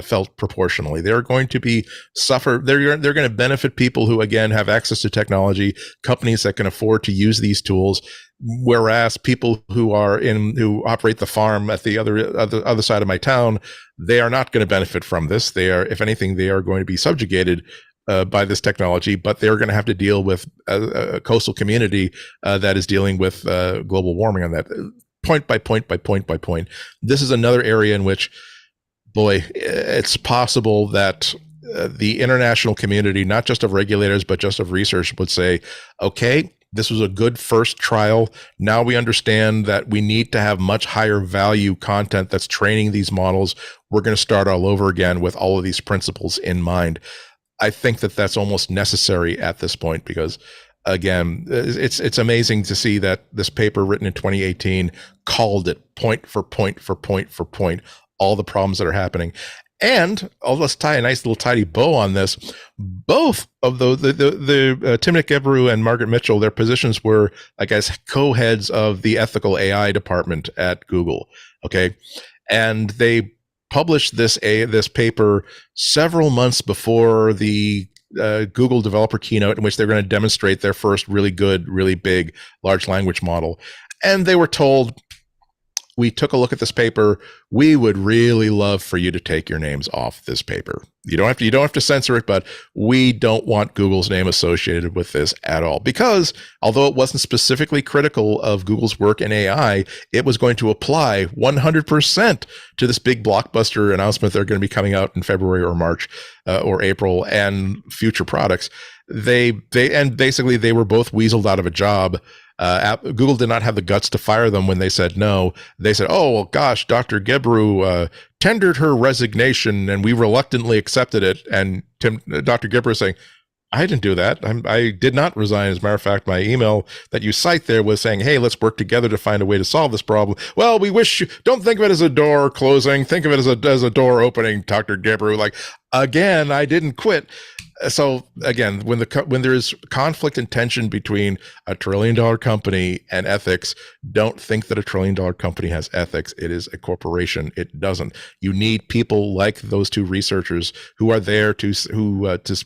felt proportionally. They're going to be suffer. They're going to benefit people who, again, have access to technology, companies that can afford to use these tools. Whereas people who operate the farm at the other side of my town, they are not going to benefit from this. They are, if anything, they are going to be subjugated by this technology, but they're going to have to deal with a coastal community that is dealing with global warming on that point by point by point by point. This is another area in which, boy, it's possible that the international community, not just of regulators, but just of research, would say, okay, this was a good first trial. Now we understand that we need to have much higher value content that's training these models. We're going to start all over again with all of these principles in mind. I think that that's almost necessary at this point because, again, it's amazing to see that this paper written in 2018 called it point for point for point for point, all the problems that are happening. And let's tie a nice little tidy bow on this. Both of the Timnit Gebru and Margaret Mitchell, their positions were, I guess, co-heads of the ethical AI department at Google. Okay, and they published this paper several months before the Google developer keynote, in which they're going to demonstrate their first really good, really big large language model. And they were told, we took a look at this paper. We would really love for you to take your names off this paper. You don't have to censor it, but we don't want Google's name associated with this at all. Because although it wasn't specifically critical of Google's work in AI, it was going to apply 100% to this big blockbuster announcement they're going to be coming out in February or March or April and future products. They basically were both weaseled out of a job. Google did not have the guts to fire them when they said no. They said, oh, well, gosh, Dr. Gebru tendered her resignation and we reluctantly accepted it. And Dr. Gebru is saying, I didn't do that. I did not resign. As a matter of fact, my email that you cite there was saying, hey, let's work together to find a way to solve this problem. Well, we wish you don't think of it as a door closing. Think of it as a door opening, Dr. Gebru. Like, again, I didn't quit. So again, when there is conflict and tension between a $1 trillion company and ethics, don't think that a $1 trillion company has ethics. It is a corporation. It doesn't. You need people like those two researchers who are there to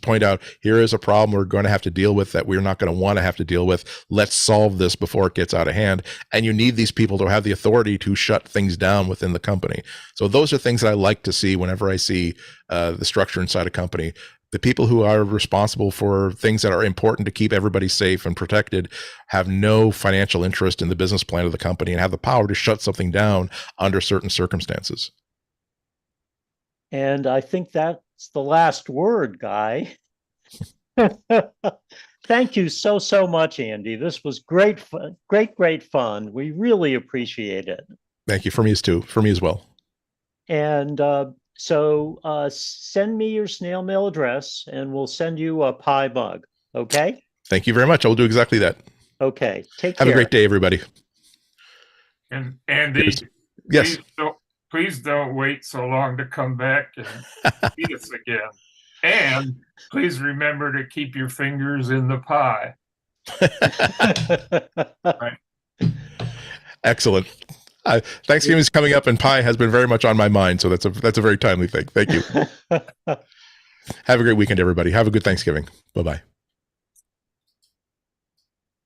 point out, here is a problem we're going to have to deal with that we're not going to want to have to deal with. Let's solve this before it gets out of hand. And you need these people to have the authority to shut things down within the company. So those are things that I like to see whenever I see the structure inside a company. The people who are responsible for things that are important to keep everybody safe and protected have no financial interest in the business plan of the company and have the power to shut something down under certain circumstances. And I think that's the last word, Guy. Thank you so much, Andy. This was great fun, great fun. We really appreciate it. Thank you. For me as well. And so send me your snail mail address and we'll send you a pie mug. Okay? Thank you very much. I will do exactly that. Okay. Take care. Have a great day, everybody. And Andy, yes. Please don't wait so long to come back and see us again. And please remember to keep your fingers in the pie. Right. Excellent. Thanksgiving is coming up, and pie has been very much on my mind, so that's a very timely thing. Thank you. Have a great weekend, everybody. Have a good Thanksgiving. Bye-bye.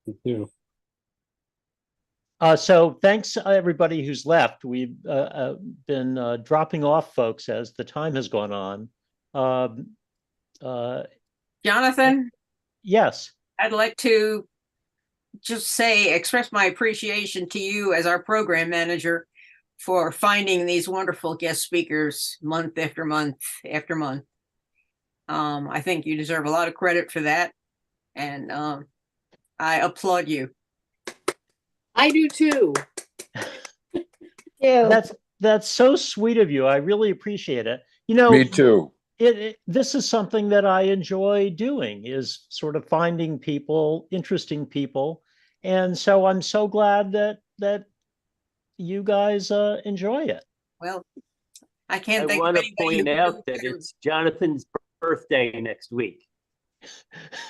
Thank you. So thanks everybody who's left. We've been dropping off folks as the time has gone on. Jonathan, Yes. I'd like to just express my appreciation to you as our program manager for finding these wonderful guest speakers month after month after month. I think you deserve a lot of credit for that. And I applaud you. I do too. That's so sweet of you. I really appreciate it. You know, Me too. This is something that I enjoy doing, is sort of finding people, interesting people. And so I'm so glad that you guys enjoy it. Well, I can't I think of want to anybody who point can out do that better. it's Jonathan's birthday next week.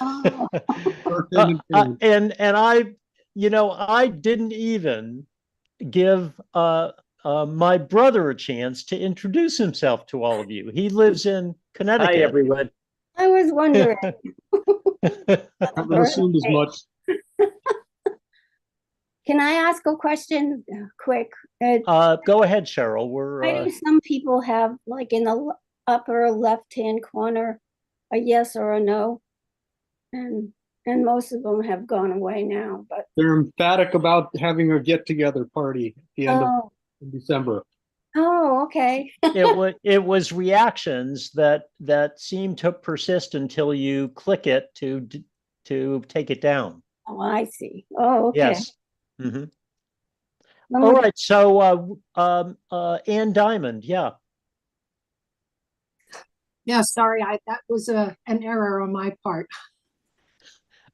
Oh, And I, I didn't even give my brother a chance to introduce himself to all of you. He lives in Hi, Connecticut. everyone. I was wondering. I assumed as much. Can I ask a question quick? Go ahead, Cheryl. Why do some people have, like, in the upper left-hand corner, a yes or a no? And most of them have gone away now, but They're emphatic about having a get-together party at the end oh, of December. oh, okay. it was reactions that seem to persist until you click it to take it down. Oh, I see. Oh, okay. Yes. Mhm. Let All me- right. So, Ann Diamond, yeah. Yeah, sorry, that was an error on my part.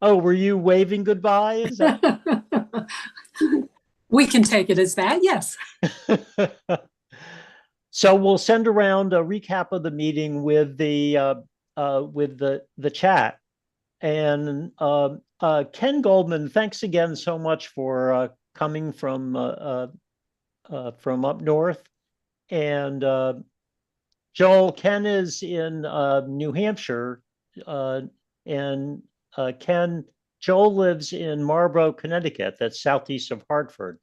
Oh, were you waving goodbye? Is that? We can take it as that, yes. So we'll send around a recap of the meeting with the chat. And Ken Goldman, thanks again so much for coming from up north. And Joel, Ken is in New Hampshire, and Joel lives in Marlborough, Connecticut. That's southeast of Hartford.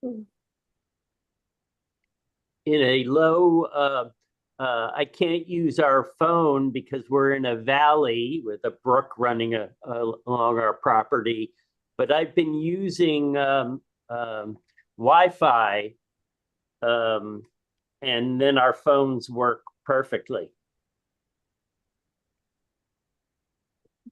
In a low, I can't use our phone because we're in a valley with a brook running along our property. But I've been using Wi-Fi, and then our phones work perfectly.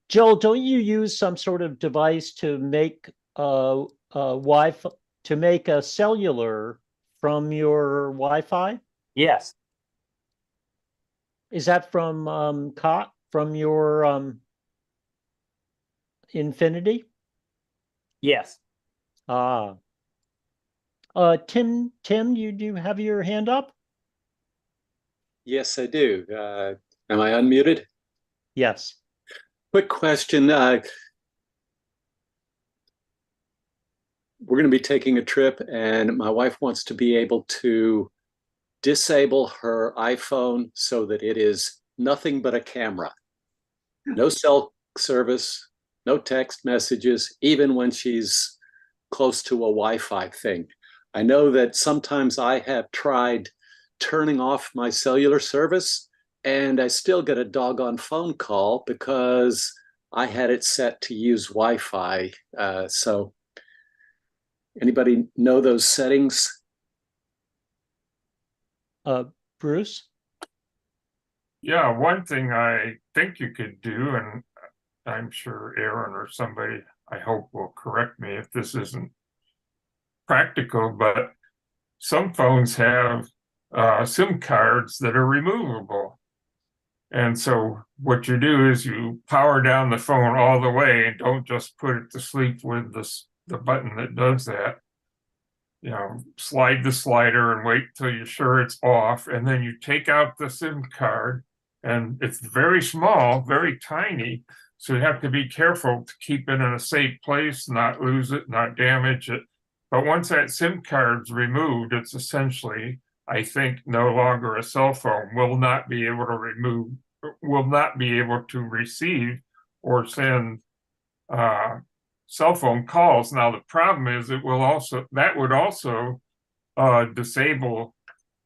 Joel, don't you use some sort of device to make Wi-Fi, to make a cellular from your Wi-Fi? Yes. Is that from from your Infinity? Yes. Ah. Tim, you do have your hand up? Yes, I do. Am I unmuted? Yes. Quick question. We're going to be taking a trip, and my wife wants to be able to disable her iPhone so that it is nothing but a camera. No cell service, no text messages, even when she's close to a Wi-Fi thing. I know that sometimes I have tried turning off my cellular service, and I still get a doggone phone call because I had it set to use Wi-Fi. So anybody know those settings? Bruce? Yeah, one thing I think you could do, and I'm sure Aaron or somebody, I hope, will correct me if this isn't practical, but some phones have SIM cards that are removable. And so what you do is you power down the phone all the way and don't just put it to sleep with the button that does that. You know, slide the slider and wait till you're sure it's off. And then you take out the SIM card, and it's very small, very tiny. So you have to be careful to keep it in a safe place, not lose it, not damage it. But once that SIM card's removed, it's essentially, I think, no longer a cell phone. Will not be able to receive or send cell phone calls. Now the problem is that would also disable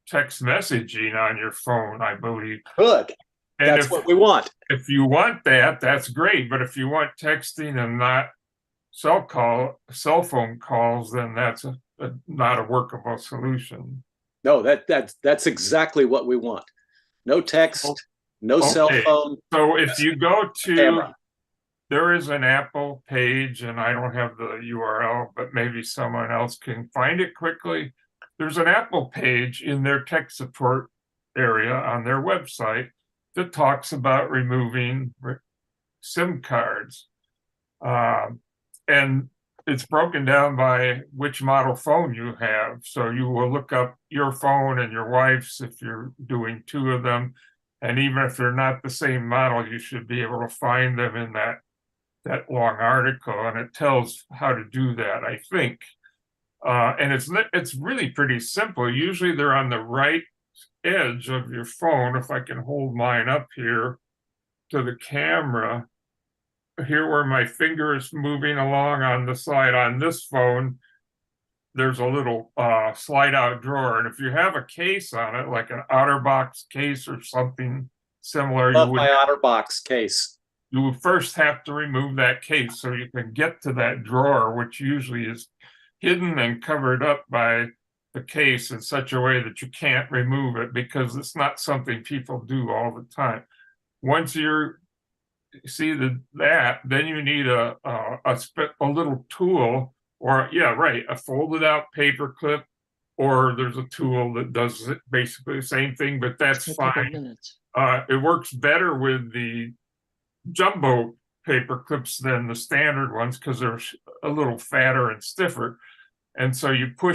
text messaging on your phone, I believe. Good. And that's what we want. If you want that, that's great. But if you want texting and not cell phone calls, then that's not a workable solution. No, that's exactly what we want. No text, no cell phone. So if you go to camera. There is an Apple page, and I don't have the URL, but maybe someone else can find it quickly. There's an Apple page in their tech support area on their website that talks about removing SIM cards. And it's broken down by which model phone you have. So you will look up your phone and your wife's if you're doing two of them. And even if they're not the same model, you should be able to find them in that long article, and it tells how to do that, I think. And it's really pretty simple. Usually they're on the right edge of your phone. If I can hold mine up here to the camera, here where my finger is moving along on the side on this phone, there's a little slide out drawer. And if you have a case on it, like an OtterBox case or something similar, Love my OtterBox case. You would first have to remove that case so you can get to that drawer, which usually is hidden and covered up by the case in such a way that you can't remove it, because it's not something people do all the time. Once you see that, then you need a little tool, or a folded out paper clip, or there's a tool that does basically the same thing, but that's fine. It works better with the jumbo paper clips than the standard ones because they're a little fatter and stiffer. And so you push